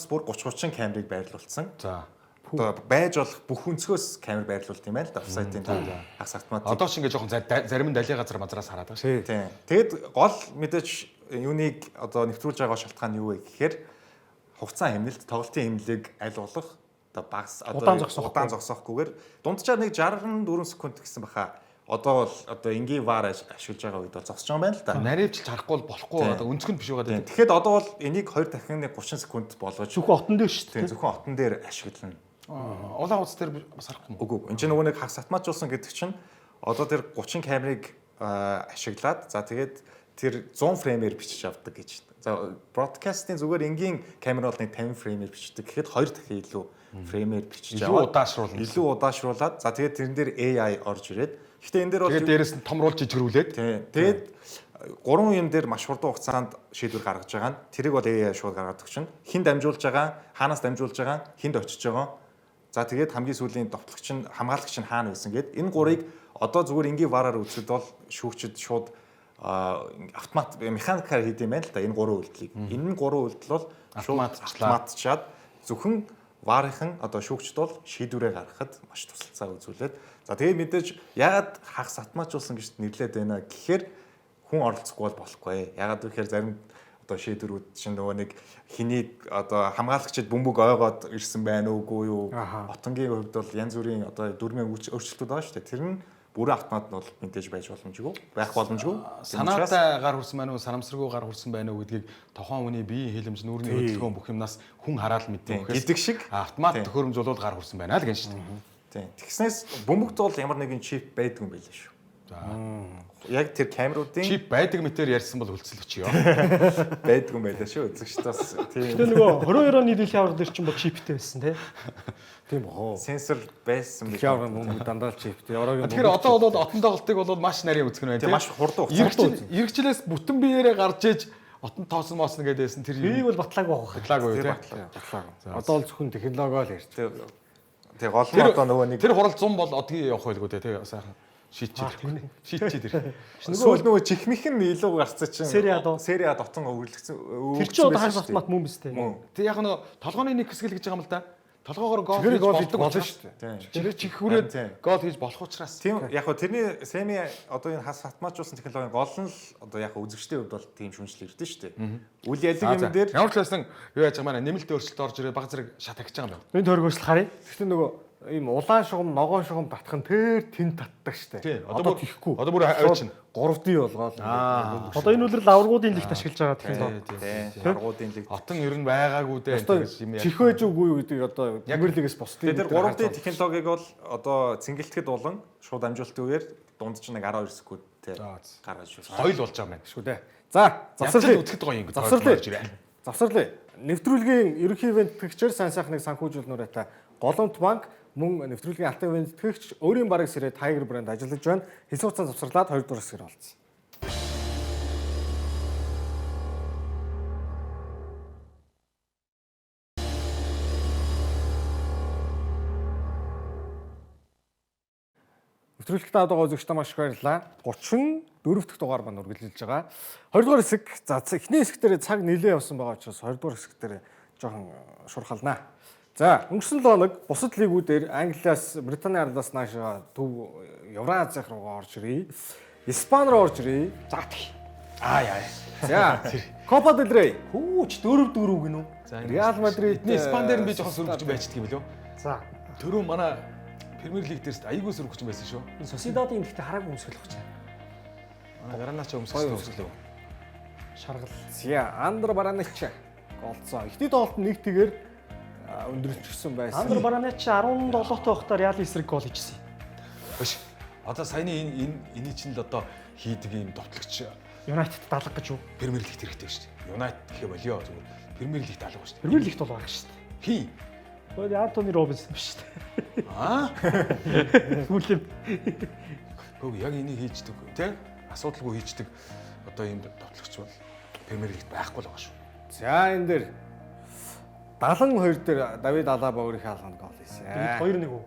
Speaker 3: бүр 30-30 камерыг байрлуулсан.
Speaker 6: За.
Speaker 3: Одоо байж болох бүх өнцгөөс камер байрлуулт юм байна л да офсайдын хагас хатмаажуулсан.
Speaker 6: Одоо ч ингээ жоохон зарим нь далийн газар мазраас хараад байгаа шүү.
Speaker 3: Тийм. Тэгэд гол мэдээж юуныг одоо нэвтрүүлж байгаа шалтгаан юу вэ гэхээр хугацаа хэмнэлт тоглолтын хэмнэлийг аль болох одоо багс
Speaker 2: Удаан
Speaker 3: зогсоохгүйгээр дунджаар нэг 64 секунд гэсэн баха. Одоо бол одоо энгийн вар ашиглаж байгаа үед бол зогсож байгаа юм байна л да.
Speaker 6: Наривчилж харахгүй болохгүй одоо өнцгөнд биш байгаа.
Speaker 3: Тэгэхэд одоо бол энийг 2 дахин нэг 30 секунд болгож
Speaker 2: Зөвхөн отон дээр шүү
Speaker 3: тийм
Speaker 2: дээ.
Speaker 3: зөвхөн отон дээр ашиглана.
Speaker 6: Улаан утас дээр бас харахгүй мó.
Speaker 3: Үгүй. Энд чинь нөгөө нэг хагас хатмаажуулсан гэдэг чинь одоо тэр 30 камерыг ашиглаад за тэгээд тэр 100 фреймээр бичиж авдаг гэж. За бродкастын зүгээр энгийн камер бол нэг 50 фреймээр бичдэг. Гэхэд 2 дахин илүү фреймээр бичиж
Speaker 6: Илүү удаашруулна.
Speaker 3: Илүү удаашруулад за тэгээд тэрэн дээр AI орж ирээд. Гэхдээ энэ дээр бол
Speaker 6: Тэгээд дээрэс нь томруулж жижигрүүлээд.
Speaker 3: тийм. Тэгээд 3 юм дээр маш хурдан хугацаанд шийдвэр гаргаж байгаа нь тэрийг бол AI шууд гаргадаг чинь хэн дамжуулж байгаа, хаанаас дамжуулж байгаа, хэнд очиж байгаа. За тэгээд хамгийн сүүлийн довтлогч нь хамгаалагч нь хаана байсан гэд энэ гурыг одоо зүгээр энгийн вараар үзэхэд бол шүүгчд шууд автомат механикаар хийдэм байл та энэ гурван үйлдэлийг. Энэ гурван үйлдэл бол автоматчаад зөвхөн варынхан одоо шүүгчд бол шийдвэрээ гаргахад маш тусалцаа үзүүлээд за тэгээд мэдээж ягаад хагас автоматжуулсан гэж нэрлээд байна гэхээр хүн оролцохгүй бол болохгүй. Ягаад гэхээр зарим одоо шийдвэрүүд чинь нөгөө нэг хэнийг одоо хамгаалагчид бөмбөг ойгоод ирсэн байна уугүй юу. Отонгийн хувьд бол янз бүрийн одоо дүрмийн өөрчлөлтүүд байгаа шүү дээ. Тэр нь бүрэн автомат нь бол мэдээж байж боломжгүй, байх боломжгүй.
Speaker 6: Санаатай гар хүрсэн байна уу, санамсаргүй гар хүрсэн байна уу гэдгийг тохон хүний биеийн хэлэмж, нүрийн хөдөлгөөн бүх юмнаас хүн хараад мэддэг.
Speaker 3: Гэдэг шиг
Speaker 6: автомат төхөөрөмж болоод гар хүрсэн байна л гэн шүү дээ.
Speaker 3: Тийм. Тэгснээс бөмбөгт бол ямар нэгэн чип байдаг юм байлаа шүү.
Speaker 6: За.
Speaker 3: Яг тэр камеруудын
Speaker 6: Чип байдаг мэтээр ярьсан бол хөлцөлөч ёо.
Speaker 3: байдаг юм байлаа шүү. Үзэгчдээс тийм
Speaker 2: Тэгээ нөгөө 22 оны дийлхийн аврал дээр чинь бол чиптэй байсан тий.
Speaker 1: Тийм бохоо.
Speaker 3: сенсор байсан байх.
Speaker 1: Яавар бөмбөг дандаа л чиптэй. Орогийн
Speaker 6: Тэгэхээр одоо бол отон тоглолтыг бол маш нарийн үзэх нь байна
Speaker 3: Тийм маш хурдан хугацаанд
Speaker 6: Иргэжлээс бүтэн биеэрээ гарч ээж отон тоосон моосон гэдээсэн тэр
Speaker 2: Бийг бол батлаагүй байгаа.
Speaker 6: батлаагүй
Speaker 3: тэр
Speaker 6: тий.
Speaker 3: батлаа.
Speaker 1: Одоо л зөвхөн технологио л ярьж.
Speaker 3: Тэгээ гол нь одоо нөгөө нэг
Speaker 6: Тэр хурал 100 бол одгийн явах байлгүй тий сайхан шийдчихэд ир.
Speaker 3: сүүл нөгөө чихмих нь илүү гарцаа чинь
Speaker 2: Serie A доо.
Speaker 3: Serie A дотон өвөрлөгцөн.
Speaker 2: Тэр чинь одоо хагас автомат мөн биз дээ.
Speaker 6: Тэг яг нэг толгойн нэг хэсэг л гэж байгаа юм л да. Толгоогоор гол
Speaker 1: Чихэр
Speaker 6: хийж
Speaker 1: гол
Speaker 6: болдог
Speaker 1: болно
Speaker 6: учраас.
Speaker 1: шүү дээ.
Speaker 3: Тийм.
Speaker 6: Чихэр чих хүрээд
Speaker 3: Тийм.
Speaker 6: гол хийж болох учраас.
Speaker 3: Тийм яг хөө тэрний семи одоо энэ хас автоматжуулсан технологийн гол нь л одоо яг үзэгчдийн хувьд бол тийм шүнжил ирдэ шүү дээ. Үл ялэг юм дээр
Speaker 6: ямар ч байсан юу яаж байгаа маань нэмэлт өөрчлөлт орж ирээд баг зэрэг шат агч байгаа юм байна.
Speaker 2: Энэ тойргоос л харъя.
Speaker 1: Гэхдээ нөгөө ийм улаан шугам, ногоон шугам татах нь тэр тэн татдаг штэ.
Speaker 6: Тий.
Speaker 1: Одоо тийхгүй.
Speaker 6: Одоо бүр авчин.
Speaker 1: 3D болгоод.
Speaker 2: Одоо энэ үлрэл аваргуудын лигт ашиглаж байгаа технологи.
Speaker 3: тийм аргуудын лиг.
Speaker 6: Отон ер нь байгаагүй дээ гэж юм яа.
Speaker 1: Чих байж үгүй юу гэдэг одоо Премьер Лигээс бусдын.
Speaker 3: Тэр 3D технологиг бол одоо цэнгэлтгэд болон шууд амжуулалтын үеэр дунд чинь нэг 12 секунд гаргаж байна.
Speaker 6: Хоёул болж байгаа юм байна.
Speaker 1: шүү дээ. За,
Speaker 6: Завсарлаа
Speaker 1: завсарлаа.
Speaker 6: үтгэхэд гоё юм гэж
Speaker 1: Завсарлаа. Завсарлаа. Нэвтрүүлгийн ерөнхий ивент тэтгэгчээр сайн сайхныг санхүүжүүлнүүрээ Голомт банк мөн нэвтрүүлгийн алтан ивент тэтгэгч өөрийн бараг сэрээ Tiger брэнд ажиллаж байна. Хэлсэн хугацаанд завсарлаад 2 дугаар хэсгээр олцсон. Нэвтрүүлэгт авдаг үзэгчдээ маш их баярлалаа. 34 дахь дугаар маань үргэлжилж байгаа. 2 дугаар хэсэг за эхний хэсгээр цаг нэлээд явсан байгаа учраас 2 дугаар хэсгээр жоохон шурхалнаа. За өнгөрсөн 7 хоног бусад лигүүдээр Англиас, Британий ардаас наашаа төв Евразиах руугаа орж ирээ. Испани руу орж ирээ.
Speaker 2: За тий.
Speaker 6: Аа.
Speaker 1: За Copa del Rey.
Speaker 2: Хүүч 4-4 гинүү.
Speaker 1: Реал Мадрид
Speaker 6: Эдний Испан дээр нь би жоохон сөрөгч байцдаг юм билүү?
Speaker 2: За
Speaker 6: Төрөө манай Премьер Лиг дээрс айгүй сөрөгч байсан шүү.
Speaker 2: энэ Sociedad-ийн ихтэй хараагүй өмсгөл багч.
Speaker 6: Гаранача өмсгөл.
Speaker 2: Шаргал.
Speaker 1: Зя Андро Баранича голцоо. Эхний тоглолтод нэг тэгээр өндөрлөгчсөн байсан.
Speaker 2: Андер Баранеч 17 тоо байхдаа Реал эсрэг гол хийжсэн.
Speaker 6: Биш. Одоо саяны энэ чинь л одоо хийдэг юм довтлогч
Speaker 2: Юнайтед даалга гэж юу?
Speaker 6: Премьер Лигт хэрэгтэй шүү дээ. Юнайтед гэх болио зүгээр. Премьер Лигт даалга шүү дээ.
Speaker 2: Премьер Лигт бол гарах шүү дээ.
Speaker 6: Хий.
Speaker 2: Өөр Антони Робинс биш шүү дээ.
Speaker 6: Аа?
Speaker 2: Сүүлд
Speaker 6: Хөө яг энийг хийждэг тий? Асуудалгүй хийждэг одоо ийм довтлогч бол Премьер Лигт байхгүй л байгаа шүү.
Speaker 1: За энэ дээр 72 дээр Давид Алаба өөрийнхөө хаалганд гол хийсэн.
Speaker 2: Тэгээд 2-1 үү?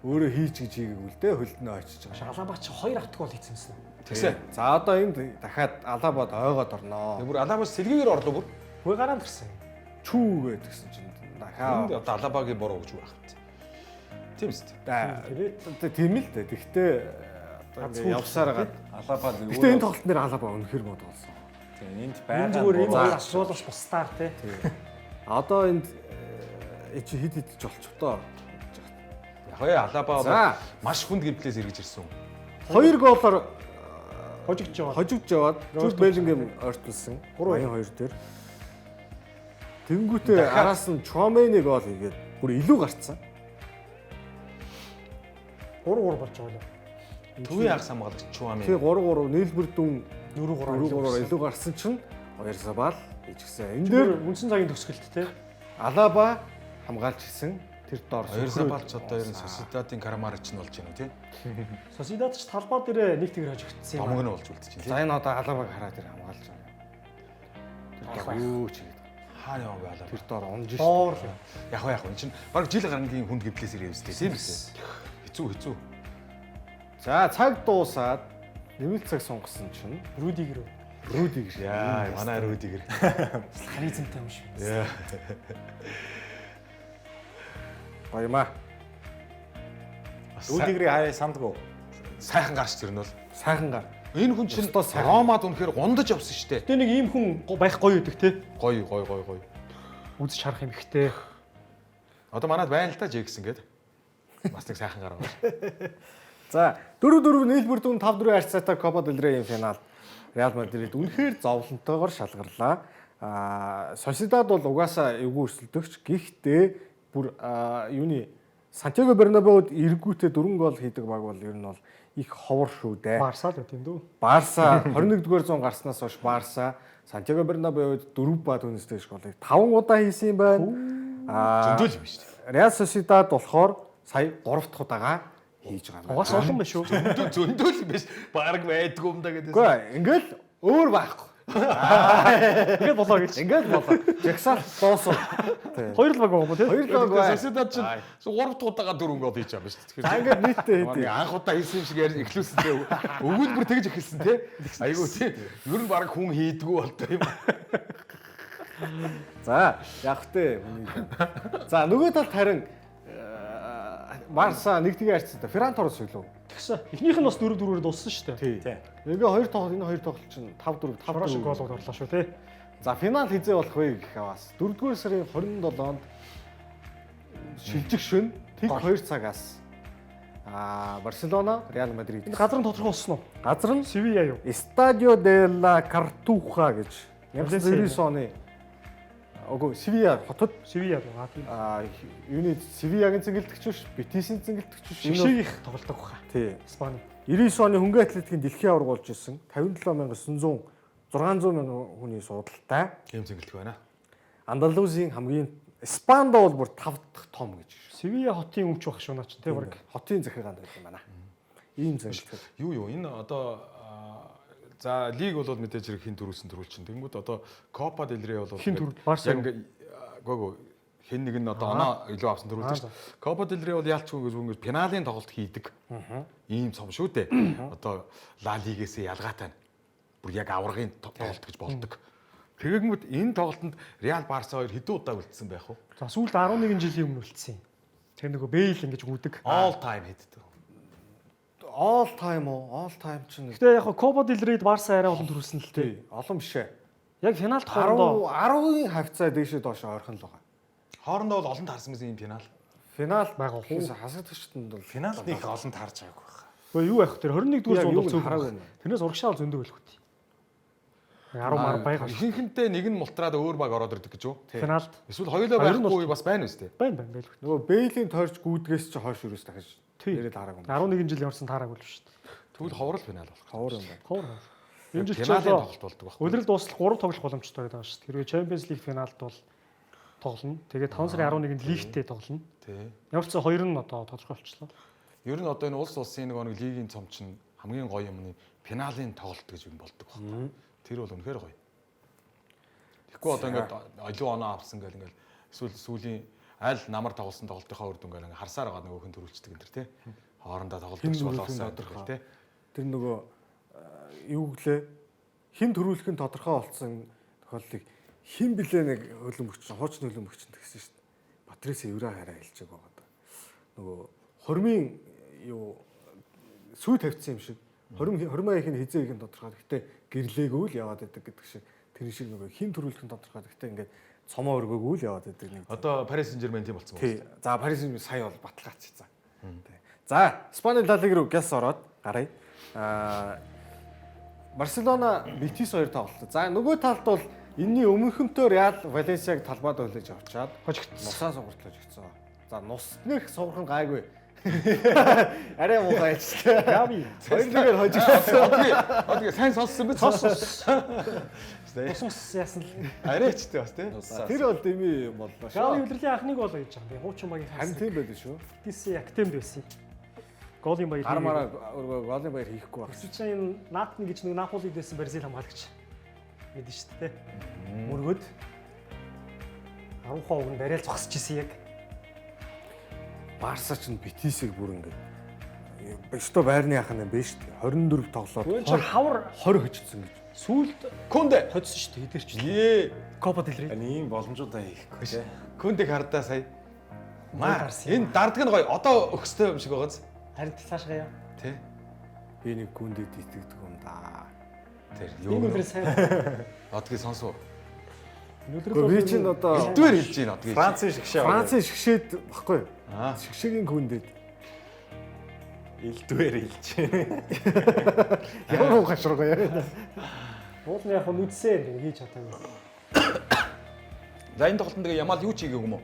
Speaker 1: Өөрөө хийж гэж хийгээгүй л дээ хөлтнөө очиж байгаа.
Speaker 2: Алаба чи 2 авт гол хийсэн юмсан.
Speaker 6: Тэгсээ.
Speaker 1: За одоо энд дахиад Алабад ойгоод орноо.
Speaker 6: Бүр Алабас сэлгээгээр орлоо бүр.
Speaker 2: Хөөе гараанд ирсэн.
Speaker 1: Чүү гэдгсэн чинь дахиад
Speaker 6: Энд одоо Алабагийн буруу гэж байх юм. Тийм үст.
Speaker 1: тийм л дээ. Тэгтээ одоо ингэ явсаар гад.
Speaker 3: Алаба
Speaker 1: Гэтэ энэ тоглолт нэр Алаба үнэхэр мод болсон.
Speaker 3: тийм энд
Speaker 2: Энэ
Speaker 3: байгаа
Speaker 2: зүгээр энэ
Speaker 3: буруу.
Speaker 2: асуулаас бусдаар те.
Speaker 1: Одоо энд чи хид хидж болчихдоо.
Speaker 6: Яг Алаба
Speaker 1: За.
Speaker 6: маш хүнд гэмтлээс эргэж ирсэн.
Speaker 1: 2 голоор
Speaker 2: Хожигч яваа.
Speaker 1: хожигдж яваад Жул Беллингем ойртуулсан. 82 дээр. Тэнгүүтээ араас нь Чомэни гол хийгээд бүр илүү гарцсан.
Speaker 2: 3-3 болж байгаа юм.
Speaker 6: Төвийн анх хамгаалагч Чуами.
Speaker 1: Тэгээ 3-3 нийлбэр дүн
Speaker 2: 4-3
Speaker 1: илүү гарсан чинь 2 сабал хийчихсэн. Энэ
Speaker 2: дээр
Speaker 1: дээр
Speaker 2: үндсэн цагийн төгсгөлт те.
Speaker 1: Алаба хамгаалж гисэн тэр доор
Speaker 6: 2 сабалч одоо ер нь Сосидадын Карамарич нь болж байна уу тий?
Speaker 2: Сосидад ч талбай дээр нэг тэгэр хожигдсан юм.
Speaker 6: Домог нь болж үлдчихэв.
Speaker 1: за энэ одоо Алабаг хараад тэр хамгаалж байгаа. Тэр юу ч хийгээд
Speaker 6: Хаана яваа вэ Алаба?
Speaker 1: тэр доор унж
Speaker 2: Доор
Speaker 1: шүү.
Speaker 2: л.
Speaker 6: Яг энэ чинь баг жил гарангийн хүнд гэмтлээс ирээ үстэй тийм биз? Хэцүү.
Speaker 1: За цаг дуусаад нэмэлт цаг сунгасан чинь
Speaker 2: Рүдигэр.
Speaker 1: Рүдиг шиг.
Speaker 6: Яа, манай Рүдигэр.
Speaker 2: Харизмтай юм шиг.
Speaker 6: Яа.
Speaker 1: Баямаа.
Speaker 3: Рүдигрийн хаяа сандгүй.
Speaker 6: Сайхан гарч тэр нь бол.
Speaker 1: Сайхан гар.
Speaker 6: Энэ хүн чинь
Speaker 1: Өстөө сайхан.
Speaker 6: Ромад үнэхээр гондож явсан шүү дээ.
Speaker 2: Тэ нэг ийм хүн байх гоё өгдөг те.
Speaker 6: Гоё.
Speaker 2: Үзэж харах юм ихтэй.
Speaker 6: Одоо манад байна л да Жексэн гээд. Бас нэг сайхан гараа.
Speaker 1: За 4-4 нийлбэр дүн 5-4 харьцаатай Copa del Rey-ийн финал Реал Мадрид үнэхээр зовлонтойгоор шалгарлаа. Sociedad бол угаасаа эвгүй өрсөлдөгч. Гэхдээ бүр юуны Сантьяго Бернабеуд эргүүтээ 4 гол хийдэг баг бол ер нь бол их ховор шүү дээ.
Speaker 2: Барса л тийм дүү.
Speaker 1: Барса 21-р зуун гарснаас хойш Барса Сантьяго Бернабеуд 4 ба түүнээс дэш голыг 5 удаа хийсэн юм байна.
Speaker 6: Зөндөл юм шүү дээ.
Speaker 1: Реал Sociedad болохоор сая 3 дахь удаага хийж байгаа юм.
Speaker 2: Угаас олон байна шүү.
Speaker 6: Зөндөл юм биш. Бараг байдгүй юм да гэдэг.
Speaker 1: Үгүй ингээл өөр байхгүй.
Speaker 2: Ингээд болоо гэж.
Speaker 1: Ингээд болоо. Жагсаал дуусав.
Speaker 2: Хоёр л баг байгаа юм тий.
Speaker 1: Хоёр л бай.
Speaker 6: Сосидад чинь 3 дахь удаага 4 гол хийж байгаа юм шүү дээ.
Speaker 1: За ингээд нийтдээ хэдий.
Speaker 6: Анх удаа хийсэн юм шиг эхлүүлсэн тий. Өгүүлбэр тэгж эхэлсэн тий. Айгуу тий. Ер нь бараг хүн хийдгүү болтой юм.
Speaker 1: За яг тэ. За нөгөө талд харин Барса нэг тэгээ харьцсан. Ферранторос илүү.
Speaker 2: Тэгсэн. Эхнийх нь бас 4-4-ээр дууссан шүү дээ.
Speaker 1: Тий. Ингээ хоёр тоглолт энэ хоёр тоглолт чинь 5-4
Speaker 2: Тавраа шиг голууд орлоо шүү тий.
Speaker 1: За финал хизээ болох вэ гэх аваас 4-р сарын 27-нд шилжих шөнө тэг 2 цагаас Барселона, Реал Мадрид.
Speaker 2: Энэ газар нь тодорхой болсон уу?
Speaker 1: Газар нь
Speaker 2: Севиа юу?
Speaker 1: Estadio de la Cartuja гэж 1999 оны Севиа хотод
Speaker 2: Севиа байгаа тийм.
Speaker 1: юуны Севиагийн цэнгэлдэгч биш, Бетисийн цэнгэлдэгч биш.
Speaker 2: Шиг их тоглодог баха.
Speaker 1: Тий.
Speaker 2: Испани.
Speaker 1: 99 оны хөнгөн атлетикийн дэлхийн аварга болж ирсэн 57900 600 мянган хүний суудалтай.
Speaker 6: Тийм цэнгэлдэг байна.
Speaker 1: Андалузийн хамгийн Испанд бол бүр 5 дахь том гэж.
Speaker 2: Севиа хотын өмч баг шүү наач тий баг.
Speaker 1: Хотын захиргаанд байдаг юм байна. Ийм цэнгэлдэг.
Speaker 6: Юу энэ одоо за лиг бол мэдээж хэрэг хин төрүүлсэн төрүүлчин. Тэнгүүд одоо Copa del Rey бол
Speaker 2: Хин төрүүл? Барса юу?
Speaker 6: гоо хэн нэг нь одоо оноо илүү авсан төрүүлдэг. Copa del Rey бол яалчгүй гэж пеналийн тоглолт хийдэг. Ийм цом шүү дээ. Одоо Ла Лигээс ялгаатай. Бүр яг аваргын тоглолт гэж болдог. Тэгэнгүүт энэ тоглолтод Реал Барса хоёр хэдэн удаа үлдсэн байх вэ?
Speaker 2: За сүүлд 11 жилийн өмнө үлдсэн. Тэр нөгөө Бейл ингэж үүдэг.
Speaker 6: All time хэддэг.
Speaker 1: All time чинь
Speaker 2: Гэтэ яг Copa del Rey Барса арай олон төрүүлсэн л тий.
Speaker 1: олон биш ээ.
Speaker 2: Яг финалт хоорондоо
Speaker 1: 10-ын хавцаа дээшээ доош ойрхон л байгаа.
Speaker 6: Хоорондоо бол олон таарсан гэсэн юм финал.
Speaker 1: Финал
Speaker 2: байгаа хөө.
Speaker 1: хасагдагчтанд бол
Speaker 3: Финалд их олон таарч байгааг байна.
Speaker 2: Гэхдээ юу байх вэ? Тэр 21 дугаар зуунд бол
Speaker 1: хараагүй
Speaker 2: зөв.
Speaker 1: байна.
Speaker 2: Тэрнээс урагшаал зөндөө байлгүй тий. 10 мар байгаа шүү.
Speaker 6: Ихэнхэнтэй нэг нь мултраад өөр баг ороод ирдэг гэж юу?
Speaker 2: Финалд
Speaker 6: Эсвэл хоёулаа
Speaker 2: Хоёр нь
Speaker 6: байхгүй бас байна үстэй.
Speaker 2: байна байлгүй.
Speaker 1: нөгөө Бейлийн тойрч гүйдгээс чи хойш юурээс дахиж
Speaker 2: Тий.
Speaker 1: ирээд хараагүй.
Speaker 2: 11 жилийн орсон таараагүй л шүү дээ.
Speaker 6: Тэгвэл ховрол финал болох.
Speaker 1: Ховор юм байна.
Speaker 2: Ховор. Энэ жил ч
Speaker 6: Финалийн
Speaker 2: одоо
Speaker 6: тоглолт болдог баг.
Speaker 2: Улирал дуустал 3 тоглох боломжтой байгаа шүү дээ. Хэрвээ Champions League финалд бол тоглоно. Тэгээд 5 сарын 11-нд лигтэй тоглоно.
Speaker 6: Тий.
Speaker 2: Ямар ч хоёр нь одоо тодорхой болчихлоо.
Speaker 6: Ер нь одоо энэ улс улсын нэг лигийн цом чинь хамгийн гоё юмны финалийн тоглолт гэж юм болдог баг. Тэр бол үнэхээр гоё. Тэгэхгүй одоо ингээд олон оноо авсан гэл ингээд эсвэл сүүлийн аль намар тоглосон тоглолтынхаа үр дүнгээр ингээд харсаар байгаа нөгөөх нь төрүүлчихдэг энэ төр тий. Хоорондоо тоглолтч болоосаа тодорхой тий.
Speaker 1: Тэр нөгөө юу гэлээ хин төрүүлэх нь тодорхой болсон тохиолдлыг хин блэ нэг хөлбөмбөгч хуучин хөлбөмбөгч гэсэн шүү дээ. Патрис Евра хараа хэлчихэг байгаа даа. Нөгөө хормын юу сүй тавьчихсан юм шиг. Хормоо их нь хизээ их нь тодорхой. Гэхдээ гэрлээгүй л яваад байдаг гэдэг шиг. Тэр шиг нөгөө хин төрүүлэх нь тодорхой. Гэхдээ ингээд цомоо өргөөгүй л яваад байдаг нэг.
Speaker 6: Одоо Paris Saint-Germain тийм болсон байна.
Speaker 1: Тий. За Paris Saint-Germain сая бол баталгаач. За Спани Ла Лиг руу гяс ороод гарая. Барселона Бетис 2 тоглолт. За нөгөө талд бол энэний өмнөхөнтөө Реал Валенсиаг талбайд хөлөж авчаад
Speaker 2: хожигдсон.
Speaker 1: Нусаа сугарлаж өгсөн. За нуснах суврах нь гайгүй. Арай муухай ч.
Speaker 2: Яви.
Speaker 1: Хоёрдугаар хожигдсон.
Speaker 6: Одоо сайн сонссон биз сонссон.
Speaker 2: Усус яасан л.
Speaker 6: Арайчтэй бас тий.
Speaker 1: Тэр бол дэмий боллоо шүү.
Speaker 2: Гави удирлын анхныг бол гэж байгаа. Хуучин багийн
Speaker 1: Харин тийм байдаг шүү.
Speaker 2: Битис актемд байсан. Голын баяр.
Speaker 1: Гармаараа голын баяр хийхгүй байх.
Speaker 2: Эсвэл энэ Натан гэж нэг Наполид байсан Бразил хамгаалагч мэдэн шүү дээ. Мөргөд 10% нь барайл зогсож исэн яг.
Speaker 1: Барса ч Бетисийг бүр ингээд бишто байрны яхан юм биш үү? 24 тоглоод
Speaker 2: Гүн ч хавар
Speaker 1: 20 хөжсөн гэж.
Speaker 2: сүүлд
Speaker 6: Конде
Speaker 2: хоцсон шүү дээ. Эдгэрч.
Speaker 6: Ээ.
Speaker 2: Копа дэлрий.
Speaker 3: ийм боломжуудаа хийхгүй тий.
Speaker 6: Контиг хардаа сая. Маа
Speaker 2: Дарсан.
Speaker 6: энэ дарддаг нь гоё. Одоо өгстэй юм шиг байгааз.
Speaker 2: Харин цаашгаа яа.
Speaker 6: Тий.
Speaker 1: Би нэг гүндэд итгэдэг юм да.
Speaker 6: Тэр
Speaker 2: Энэ
Speaker 6: юу.
Speaker 2: өдрөө сайн.
Speaker 6: Одгийг сонсов.
Speaker 2: Өнөөдөр
Speaker 1: Би чинь одоо
Speaker 6: Элдвэр хэлж гин одгийг.
Speaker 3: Францын шгшээ.
Speaker 1: Францын шгшээд баггүй юу?
Speaker 6: Аа.
Speaker 1: Шгшээгийн гүндэд.
Speaker 3: Элдвэр хэлж.
Speaker 1: Ямар гашруу яа.
Speaker 2: уулын яг нүдсээ хийж чадаагүй.
Speaker 6: За энэ тоглолтод тэгээ Ямал юу ч хийгээгүй юм уу?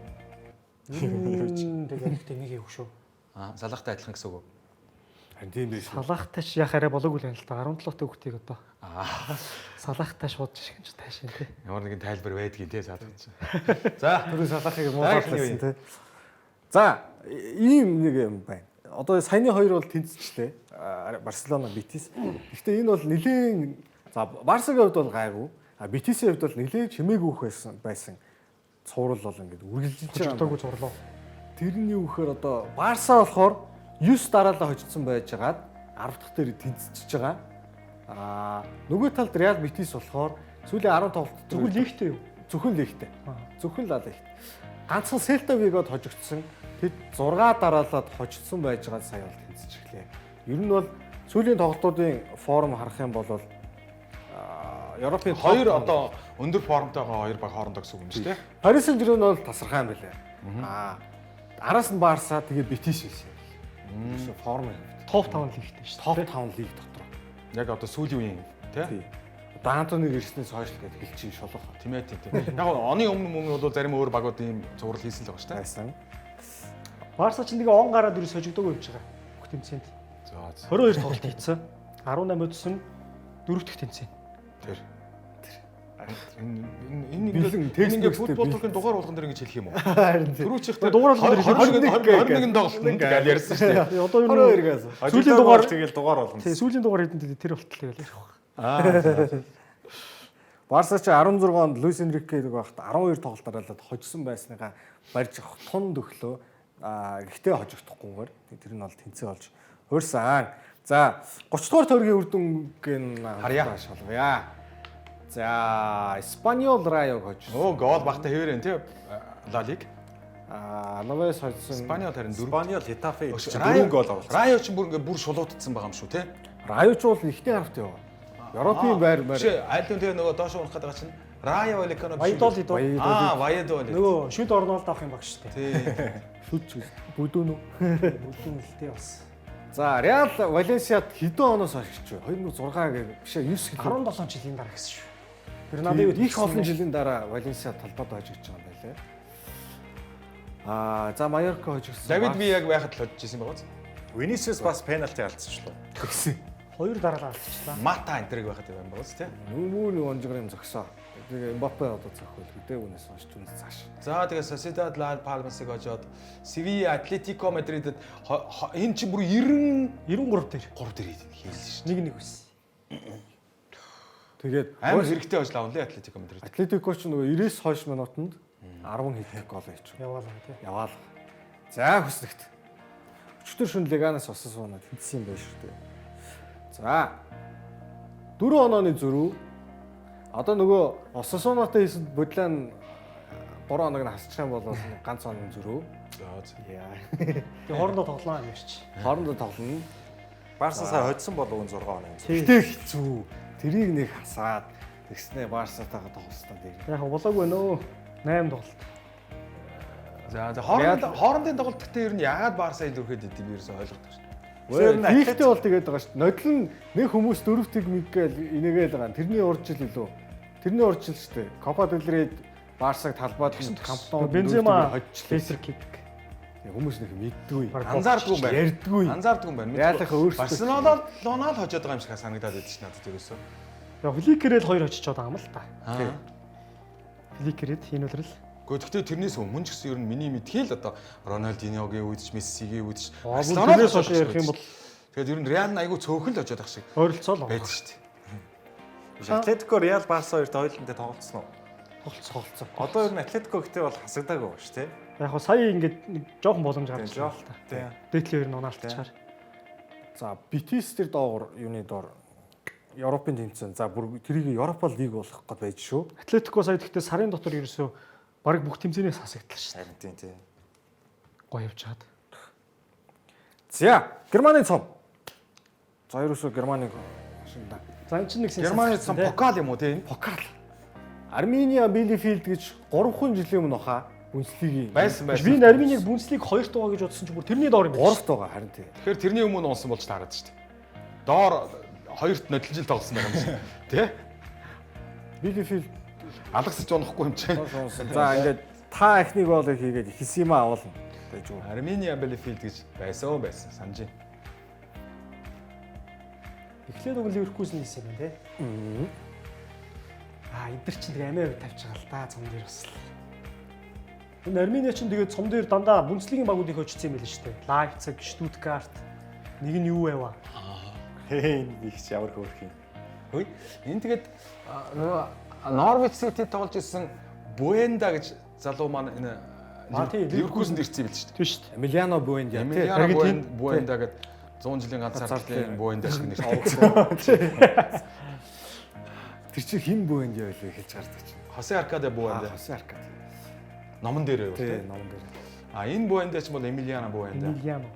Speaker 2: Тэгээд тэмийг хийв шүү.
Speaker 6: Аа, салахтай адилхан гэсэн үг.
Speaker 1: Харин тийм биш.
Speaker 2: Салахтай ч яах арай болоогүй л байна л да. 17 та хүүхдийг одоо.
Speaker 6: Аа.
Speaker 2: Салахтай шууд шиг ч таашин тий.
Speaker 6: Ямар нэгэн тайлбар байдгийг тий саад гэж. За,
Speaker 1: Түрүү салахыг
Speaker 6: Дараагийн
Speaker 1: муухайлсан тий. За ийм нэг юм байна. Одоо саяны хоёр бол тэнцчихлээ. Барселона, Бетис. Гэхдээ энэ бол нэлээд за Барсагийн хувьд бол гайгүй. Бетисийн хувьд бол нэлээд чимээгүйх байсан. Цуврал бол ингээд үргэлжилж байгаа.
Speaker 2: Хожигдоогүй зурлаа.
Speaker 1: Тэрний юу гэхээр одоо Барса болохоор 9 дараалал хожигдсон байжгаад 10 дахь дээр тэнцэж байгаа. Нөгөө талд Реал Бетис болохоор сүүлийн 10 тоглолт
Speaker 2: Зөвхөн лигтэй юу?
Speaker 1: зөвхөн лигтэй. Зөвхөн Ла Лигт. Ганцхан Селта Вигод хожигдсон. Тэд 6 дараалаад хожигдсон байжгаад сая бол тэнцэж эхлэв. Ер нь бол сүүлийн тоглолтуудын форм харах юм бол Европын
Speaker 6: хоёр одоо өндөр формтойгоо хоёр баг хоорондоо гэсэн үг юм шүү дээ.
Speaker 1: Paris Saint-Germain бол тасархай юм билээ. Араас нь Барса тэгээд Бетис байсан. Форм юм.
Speaker 2: Топ 5 лигтэй шүү.
Speaker 1: Топ 5 лиг дотор.
Speaker 6: Яг одоо сүүлийн үеийн тий.
Speaker 1: Одоо Антони ирснээс хойш тэгээд хэлчих шолох
Speaker 6: Тийм ээ тийм. Яг оны өмнө бол зарим өөр багууд ийм зураг хийсэн л байгаа шүү дээ.
Speaker 1: байсан.
Speaker 2: Барса ч нэг он гараад ерөөс хожигдоогүй явж байгаа. Бүх тэмцээнд.
Speaker 6: За
Speaker 2: 22 тоглолт хийсэн. 18 өдсөн 4 дахь тэмцээн.
Speaker 6: тэр. Энэ ингээд футбол төрхийн дугаар болгон дээр ингэж хэлэх юм уу?
Speaker 1: Харин тийм.
Speaker 6: Түрүүч их
Speaker 2: Дугаар болгон дээр
Speaker 6: 21 тоглолт гэж ярьсан шүү дээ.
Speaker 2: Одоо юу
Speaker 1: 22-аас.
Speaker 2: сүүлийн дугаар
Speaker 3: тэгэл дугаар болгоно.
Speaker 2: тий сүүлийн дугаар хэдэнд тэр болтлоо ялах.
Speaker 1: Барса ч 16 онд Луис Энрикег багт 12 тоглолт дараалаад хожсон байсныгаа барьж авах тун төглөө. Гэхдээ хожигдохгүйгээр тэр нь бол тэнцээ болж хуурсан. За 30 дугаар тойргийн үр дүнгийн
Speaker 6: Харьяа.
Speaker 1: шалгая. За Espanyol Rayo хожсон.
Speaker 6: Оо гол багтаа хэвээрэн тий. Ла Лиг.
Speaker 1: Новес хожсон.
Speaker 6: Спаниол харин 4
Speaker 3: Спаниол Хитафе 4 гол оруулсан.
Speaker 6: Райо ч бүр ингээд бүр шулуудсан байгаа юм шүү тий.
Speaker 1: Rayo ч бол ихтэй харавт яваа. Европын байр
Speaker 6: Жишээ айлын тэгээ нөгөө доош унах гэдэг чинь Райо Валекано.
Speaker 2: Баядол идөө.
Speaker 6: Ваядол.
Speaker 2: Нөгөө шүд орнолд авах юм баг шүү дээ.
Speaker 6: Тий.
Speaker 1: шүлж бүдүүн үү?
Speaker 2: Бүдүүн хэлтэй бас.
Speaker 1: За Real Valencia-д хэдэн оноос хойш ч 2006 гэх бишээ 9 жилийн
Speaker 2: 17 жилийн дараа гэсэн шүү. Тэр надад
Speaker 1: их олон жилийн дараа Valencia талбайд хожигдж байгаа юм байлээ. За Майорка хожигдсон.
Speaker 6: Давид би яг байхад л хожиж исэн байгаа.
Speaker 3: Vinicius бас пенальти алдчихлоо.
Speaker 1: Тэгсэн.
Speaker 2: 2 дараалал алдчихлаа.
Speaker 6: Мата энэ тэрэг байхад юм байгаа тий.
Speaker 1: Нүүн онжгор юм зогсоо. Тэгээ Мбаппе одоо зохиол гэдэг үнээс хойш түнс цааш.
Speaker 6: За тэгээ Sociedad La Palmas-ыг хожоод Sevilla Atletico Madrid-д энэ чи бүр
Speaker 2: 93 дээр
Speaker 6: 3 дээр хийлээ шүү.
Speaker 2: нэг байсан.
Speaker 1: Тэгээд
Speaker 6: амар хэрэгтэй ажил авлаа Атлетико Мадрид.
Speaker 1: Атлетико ч нөгөө 90-с хойш минутанд 10 хэдэн гол хийчихв.
Speaker 2: Яваалаа тий.
Speaker 1: Яваал. За хүснэгт. Өчтөр шүн Леганаас Осасунад хийсэн юм байна шүү дээ. За 4 онооны зөрүү. Одоо нөгөө Осасунатай хийсэн бодлоо 3 оног нь хасчих юм бол ганц оноо зөрүү. Яа.
Speaker 2: Тэгээ хоорондоо тоглоно юм шиг.
Speaker 1: Хоорондоо тоглоно.
Speaker 3: Барса сая хоцсон болов 6 оноо.
Speaker 1: Гэтэ хэцүү. Тэрийг нэг хасаад тэгснэ Барсатайгаа тоглосноо дээр.
Speaker 2: Яг болоогүй нөө 8 тоглолт.
Speaker 6: За хоорондын тоглолт гэхдээ ер нь яагаад Барса илүүхэд идэв ерөөсөй ойлгохгүй шүү дээ.
Speaker 1: Хийхтэй бол тэгээд байгаа шүү дээ. Нодлон нэг хүмүүс 4-ийг мэггээл инээгээл байгаа. Тэрний урьдчил илүү. Тэрний урьдчил шүү дээ. Копа дель Рейд Барсаг талбайд Кампноо
Speaker 2: Бензема фейсер хийдэг.
Speaker 1: Хүмүүс нэг мэддгүй.
Speaker 6: Анзаардгүй юм байна.
Speaker 1: Ярьдгүй.
Speaker 6: Анзаардгүй юм байна.
Speaker 1: Яалахаа өөрсдөө.
Speaker 6: Барселонал хожоод байгаа юм шиг санагдаад байдаг ш надад ерөөсөө.
Speaker 2: Яг Фликерэл 2 очиж байгаа юм л та.
Speaker 6: Аа.
Speaker 2: Фликеред энэ үлрэл.
Speaker 6: Гэхдээ тэрнээс өмнө ч гэсэн ер нь миний мэдхийл одоо Роналдиньогийн үед ч Мессигийн үед ч
Speaker 2: Барселонаас хойш ярих юм бол
Speaker 6: тэгээд ер нь Реал нь айгүй цөөхөн л очоод ах шиг
Speaker 2: ойролцоол
Speaker 6: байдаг шүү дээ.
Speaker 3: Атлетико Реал Барса хоёрт хоёуландаа тоглолцсон уу?
Speaker 2: тоглолцсон.
Speaker 3: Одоо ер нь Атлетико гэхдээ бол хасагдаагүй ба шүү дээ.
Speaker 2: Яг хоо сая ингээд нэг жоохон боломж гарчихлаа л та.
Speaker 3: Тийм.
Speaker 2: Дээтлээ ер нь унаалтчаар.
Speaker 1: За Битис тэр доогор юуны доор Европын тэмцээн. За бүр тэрийг Европа лиг болох гээд байж шүү.
Speaker 2: Атлетико сая гэхдээ сарын дотор ерөөсөө бараг бүх тэмцээнээс хасагдлаа шүү.
Speaker 3: Харин тийм.
Speaker 2: Гоё явж чад.
Speaker 1: За Германы цом. За ерөөсөө Германыг шинэ.
Speaker 2: За энэ чинь нэг
Speaker 6: Германы цом покал юм уу тийм?
Speaker 1: Покал. Армения Билефилд гэж 3 жилийн өмнө хаа Бүнслигийн
Speaker 6: Байсан.
Speaker 2: би энэ Арменийг Бүнслиг 2 дугаа гэж бодсон ч бүр тэрний доор юм байна.
Speaker 1: 3 байгаа харин тийм.
Speaker 6: Тэгэхээр тэрний өмнө унсан болж таарад шүү дээ. Доор хоёрт нодлон жил тоглосон байгаа юм шиг. Тэ?
Speaker 1: Билефилд
Speaker 6: Алгасч унахгүй юм чи.
Speaker 1: за ингээд та эхнийг боолыг хийгээд Хисима авуулна гэж үү.
Speaker 6: Армения Белефилд гэж байсан санаж байна.
Speaker 2: Эхлээд уг Ливеркузен хийсэн юм тий. Эдгэр чинь тэгээ амиа тавьж байгаа л да цом дээр бас. Энэ Армения чинь тэгээ цом дээр дандаа Бүнцлигийн багуудыг очсон юм байл шүү дээ. Лайпциг, Штутгарт нэг нь юу байваа.
Speaker 3: Хин их ямар хөөрх юм.
Speaker 6: Хөөе. Энэ тэгээд Норвич Сити тоглож ирсэн Буэнда гэж залуу маань энэ Ливеркузенд ирсэн юм байл шүү дээ.
Speaker 2: Тийм шүү дээ.
Speaker 1: Эмилиано Буэнда тийм.
Speaker 6: Эмилиано Буэнда гэдэг 100 жилийн ганцаардлын Буэнда шиг нэртэй.
Speaker 1: Тэр чинь хэн Буэнда байлээ хэлж гардаг чинь.
Speaker 6: Хосе Аркадо Буэнда.
Speaker 1: Хосе Аркадо.
Speaker 6: Номон дээр юу
Speaker 1: Тийм, номон дээр.
Speaker 6: Энэ Буэнда ч бол Эмилиано Буэнда.
Speaker 2: Эмилиано.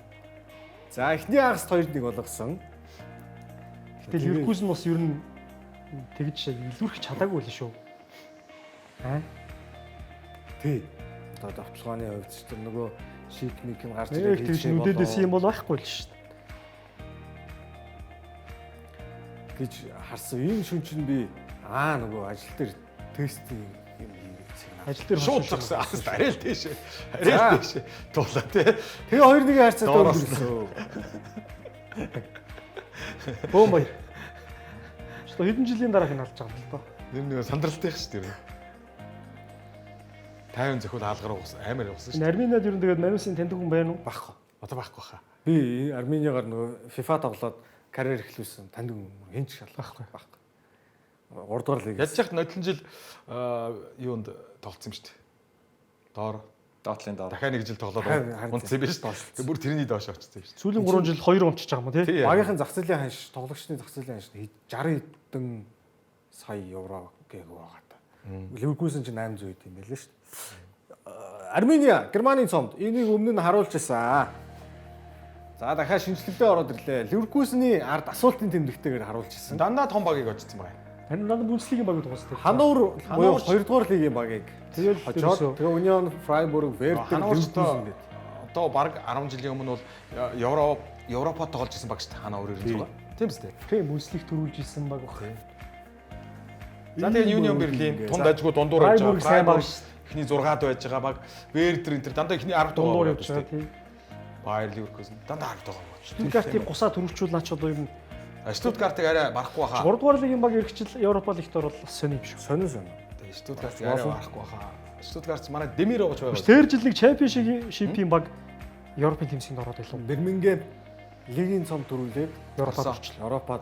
Speaker 1: За эхний хагаст 2-1 болгосон.
Speaker 2: Гэтэл Ливеркузен бас ер нь тэгж илүүрх чадаагүй л шүү.
Speaker 1: Тий. Одоо давталгааны хувьд ч тэр нөгөө шийдник нь гарч
Speaker 2: ирээд тэгж нүдэдээс юм бол байхгүй л шүү дээ.
Speaker 1: гэж харсан. Энэ шүн чинь би нөгөө ажил дээр тестинг юм хийчихсэн.
Speaker 2: Ажил дээр
Speaker 6: шууд зогсон. Арай л тийш. Арай л тийш. Туулаа тий.
Speaker 1: Тэгээ 2-1 харьцаад өнгөрсөн.
Speaker 2: Бөөмбай. Што хэдэн жилийн дараа финалж байгаа юм л доо.
Speaker 6: Нэр нэг сандралтай их шүү дээ. 50 зөвхөн хаалгаар угсан амар угсан шүү.
Speaker 2: Энэ Армениад ер нь тэгээд Марусын таньдаг хүн байна уу?
Speaker 1: Багхгүй.
Speaker 6: Одоо байхгүй хаа.
Speaker 1: Би Армениагаар нөгөө FIFA тоглоод карьер эхлүүлсэн таньдаг хүн хинч шалахгүй. 3 дугаар лиг.
Speaker 6: Ядж яхад нодлон жил юунд тоглосон юм шүү дээ. Доор
Speaker 3: Доотлын доор.
Speaker 6: дахиад нэг жил тоглоод унтсан юм биш үү? Тэг бүр тэрний доош очсон юм шүү.
Speaker 2: Сүүлийн 3 жил 2 унтчих байгаа юм тий.
Speaker 1: Багийнхан зах зээлийн ханш, тоглогчны зах зээлийн ханш 60 хэдэн сая евро гээгүү байгаа та. Ливеркузен ч 800 хэд юм байлээ шүү дээ. Армения, Германы цомд энийг өмнө нь харуулж байсан. За дахиад шинжлэлдээ ороод ирлээ. Ливеркузений ард асуултын тэмдэгтэйгээр харуулж ирсэн.
Speaker 6: Дандаа том багийг очсон байгаа.
Speaker 2: Харин надад Бүнцлигийн баг дуусдаг.
Speaker 1: Хануур 2 дугаар лигийн багийг
Speaker 2: тэгэл
Speaker 1: хожоод тэгээ Union Freiburg, Werder
Speaker 6: Ливеркузен гэдэг. Одоо баг 10 жилийн өмнө бол Европод тоглож ирсэн баг шүү дээ. Ханаур ирж байгаа. Тийм үстэй.
Speaker 2: Тийм Бүнцлиг төрүүлж исэн баг баг.
Speaker 6: За тэгээ Union Berlin тунд ажгүй дундуур байж байгаа.
Speaker 2: сайн баг шүү.
Speaker 6: Эхний 6-д байж байгаа баг. Werder энэ дандаа эхний 10
Speaker 2: Дундуур
Speaker 6: дугаар
Speaker 2: явж байгаа тийм.
Speaker 6: Bayer Leverkusen дандаа 10 дугаар байна.
Speaker 2: Штутгартыг гусаа төрүүлчихүүлнаач одоо ер нь
Speaker 6: Штутгартыг арай барахгүй хаа.
Speaker 2: 3 дугаар лигийн баг эргчил Европа лигт орол сони юм шүү.
Speaker 1: Сонин.
Speaker 6: Штутгартыг арай барахгүй хаа. Штутгарт манай Демир байгаа ч байгаа.
Speaker 2: Тэр жил нэг чемпионшипийн баг Европын тэмцээнд ороод илүү.
Speaker 1: Бирмингем лигийн цом төрүүлээд
Speaker 2: Европад орчлоо.
Speaker 1: Европод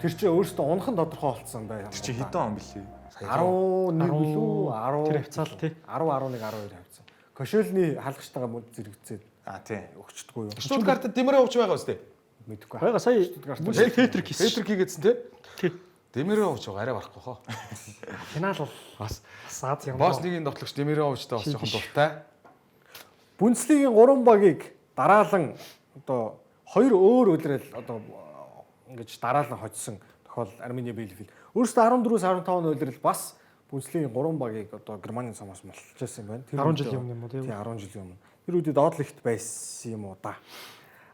Speaker 1: Тэр чинь өөрөөсөө унах нь тодорхой болсон байна.
Speaker 3: Тэр чинь хэдэн он бэлээ?
Speaker 1: 11 билүү 10
Speaker 2: тэр хавцаал тий.
Speaker 1: 10 11 12 хавцсан. Кошелны хаалгачтайгаа мөн зэрэгцээд
Speaker 3: Тийм.
Speaker 1: өгчдөггүй юу?
Speaker 6: Штутгарт Демирович байгаа үстэй.
Speaker 1: Мэдэхгүй.
Speaker 2: Бага сая Петрик хийсэн.
Speaker 6: Петрик хийгээдсэн те.
Speaker 2: Тий.
Speaker 6: Демирович арай барахгүй хоо.
Speaker 2: Финал бол
Speaker 6: Бас
Speaker 2: Аз юм.
Speaker 6: Босс лигийн тоглогч Демировичтай бас жоохон дуртай.
Speaker 1: Бундслигийн 3 багийг дараалан одоо 2 өөр үлрэл одоо ингэж дараалан хоцсон тохиол Армения Биелефельд. Өөрөөсөө 14-15 үлрэл бас Бундслигийн 3 багийг одоо Германы цомоос мулчилж байсан юм байна.
Speaker 2: 10 жилийн өмнө юм уу тийм.
Speaker 1: Тийм 10 жилийн өмнө. Тэр үедээ доотлогт байсан юм уу да.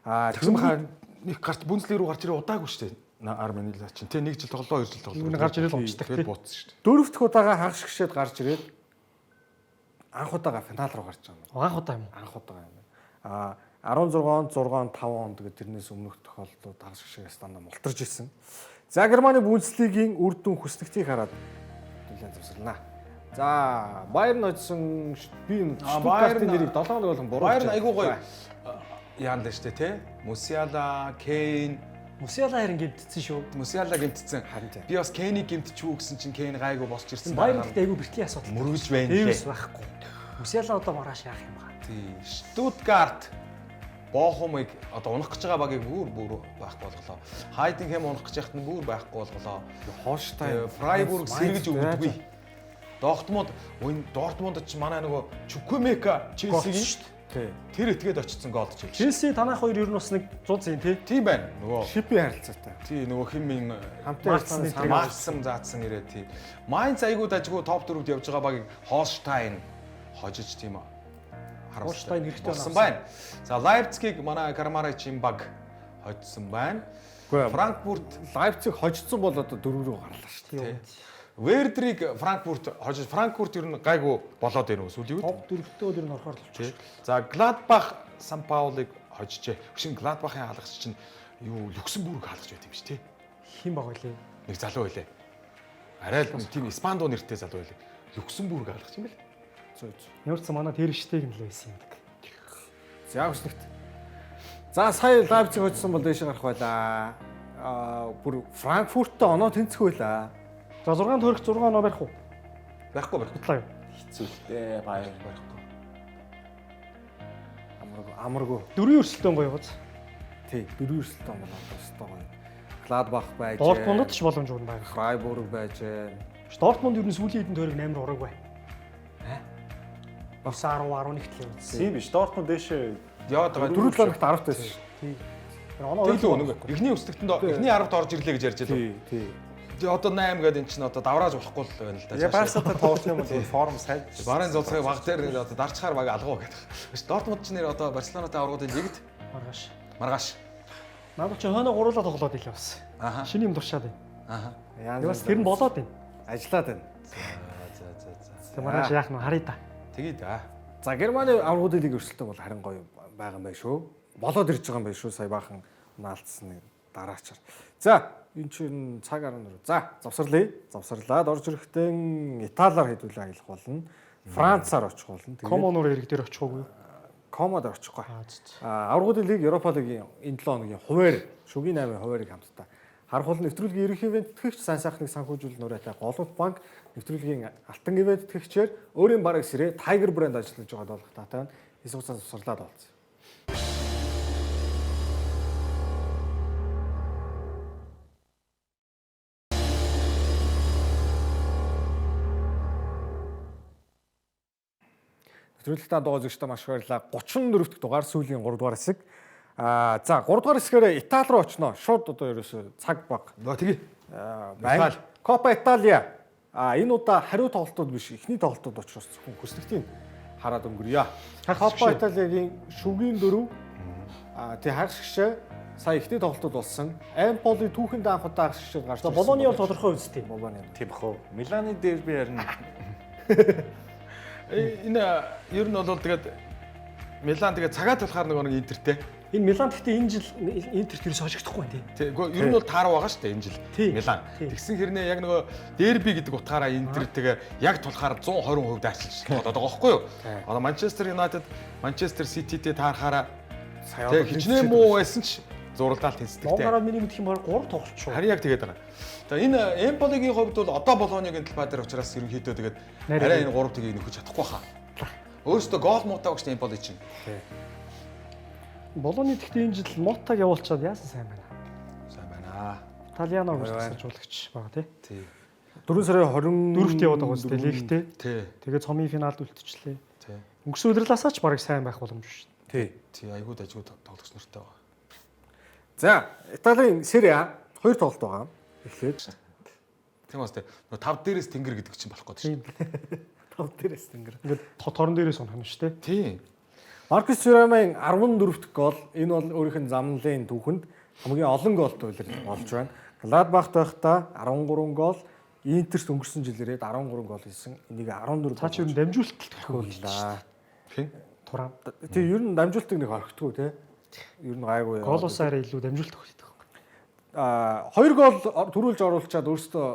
Speaker 6: Тэгсэн баха нэг гарч Бундслиг руу гарч ирээ удаагүй шүү дээ. Армени л чинь те 1 жил тоглоо 2 жил тоглоо.
Speaker 2: Гарч ирэл уучдаг
Speaker 6: тэгээд буутсан шүү дээ.
Speaker 1: Дөрөвт удаага хагас гişэд гарч ирээд анх удаага финал руу гарч байгаа юм.
Speaker 2: Анх удаа юм.
Speaker 1: Анх удаага юм. 16 6 5 он тэгээд тэрнээс өмнөх тохиолдлууд хагас гişээс дандаа мултарж ирсэн. За Германы Бундслигийн үр дүн хүснэгтийг хараад нэлээд завсарлаа. За Байерн очсон би Штутгартын нэрийг 7 хоног болгон буруу.
Speaker 6: Байерн айгуу гоё яан л штэ те. Мусиала, Кейн,
Speaker 2: Мусиала харин гимтсэн шүү.
Speaker 6: Мусиала гимтсэн. Би бас Кейнийг гимтчихүү гэсэн чинь Кейн гайгүй босч ирсэн.
Speaker 2: Байерн гэдэг айгуу бэртлийн асуудал.
Speaker 6: Мөргөж байна
Speaker 2: Дэвс
Speaker 6: лээ.
Speaker 2: байхгүй. Мусиала одоо маргааш яах юм бэ?
Speaker 6: Тий. Штутгарт Боохумыг одоо унах гэж байгаа багийг бүр байхгүй болголоо. Хайдингхэм унах гэж яхад нь бүр байхгүй болголоо.
Speaker 1: Холштайн,
Speaker 6: Фрайбург сэргэж өгдөггүй. Дортмунд ч манай нөгөө Чукумека Челсигийн шүү дээ.
Speaker 1: Тий.
Speaker 6: Тэр этгээд очсон голд ч юм.
Speaker 2: Челси танах хоёр ер нь бас нэг 100 зин тий.
Speaker 6: Тийм байна. Нөгөө
Speaker 1: Шипи харилцаатай.
Speaker 6: тий нөгөө химийн
Speaker 1: Хамтаа ярьсан
Speaker 6: Максим заацсан ирээ тий. Майнц айгуу дажгүй топ 4-д явж байгаа багийг Холштайн хожиж тийм аа.
Speaker 2: Холштайн хэрэгтэй
Speaker 6: болсон байна. За Лайпциг манай Кармаричийн баг хожсон байна. Франкфурт
Speaker 1: Лайпциг хожсон бол одоо 4 рүү гарлаа шүү дээ.
Speaker 6: Вердрийг Франкфурт хожиж Франкфурт ер нь гайгүй болоод байна уу сүүлийн үед.
Speaker 2: Топ 4-т өдөр нь орохоор л болчих.
Speaker 6: За Гладбах Сан Паулыг хожижээ. Өшин Гладбахын хаалгач чинь юу Люксембург хаалгач байт юм шүү дээ.
Speaker 2: Хин баг байлээ.
Speaker 6: Нэг залуу байлээ. Арай л тийм Испандуу нэртэй залуу байлээ. Люксембург хаалгач юм байл.
Speaker 2: Нүүрцэн манай тэр штейг нь л байсан юм.
Speaker 1: За хүснэгт. За сая Лайпциг хожсон бол дэше гарах байлаа. Бүр Франкфурттой оноо тэнцэх байлаа.
Speaker 2: За 6 төгрөг 6 оноо барих уу?
Speaker 6: Байхгүй.
Speaker 2: Бодлоо юу?
Speaker 3: Хэцүүтэй баяр байхгүй.
Speaker 1: Амаргүй.
Speaker 2: 4 өрсөлдөөн гоё гоц.
Speaker 1: Тий, 4 өрсөлдөөн бол одоо гоё. Гладбах байж.
Speaker 2: Дортмундд ч боломж өгнө байна.
Speaker 1: Фрайбург байж.
Speaker 2: Дортмунд ер нь сүүлийн хэдэн тойрог 8 ураг бай. Бас 10 11 тэл үзсэн.
Speaker 3: Тийм биш. Дортмунд дэше
Speaker 6: Яваад байгаа.
Speaker 1: 4 7 хоногт 10 тайсан шүү.
Speaker 2: Тий. Оноо
Speaker 6: Тэглүү нэг эхний өсөлтөнд эхний 10-д орж ирлээ гэж ярьж байлаа.
Speaker 1: Тий.
Speaker 6: Тэгээ одоо 8 гэдэг эн чинь одоо даврааж болохгүй л байна л да.
Speaker 3: Я Барсатай тоглох юм бол форм сайд.
Speaker 6: Барын золцгой баг дээр одоо дарчхаар баг алгуу гэдэг. Дортмунд ч нэр одоо Барселонатай аврагуудын лигт
Speaker 2: маргааш.
Speaker 6: маргааш.
Speaker 2: Надад ч хойно гуруулаа тоглоод илээ бас.
Speaker 6: Аха.
Speaker 2: Шиний юм туршаад байна.
Speaker 6: Аха.
Speaker 2: Бас тэр нь болоод байна.
Speaker 1: Ажиллаад байна.
Speaker 6: За.
Speaker 2: Тэг маргааш яах нь харъя та.
Speaker 6: Тэгээ да.
Speaker 1: За Германы аврагуудын лиг өрсөлдөөн бол харин гоё байгаа юм байна шүү. Болоод ирж байгаа юм байна шүү. Сая баахан наалтсны дараачаар. За энэ чинь цаг 14. За завсарлаа. Завсарлаад орж ирэхдээ Италиар хэдүүлээ аялах болно. Францаар очих болно.
Speaker 2: Комоноор ирэг дээр очих уугүй.
Speaker 1: Комод очихгүй. Аврагуудын лиг Европа лигийн энэ 7 хоногийн хуваар шүгийн 8 хуваарийг хамтдаа харах бол нэвтрүүлгийн ерөнхий ивент тэтгэгч сайн сайхныг санхүүжүүл нурайтай Голомт банк нэвтрүүлгийн алтан ивент тэтгэгчээр өөрийн бараг сэрээ Tiger брэнд ажиллаж байгаа болох таатай байна. Хэсэг хугацаанд завсарлаад олцсон. Нэвтрүүлэгтээ дугаар зөвчтэй маш их баярлалаа. 34 дахь дугаар сүүлийн 3 дугаар хэсэг. За 3 дугаар хэсгээр Итали руу очноо. Шууд одоо ерөөсө цаг баг.
Speaker 6: Тэгээ.
Speaker 1: Итали. Копа Италия. Энэ удаа хариу тоглолтууд биш, эхний тоглолтууд учраас зөвхөн хүснэгтийн хараад өнгөрье. Копа Италиагийн шүгийн 4 тий хагас гişэ сая эхний тоглолтууд болсон. Эмполи түүхэнд анх удаа хагас гişэд гарч
Speaker 2: За Болони бол тодорхой үстэй.
Speaker 1: Болони.
Speaker 3: Тийм баху. Миланы дерби харин
Speaker 6: Энэ ер нь бол тэгээд Милан тэгээд цагаат болохоор нэг Интертэй.
Speaker 2: Энэ Милан гэхдээ энэ жил Интерт ерөөс хожигдохгүй байна тий.
Speaker 6: Тэгвэл ер нь бол тааруу байгаа шүү дээ энэ жил. Милан. Тэгсэн хэрнээ яг нөгөө дерби гэдэг утгаараа Интер тэгээ яг тулахаар 120% дайчилж болоод байгаа байхгүй юу? Одоо Манчестер Юнайтед, Манчестер Сититэй таарахаараа тэгээ хичнээн муу байсан ч зурлал тэнцдэгтэй.
Speaker 2: Монгараа миний мэдэх юм бол 3 тоглолт шүү.
Speaker 6: Харин яг тэгээд байгаа. За энэ Эмполигийн хувьд бол одоо Болониагийн талбай дээр учраас ерөнхийдөө тэгээд арай энэ 3 тгийг нөхөж чадахгүй хаа. Өөрөөсөө гол муутай багш Эмполи чинь.
Speaker 2: Болоны тэгтээ энэ жил Мотаг явуулчаад яасан сайн байна.
Speaker 6: Сайн байна.
Speaker 2: Италиано гэж тасалжуулагч байгаа тий.
Speaker 1: 4 сарын
Speaker 2: 4-т яваад байгаа үстэй лигтэй.
Speaker 6: Тий.
Speaker 2: Тэгээд цомын финалд үлдчихлээ.
Speaker 6: Тий.
Speaker 2: Өнгөрсөн удирлаасаа ч бараг сайн байх боломж шүү.
Speaker 1: Тий.
Speaker 6: Тий, айгуу дажгүй тоглогч нартай байгаа.
Speaker 1: За, Италийн Serie A 2 тоглолт байгаа. Эхлээд
Speaker 6: Тийм үстэй. Нөгөө 5 дээрээс тэнгэр гэдэг чинь болох гэдэг шүү.
Speaker 1: 5 дээрээс тэнгэр.
Speaker 2: Ингээд торон дээрээс унах нь шүү дээ.
Speaker 6: Тий.
Speaker 1: Маркус Thuram-ын 14 дахь гол энэ бол өөрийнх нь замналын түүхэнд хамгийн олон голтой үйлрэл болж байна. Gladbach байхдаа 13 гол, Интерт өнгөрсөн жил ирээд 13 гол хийсэн. Энийг 14
Speaker 2: Цаа чи ер нь дамжуулалт
Speaker 1: тохиоллаа.
Speaker 6: Хин?
Speaker 2: Турам.
Speaker 1: Тэг ер нь дамжуултыг нэг орхитгүй те. Ер нь гайгүй.
Speaker 2: Гол усаараа илүү дамжуулалт өгдөг.
Speaker 1: 2 гол төрүүлж оруулчаад өөрөөсөө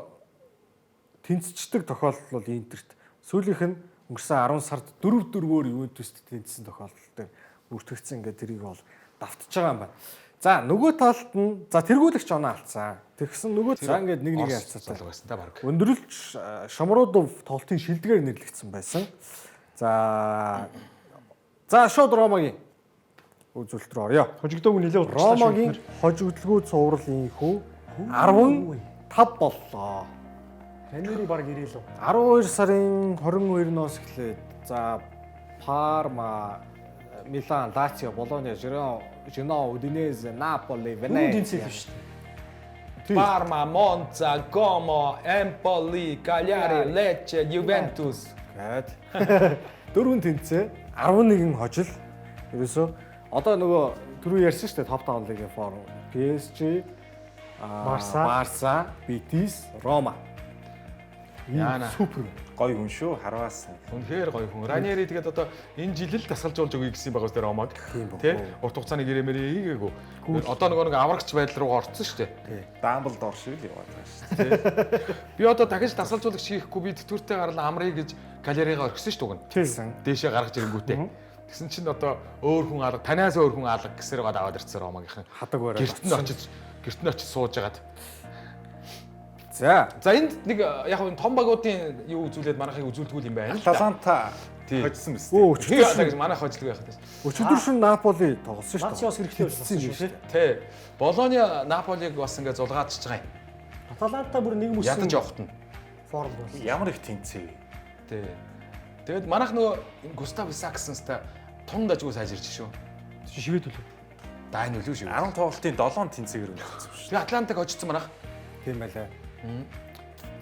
Speaker 1: тэнцчдэг тохиолдол бол Интерт. Сүүлийнх нь өнгөрсөн 10 сард 4-4-өөр Ювентуст тэнцсэн тохиолдол дээр бүртгэгдсэн. Ингээд тэрийг бол давтж байгаа юм байна. За нөгөө талд нь за тэргүүлэгч оноо алдсан. Тэгсэн нөгөө за ингээд нэг ялцаатай
Speaker 6: байсан та баг.
Speaker 1: Өндөрлөлч Шомрудов тоглолтын шилдгээр нэрлэгдсэн байсан. За шууд Ромагийн үзүүлэлт рүү орё.
Speaker 2: Хожигдоогүй нэлээд удаа.
Speaker 1: Ромагийн хожигдлгүй цувралын хүү 15 боллоо.
Speaker 2: Януари баг ирээл үү.
Speaker 1: 12 сарын 22-ноос эхлээд за Парма, Милан, Лацио, Болония, Genoa, Udinese, Napoli, Venezia.
Speaker 2: Тэнцэл шүү дээ.
Speaker 6: Parma, Monza, Como, Empoli, Cagliari, Lecce, Juventus.
Speaker 1: Гэт дөрвөн тэнцээ 11 хожил. Ерөөсөө одоо нөгөө түрүү ярьсан шүү дээ топ 5 лигийн форм. PSG, Барса, Betis, Рома.
Speaker 6: Яана.
Speaker 1: Супер.
Speaker 3: Гой хүн шүү, харваас.
Speaker 6: Үнэхээр гоё хүн. Раньери тэгээд одоо энэ жил л тасгалжуулж өгье гэсэн байгаа үстэй Ромаг. Тэ? Урт хугацааны гэрэмэрээ хийгээгүй. Одоо нөгөө нэг аврагч байдал руу орцсон шүү дээ.
Speaker 3: Дамблдор шиг л яваад байгаа шүү дээ.
Speaker 6: Би одоо дахиж тасгалжуулагч хийхгүй би тэтгэвртэй гарал амрыг гэж галеригаа орхисон шүү дээ.
Speaker 1: Тэгсэн.
Speaker 6: Дээшээ гаргаж ирэнгүүтээ. Тэгсэн чинь одоо өөр хүн алга, танаас өөр хүн алга гэсээр гад аваад ирсэн Ромагийнхан.
Speaker 1: Хадаг барай.
Speaker 6: Гэрт нь очиж сууж агаад.
Speaker 1: За
Speaker 6: энд нэг яг нь том багуудын юу үзүүлээд манайхыг үзүүлдэггүй юм байна.
Speaker 3: Таланта
Speaker 6: Тий.
Speaker 3: хоцсон биз
Speaker 1: Өө
Speaker 6: Тэгээд манайх хожлог байх гэдэг.
Speaker 1: өчигдөр шин Наполи тоглосон шүү дээ.
Speaker 2: Лациос хэрэгтэй болсон шүү дээ.
Speaker 6: Тий. Болония Наполиг бас ингээд зулгаачж байгаа юм.
Speaker 2: Аталанта бүр нэг мөсөн
Speaker 6: Ядаж явахт нь.
Speaker 2: форм бол.
Speaker 3: ямар их тэнцээ.
Speaker 6: Тий. Тэгээд манайх нөгөө Густав Исаксенстай тун дажгүй сайжирч шүү.
Speaker 2: Шигээд үлээ.
Speaker 6: Дай нь үлээ шүү.
Speaker 3: 10 тоглолтын 7 тэнцээгээр өнгөрсөн шүү.
Speaker 6: Тэгээд Атлантаг хожсон манайх.
Speaker 1: Тийм байлаа.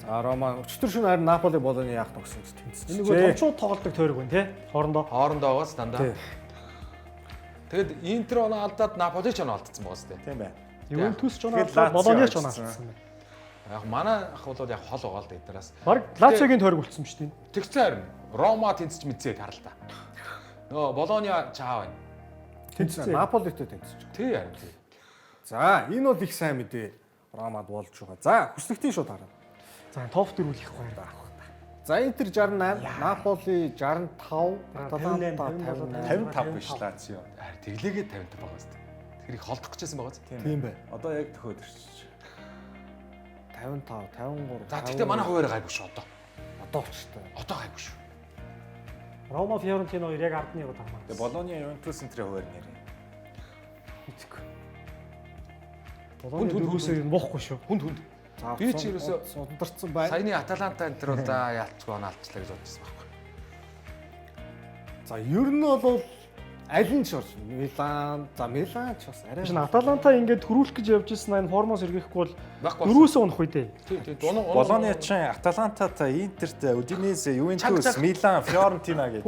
Speaker 1: За Рома өчтөр шин харин Наполи Болони яах тогсон гэж тэнцсэн.
Speaker 2: Энэ нөгөө томчууд тоглолдог тойрог байна тий. Хоорондоо.
Speaker 6: Хоорондоо байгаас дандаа. Тэгээд Интер оноо алдаад Наполи ч оноо алдсан байгаа сте.
Speaker 3: Тийм бай.
Speaker 2: Ювентус ч оноо
Speaker 3: Тэгээд
Speaker 2: алдаад Болони ч
Speaker 3: Лацио
Speaker 2: оноо
Speaker 3: очсон.
Speaker 2: алдсан байна.
Speaker 6: Яг манай ах бол яг хол байгаа л да эднээс.
Speaker 2: Баг Лациогийн тойрог үлдсэн шүү дээ.
Speaker 6: Тэгсэн харин Рома тэнцэж мэдсээ тар л да. Нөгөө Болония чаав байна.
Speaker 1: Тэнцсэн. Наполитой тэнцэж.
Speaker 6: Тий харин тий.
Speaker 1: За энэ бол их сайн мэдээ. Ромад болж байгаа. За хүслэгтийн шууд хараа.
Speaker 2: За топ 4 их гоё байх.
Speaker 1: За Интер 68, Наполи 65, Аталанта 58.
Speaker 3: 55 биш Лацио.
Speaker 6: Харин тэглээгээ 55 байгаа сте. Тэр их холдох гэжсэн байгаа зү.
Speaker 1: Тийм бай.
Speaker 3: Одоо яг төхөөд ирчих.
Speaker 1: 55, 53.
Speaker 6: За тэгтээ манай хуваараа гайгүй шүү одоо.
Speaker 1: одоо очтой.
Speaker 6: Одоо гайгүй шүү.
Speaker 2: Рома Фиорентино хоёр яг ардны яваад байгаа.
Speaker 3: Тэгээ Болония Ювентус Интерийн хуваар нэрээ.
Speaker 2: Болоны дөрвөөсөө юм боохгүй шүү.
Speaker 6: Хүнд. Би ч ерөөсөө
Speaker 1: сундарсан байна.
Speaker 6: саяны Аталанта Интер бол за яалтчгүй оноо алдчихлаа гэж бодчихсон байхгүй.
Speaker 1: За ер нь бол аль нь ч орж Милан, за Милан ч бас арай.
Speaker 2: Жишээ нь Аталанта ингээд төрүүлэх гэж явж ирсэн энэ формоос эргэхгүй бол
Speaker 6: Байхгүй.
Speaker 2: дөрвөөсөө унах үү дээ.
Speaker 6: Тий.
Speaker 3: Болония ч Аталантата, Интерт, Удинезе, Ювентус, Милан, Фиорентина гэж.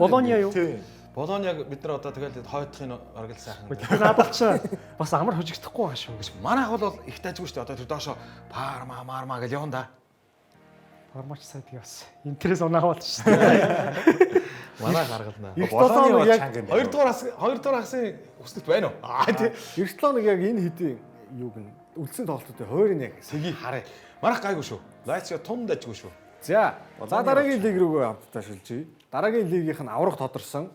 Speaker 2: Болония юу?
Speaker 3: Тийм.
Speaker 6: Болониаг бид нар одоо тэгэл хойдохын оргил сайхан.
Speaker 2: Надад ч бас амар хожигдохгүй байгаа шүү.
Speaker 6: Гэж манайх бол их тажгүй шүү дээ. Одоо тэр доошо Парма гэж явна да.
Speaker 2: Формач сайд явсан. Интерес унаа болж шүү дээ.
Speaker 6: Манайх гаргална.
Speaker 1: Болония яг
Speaker 6: Хоёрдугаар хасын өсөлт байна уу?
Speaker 1: тий. Эртлоног яг энэ хэдийн юуг нь үлдсэн тоглолттой хоёрын яг
Speaker 6: Сэги харъя. Манайх гайгүй шүү. Лацио тун дажгүй шүү.
Speaker 1: За дараагийн лиг рүүгээ хамтдаа шилжиж. Дараагийн лигийнх нь аврах тодорсон.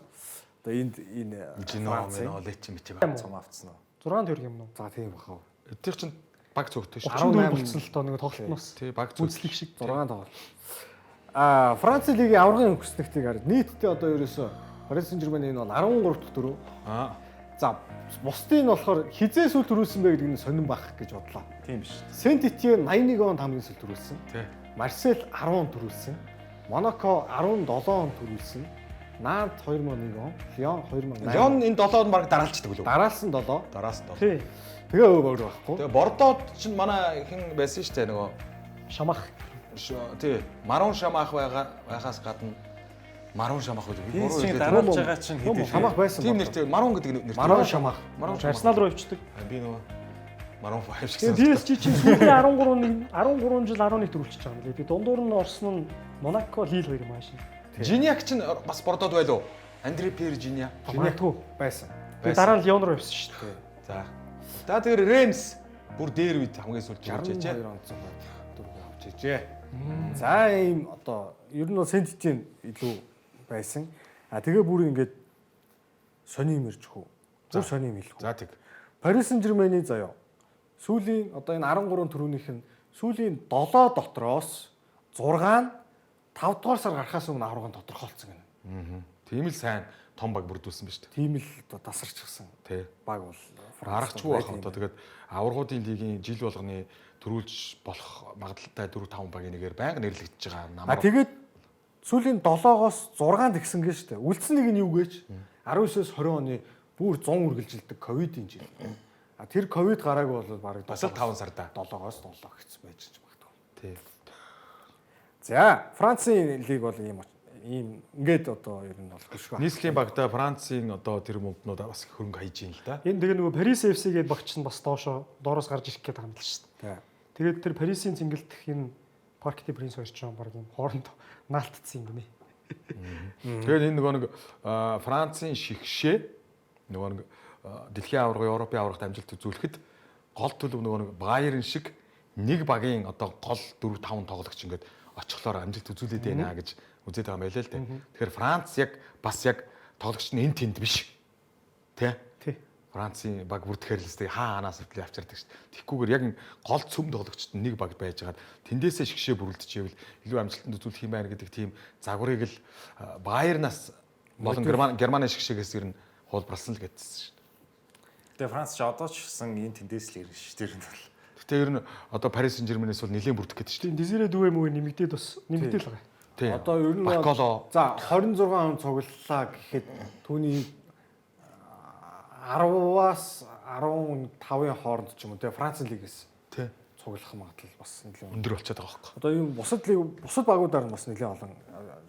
Speaker 1: Одоо энэ
Speaker 6: Жино Лечи мичи байна.
Speaker 3: Цом авцсан уу?
Speaker 2: 6 төгрөг юм уу?
Speaker 1: За тийм бахав.
Speaker 6: Эдгээр чинь баг цогтой шүү.
Speaker 2: 34 болцсон л тоо нэг тоглолтноос.
Speaker 6: Тий, баг цог.
Speaker 2: Үзлэг шиг
Speaker 1: 6 тоглолт. Франц лигийн аваргын өнгөснөгтийг хараад нийтдээ одоо ерөөсөө Paris Saint-Germain энэ бол 13 дахь дөрөв. За бусдын нь болохоор хизээ сүл төрүүлсэн бэ гэдэг нь сонирн байх гэж бодлоо.
Speaker 3: Тийм биш.
Speaker 1: Saint-Étienne 81 онд хамгийн сүл төрүүлсэн.
Speaker 6: Тий.
Speaker 1: Marseille 10 төрүүлсэн. Monaco 17 он төрүүлсэн. Nantes 2001 он, Lyon 2008.
Speaker 6: Леон энэ 7-нд баг дараалцдаг үлээ.
Speaker 1: Дараалсан 7.
Speaker 6: Дараас 7.
Speaker 2: Тий.
Speaker 1: Тэгээ өөр байхгүй.
Speaker 6: Тэгээ Бордод чинь манай хэн байсан шүү дээ нөгөө
Speaker 2: Шамах.
Speaker 6: тий, Марун Шамах байгаас гадна Марун Шамах үү? Би буруу
Speaker 3: Тийм
Speaker 6: хэлээд
Speaker 3: дараалж байгаа чинь
Speaker 1: Том
Speaker 3: хэдий.
Speaker 1: Шамах байсан.
Speaker 6: тийм нэртэй Марун гэдэг нэр.
Speaker 1: Марон Шамах.
Speaker 6: Марун Шамах.
Speaker 2: Арсенал руу явчихдаг.
Speaker 6: Би нөгөө Марун 5 шиг
Speaker 2: Тэгээ PSG чинь сүүлийн 13 жил 11 төрүүлчихэж байгаа юм лээ. Тэгээ дундуур нь орсон нь Монако, Лил хоёр юм аашин.
Speaker 6: Жиниак чинь бас Бордод байлуу. Андре Пьер Жиниа.
Speaker 2: Магадгүй.
Speaker 1: байсан.
Speaker 2: Тэгээ дараа нь Лион руу явсан шүү дээ.
Speaker 6: За. За тэр Ренс бүр дээр үед хамгийн сүүлд явж
Speaker 1: 62 онд дөрөв авч ижээ. За ийм одоо ер нь бол Saint-Étienne илүү байсан. Тэгээ бүр ингээд сони юм ирж хөө. Бүр сони юм хэлэхгүй.
Speaker 6: За тэг.
Speaker 1: Paris Saint-Germain-ийн заяа. Сүүлийн одоо энэ 13 төрөөнийх нь сүүлийн 7 дотроос 6 нь 5 дугаар сар гарахаас өмнө аврагын тодорхойлцсон гэнэ.
Speaker 6: Тийм л сайн том баг бүрдүүлсэн ба шүү дээ.
Speaker 1: Тийм л одоо тасарчихсан.
Speaker 6: Тий.
Speaker 1: Баг бол
Speaker 6: Аргачлгүй байх одоо тэгээд аваргуудын лигийн жил болгоны төрүүлж болох магадaltaй 4-5 багийн нэгээр байнга нэрлэгдэж байгаа намар.
Speaker 1: Тэгээд сүүлийн 7-оос 6 тэгсэн гээ шүү дээ. Үлдсэн нэг нь юу гэж 19-с 20 оны бүр 100 үргэлжилдэг ковидын жил. Тэр ковид гараагүй бол бараг
Speaker 6: бас л 5 сарда
Speaker 1: 7-оос 7 гэсэн байж магадгүй.
Speaker 6: тий.
Speaker 1: За, Францын лиг бол ийм ингээд одоо ер нь бол хөшгөө.
Speaker 6: Нийслэлийн багта Францын одоо тэр мөнгнүүд бас их хөрөнгө хайж ийн л да.
Speaker 2: Энэ тэгээ нөгөө Paris FC гээд багч нь бас доороос гарч ирэх гээд байгаа юм л шүү дээ. Тэгээд тэр Paris-ийн цэнгэлдэх энэ Parc des Princes хоёр ч юм баг юм хооронд наалтцсан юм гинэ.
Speaker 6: Тэгээд энэ нөгөө нэг Францын шигшээ нөгөө нэг дэлхийн аварга, Европын аваргад амжилт үзүүлэхэд гол төлөв нөгөө нэг Байерн шиг нэг багийн одоо гол 4-5 тоглогч ингээд очихлоор амжилт үзүүлээд байна гэж үзээд байгаа юм байлаа л дээ. Тэгэхээр Франц яг бас яг тоглогч нь энэ тэнд биш. Тэ?
Speaker 2: Тий.
Speaker 6: Францын баг бүрдэхээр л өстэй хаанаас автлаа авчирдаг шүү дээ. Тэгэхгүйгээр яг гол цөм тоглогчд нэг баг байж байгаад тэндээсээ шигшээ бүрэлдэжээвэл илүү амжилтанд үзүүлэх юм байна гэдэг тийм загварыг л Байернаас болон Германы шигшээгээс ер нь хуулбарласан л гэдсэн шүү дээ.
Speaker 3: Тэгээ Франц ч одоо ч гэсэн энэ тэндээс л ирнэ шүү дээ.
Speaker 6: Гэтэ ер нь одоо Paris Saint-Germain-ээс бол нэлээд бүрдэх гэдэг шүү дээ.
Speaker 2: Тийм Дезире Дүвэ мөвөө нэмэгдээд бас нэмэгдээл байгаа.
Speaker 6: Тий.
Speaker 1: Одоо ер нь за 26 он цуглалаа гэхэд түүний 10-аас 15-ын хооронд ч юм уу те Францын лигээс
Speaker 6: Тий.
Speaker 1: цуглах магадлал бас нэлээд
Speaker 6: Өндөр болчиход байгаа байхгүй.
Speaker 1: Одоо юм бусад багуудаар нь бас нэлээд олон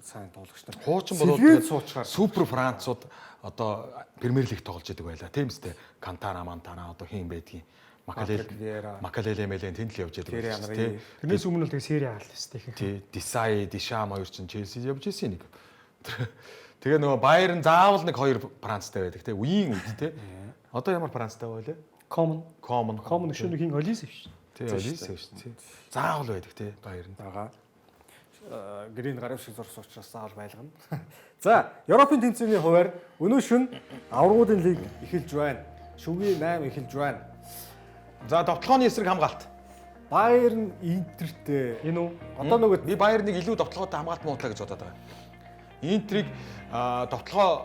Speaker 1: сайн тоглогч нар.
Speaker 6: Хуучин болоод
Speaker 1: тэгээд суучгаар
Speaker 6: супер Францууд одоо Премьер лиг тоглож байдаг байлаа. Тийм үстэй. Кантана, Монтана одоо хийн байдгийг. Макалеле мэлэн тэнд л явж байдаг тийм.
Speaker 2: Тэрнээс өмнө л тэгээ сери хаалт өстэй их.
Speaker 6: Тий. Дисай, Дишам хоёр чинь Челси явж ирсэн нэг. Тэгээ нөгөө Байерн заавал нэг хоёр Францтай байдаг тийм. Үеийн үед тийм. Одоо ямар Францтай байлаа? Common
Speaker 2: өшөө нэг хин Олис биш.
Speaker 6: Тий, Олис биш тий. Заавал байдаг тий Байерн.
Speaker 1: байгаа. Грин гарав шиг зурс учраас заавал байлгана. За, Европын тэнцвэрийн хуваар өнөө шөн аваргуудын лиг эхэлж байна. Шүгний 8 эхэлж байна.
Speaker 6: За, довтлооны эсрэг хамгаалт.
Speaker 1: Байерн Интертэй
Speaker 2: Энэ үү?
Speaker 1: одоо нөгөө
Speaker 6: Би Байерныг илүү довтлогоотой хамгаалт муутлаа гэж бодоод байгаа. Интерийг довтлогоо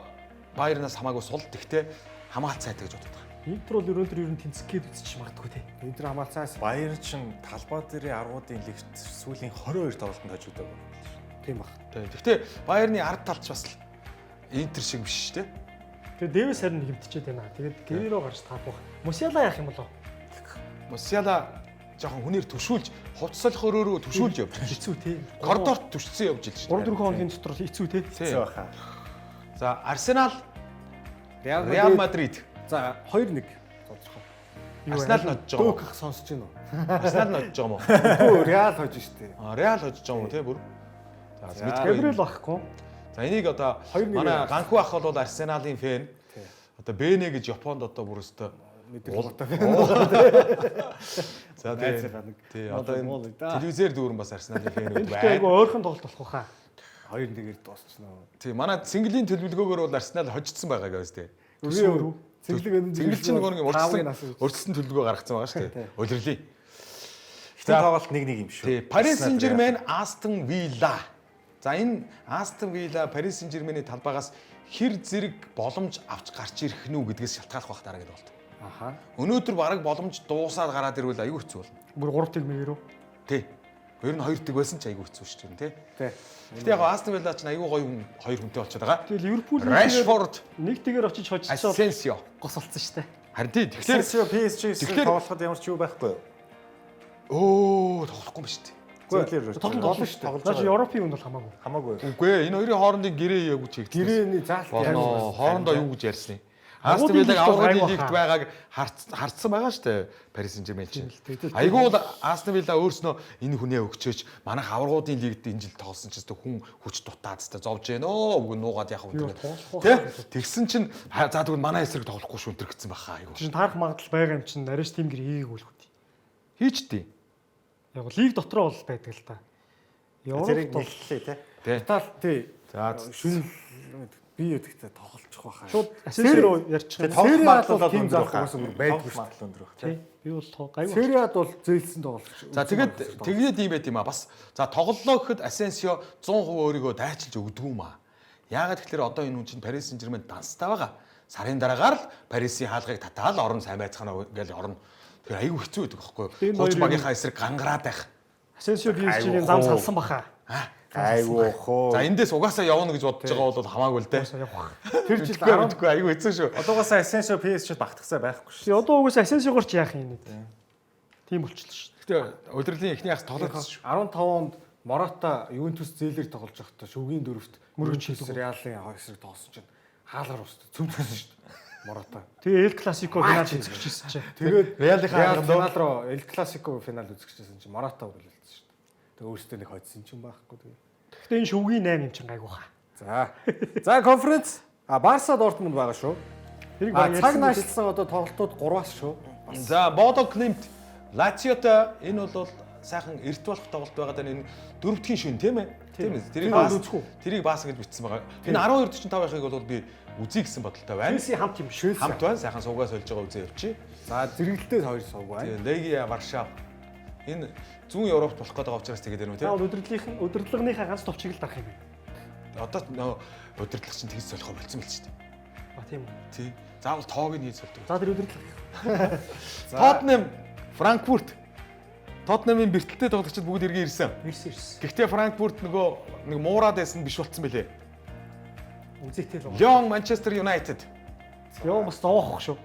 Speaker 6: Байернаас хамаагүй сул тэгтээ хамгаалт сайтай гэж бодоод байгаа.
Speaker 2: Интер бол ер нь тэнцэх гээд үзчих магадгүй те.
Speaker 1: Интер хамгаалцаас
Speaker 3: Баяр чинь талбай дээрээ аргуудын лигт сүүлийн 22 тоглолтод хожигддаг байна.
Speaker 1: тийм баг.
Speaker 6: Тэгтээ Байерны ард талч бас Интер шиг биш шүү дээ.
Speaker 2: Тэгээ Дэвис харин нэгэмтчихэд байна. Тэгээд Гэрироо гарч таах байх. Мусиала яах юм болов?
Speaker 6: Мусиала жоохон хүнээр төшүүлж, хувцсалх өрөөрөө төшүүлж явж байна.
Speaker 2: Хэцүү те.
Speaker 6: Коридорт төшсөн явж илж шүү
Speaker 2: 3-4 хоногийн дотор хэцүү те.
Speaker 6: дээ.
Speaker 3: Байхаа.
Speaker 6: За, Арсенал,
Speaker 1: Реал
Speaker 6: Реал Мадрид.
Speaker 1: За 2-1 тодорхой.
Speaker 6: Арсенал нодж байгаа.
Speaker 1: Дүүх сонсож байна уу?
Speaker 6: Арсенал нодж байгаа юм уу?
Speaker 1: Үгүй Реал хожиж штэ.
Speaker 6: Реал хожиж байгаа юм уу те бүр. За, мэдгүй.
Speaker 2: Габриэл байхгүй.
Speaker 6: За энийг одоо
Speaker 1: 2-1
Speaker 6: манай Ганху ах бол Арсеналын фэн. Одоо Бэнэ гэж Японд одоо бүр өстө
Speaker 1: Мэдээлэлтэй.
Speaker 6: За
Speaker 1: Найзынхаа нэг
Speaker 6: тий одоо
Speaker 1: муу
Speaker 6: энэ
Speaker 1: да.
Speaker 6: телевизээр дүүрэн бас Арсеналын фэн
Speaker 2: Гэхдээ
Speaker 6: байна.
Speaker 2: айгу ойрхон тоглолт болох хаа.
Speaker 1: 2-1-ээр дуусчихна.
Speaker 6: Тий манай цэнгэлийн төлөвлөгөөгөр бол Арсенал хожигдсан байгаа гэж үстэй.
Speaker 1: Өрөө
Speaker 6: Цэнгэлж чинь нөгөө нэг урьдчилан төлөвлөгөө гаргацсан байгаа шүү дээ. Улирлий.
Speaker 3: Гэтэ тоглолт 1-1 юм шүү.
Speaker 6: Тий. Paris Saint-Germain Aston Villa. За энэ Aston Villa Paris Saint-Germain-ийн талбайгаас хэр зэрэг боломж авч гарч ирэх нь үү гэдгээс шалтгааллах байх дараагийн болт.
Speaker 1: Аха.
Speaker 6: Өнөөдөр бараг боломж дуусаад гараад ирвэл аюу хэцүү болно.
Speaker 2: Бүр 3 тэлмээр үү?
Speaker 6: Тий. Ер нь 2 тэг байсан ч аюу хэцүү шүү дээ, тий.
Speaker 1: Тий.
Speaker 6: Гэтэ яг Aston Villa ч аюу гоё хүн 2 хүнтэй болчиход байгаа.
Speaker 2: Тэгээ Ливерпул
Speaker 6: Rashford,
Speaker 2: нэг тэгээр очиж хожицсон
Speaker 6: Asensio.
Speaker 2: госолцсон шүү дээ.
Speaker 6: Харин тий. Тэгэхээр
Speaker 3: PSG-с тоглоход ямар ч юу байхгүй юу?
Speaker 6: өө тоглохгүй юм шүү дээ.
Speaker 3: Зөвлөөр
Speaker 2: Тоглоно шүү дээ. Наач Европын үнд бол хамаагүй.
Speaker 3: хамаагүй.
Speaker 6: Үгүй ээ, энэ хоёрын хоорондын гэрээ яг үгүй чигдсэн.
Speaker 1: Гэрээний заалт
Speaker 6: Болно. Хоорондоо юу гэж ярьсан юм.
Speaker 2: Агуудын
Speaker 6: Aston Villa-г
Speaker 2: лигт
Speaker 6: аврагын
Speaker 2: бол
Speaker 6: лигт байгааг харцсан байгаа шүү дээ. Paris Saint-Germain чинь.
Speaker 2: Тэгэл.
Speaker 6: Айгүй бол Aston Villa өөрснөө энэ хүнээ өгчөөч манайх аврагуудын лигт энэ жил тоглосон ч гэсэн хүн хүч дутаад та зовж гэнэ өө үгүй нуугаад яах вэ гэдэг. Тэгсэн чинь за тэгвэл манай эсрэг тоглохгүй шүү өнтер гэсэн баха айгүй.
Speaker 2: Чинь таарах магадлал байгаа юм чинь нарийнч тим гэр хийгээгүй л хөт.
Speaker 6: Хийчтэй.
Speaker 2: Яг лиг дотроо бол байдаг л та.
Speaker 3: Зэрэг
Speaker 2: Европ
Speaker 3: нэглэлээ тий.
Speaker 6: Тий.
Speaker 1: Тал тий.
Speaker 6: За
Speaker 1: Шүн би өдөртөө тоглочих واخа.
Speaker 2: шууд Асенсио ярьчих юм.
Speaker 1: Serie A-д бол
Speaker 3: тийм
Speaker 1: тийм заах угаасаа бүр байдгүй шүү.
Speaker 3: магадлал өндөр баг
Speaker 2: Тий.
Speaker 3: тий.
Speaker 2: Би бол гайгүй.
Speaker 1: Serie A-д бол зээлсэн тоглолч.
Speaker 6: За тэгээд ийм байт юм а бас. За тоглолоо гэхэд Asensio 100% өөрийгөө дайчилж өгдөг юм а. Яагаад тэгэхээр одоо энэ хүн чинь Paris Saint-Germain данстай байгаа. Сарын дараагаар л Paris-ийн хаалгыг татаал орон сайн байцгаана гэж орно. Тэгэхээр аюу хэцүү байдаг байхгүй юу? Хууч багийнхаа эсрэг гангараад байх.
Speaker 2: Асенсио PSG-ийн зам салсан баха.
Speaker 3: Айгуу хоо.
Speaker 6: За эндээс угаасаа явна гэж бодож байгаа бол хамаагүй л дээ.
Speaker 1: Тэр жил
Speaker 6: Тэгэхгүй аюу хэцүү шүү.
Speaker 3: Одоогоосаа Essential PSG-д багтахсаа байхгүй шүү.
Speaker 2: Тэгээ одоо угсаа Асенсиогоор ч яах юм бэ? Тийм болчихлоо шүү.
Speaker 6: Гэтэ удирдлагын эхний хагас тоглосон шүү.
Speaker 1: 15 онд Мората Ювентус зээлээр тоглож байхдаа шүгийн дөрөвт
Speaker 2: Мөргөж
Speaker 1: Ювентус Реалын эсрэг тоглосон чинь хаалгаар устд цөмцсөн шүү дээ. Мората.
Speaker 2: Тэгээ Эл Класико финал үзчихсэн чинь.
Speaker 1: Тэгээд
Speaker 6: Реалынхаа
Speaker 1: Реал
Speaker 6: хаалганд
Speaker 1: финал руу Эл Класико финал үзчихсэн чинь Мората үргэлжилсэн шүү дээ. Тэгээд өөртөө нэг хоцсон ч юм байхгүй тэгээд.
Speaker 2: Гэхдээ энэ шүгийн 8 юм чинь гайгүй хаа.
Speaker 1: За. За конференц Барса Дортмунд байгаа шүү.
Speaker 2: Тэрийг
Speaker 1: Цаг наашилсан одоо тоглолтууд 3-аас шүү.
Speaker 6: За Бодо Климт Лациотой энэ бол сайхан эрт болох тоглолт байгаа даа энэ дөрөвдгийн шүн тийм ээ. Тийм ээ. Тэрийг баасан гэж бичсэн байгаа. Энэ 12:45-ыг бол би үзье гэсэн бодолтой байна.
Speaker 2: Челси хамт юм шүү.
Speaker 6: Хамт байна. Сайхан суугаа сольж байгаа үзээ явчих.
Speaker 1: За зэрэгэлдээ хоёр сувг байна.
Speaker 6: Тэгээ Легия Варшав. Энэ зүүн Европт болох гэдэг учраас тэгээд байна уу тийм.
Speaker 2: Удирдлагынхаа ганц товчийг л дарах юм бэ.
Speaker 6: Одоо нөө удирдлага чинь тэгс солихоо болцсон мэл ч тийм.
Speaker 2: А тийм үү.
Speaker 6: Тий. Заавал тоог нь хийж солидог.
Speaker 2: За тэр удирдлага.
Speaker 6: Тотнем, Франкфурт. Тотнемын бэртэлтэй тоглогчид бүгд эргэн ирсэн.
Speaker 2: Ирсэн.
Speaker 6: Гэхдээ Франкфурт нөгөө нэг муураад байсан биш болцсон байлээ.
Speaker 2: Үзэгтэй л.
Speaker 6: Лион, Манчестер Юнайтед.
Speaker 2: Яа бас зоох шүү.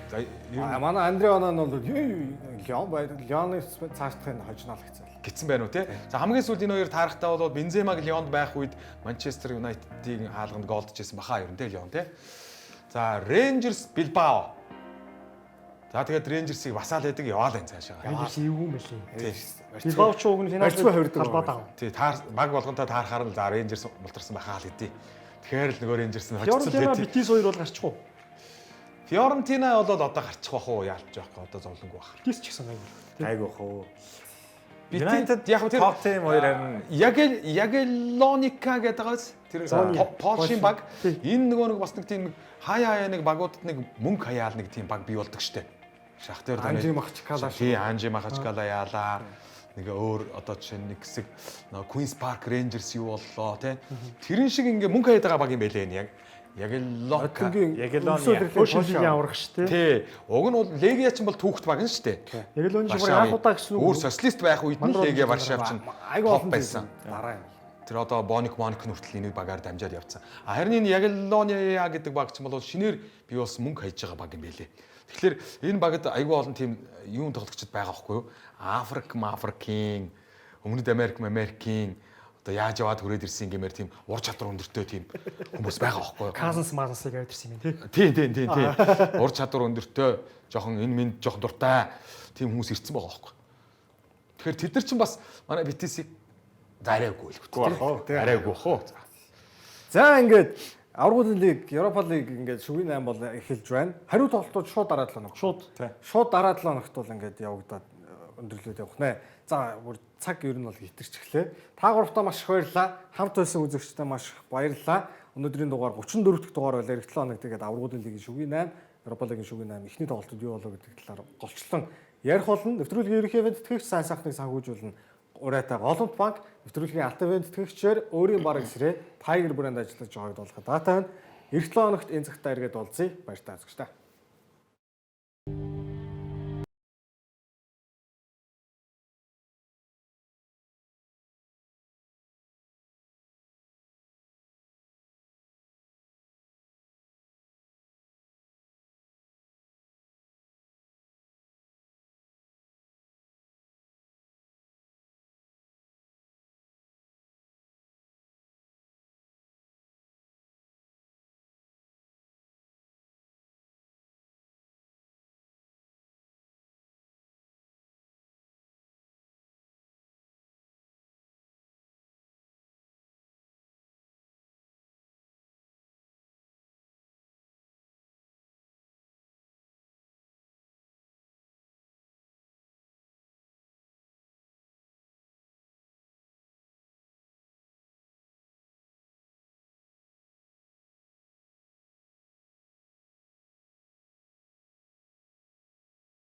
Speaker 6: За
Speaker 1: Манай Андре Онан бол Лион байд Лионы цаашдахын хожнол гэсэн.
Speaker 6: гитсэн байна уу те. За хамгийн сүүлд энэ хоёр таарахтаа бол Бенземаг Лионд байх үед Манчестер Юнайтедийн хаалганд голдчихсэн баха ер нь те Лион те. За Рейнжерс Билбао. За тэгээд Рейнжерсийг басаал байдаг яваал энэ цаашаа.
Speaker 2: Рейнжерс эвгүй юм байлээ.
Speaker 6: Тий.
Speaker 2: Билбао ч уг нь финал
Speaker 1: Барьцгүй хувирдаг
Speaker 2: талбайд аа.
Speaker 6: Тий таар баг болгонтой таарахаар нь за Рейнжерс мултарсан баха л хэдий. Тэгэхээр л нөгөө Рейнжерс нь
Speaker 2: Фиорентина
Speaker 6: хоцсон.
Speaker 2: Битис 2 бол гарчих уу?
Speaker 6: Фиорентина бол одоо гарчих واخ уу яалж байхгүй одоо зовлонгүй бах.
Speaker 2: Битис ч гэсэн аягүй.
Speaker 3: Айгуу хоо.
Speaker 6: Юнайтед яг тэр
Speaker 3: топ тим хоёр харин
Speaker 6: Ягеллоника гэдэг байгаас тэр Полшийн баг энэ нөгөө нэг бас нэг тийм хаяа нэг багуудад нэг мөнгө хаяал нэг тийм баг бий болдог штэ. Шахтер
Speaker 1: Анжи Махачкала
Speaker 6: тий Анжи Махачкала яалаа. Нэг өөр одоо жишээ нэг хэсэг Queen's Park Rangers юу боллоо тий. Тэрэн шиг ингээ мөнгө хаяад байгаа баг юм байлээ энэ яг. Ягеллоника.
Speaker 2: Польшийн лигийн аврах шүү дээ.
Speaker 6: Тий. Уг нь бол Легия ч бол түүхт баг нь шүү дээ.
Speaker 2: Ягеллоны шиг анх удаа гэсэн үг.
Speaker 6: Өөр социалист байх үед нь Легия Варшав чинь
Speaker 1: айгуу олон
Speaker 6: байсан.
Speaker 1: дараа юм.
Speaker 6: Тэр одоо Боник нүртэл энийг багаар дамжаад явцсан. Харин энэ Ягеллония гэдэг баг ч бол шинээр бий болсон мөнгө хайж байгаа баг юм байлээ. Тэгэхээр энэ багт айгүй олон тийм юун тоглогчд байгаа байхгүй юу? Африкийн, Өмнөд Америкийн одоо яаж яваад хүрээд ирсэн гэмээр тийм ур чадвар өндөртэй тийм хүмүүс байгаа байхгүй юу?
Speaker 2: Казанс Мазасыг аваад ирсэн юм тий.
Speaker 6: Тийм. Ур чадвар өндөртэй, жоохон энэ минь жоохон дуртай тийм хүмүүс ирсэн байгаа байхгүй юу? Тэгэхээр тэд нар чинь бас манай BTS-ийг зарайгүй л үү? Арайгүй хоо.
Speaker 1: За ингээд аврагын лиг, Европа лиг ингээд шүгний 8 бол эхэлж байна. Хариу тоглолтууд шууд дараа 7 хоног. Шууд дараа 7 хоногт бол ингээд явагдаад өндөрлөөд явах нэ. За бүр цаг ер нь бол хитэрч эхлэв. Та гуравтаа маш их баярлалаа. Хамт байсан үзэгчдээ маш их баярлалаа. Өнөөдрийн дугаар 34 дахь дугаар байлаа. Эх 7 хоног тэгээд аврагуудын лигийн шүгий 8, Европа лигийн шүгий 8 эхний тоглолтууд юу болов гэдэг талаар голчлон ярих болно. Нэвтрүүлгийн ерөнхий ивент тэтгэгч сайн сайхныг санхүүжүүлнэ. Урайтай Голомт банк нэвтрүүлгийн алт ивент тэтгэгчээр өөрийн бараг эсрэг Tiger брэнд ажиллаж байгааг болгох дата байна. Эх 7 хоногт энэ цагтаа эргээд уулзъя. Баяр таа үзэгчдээ.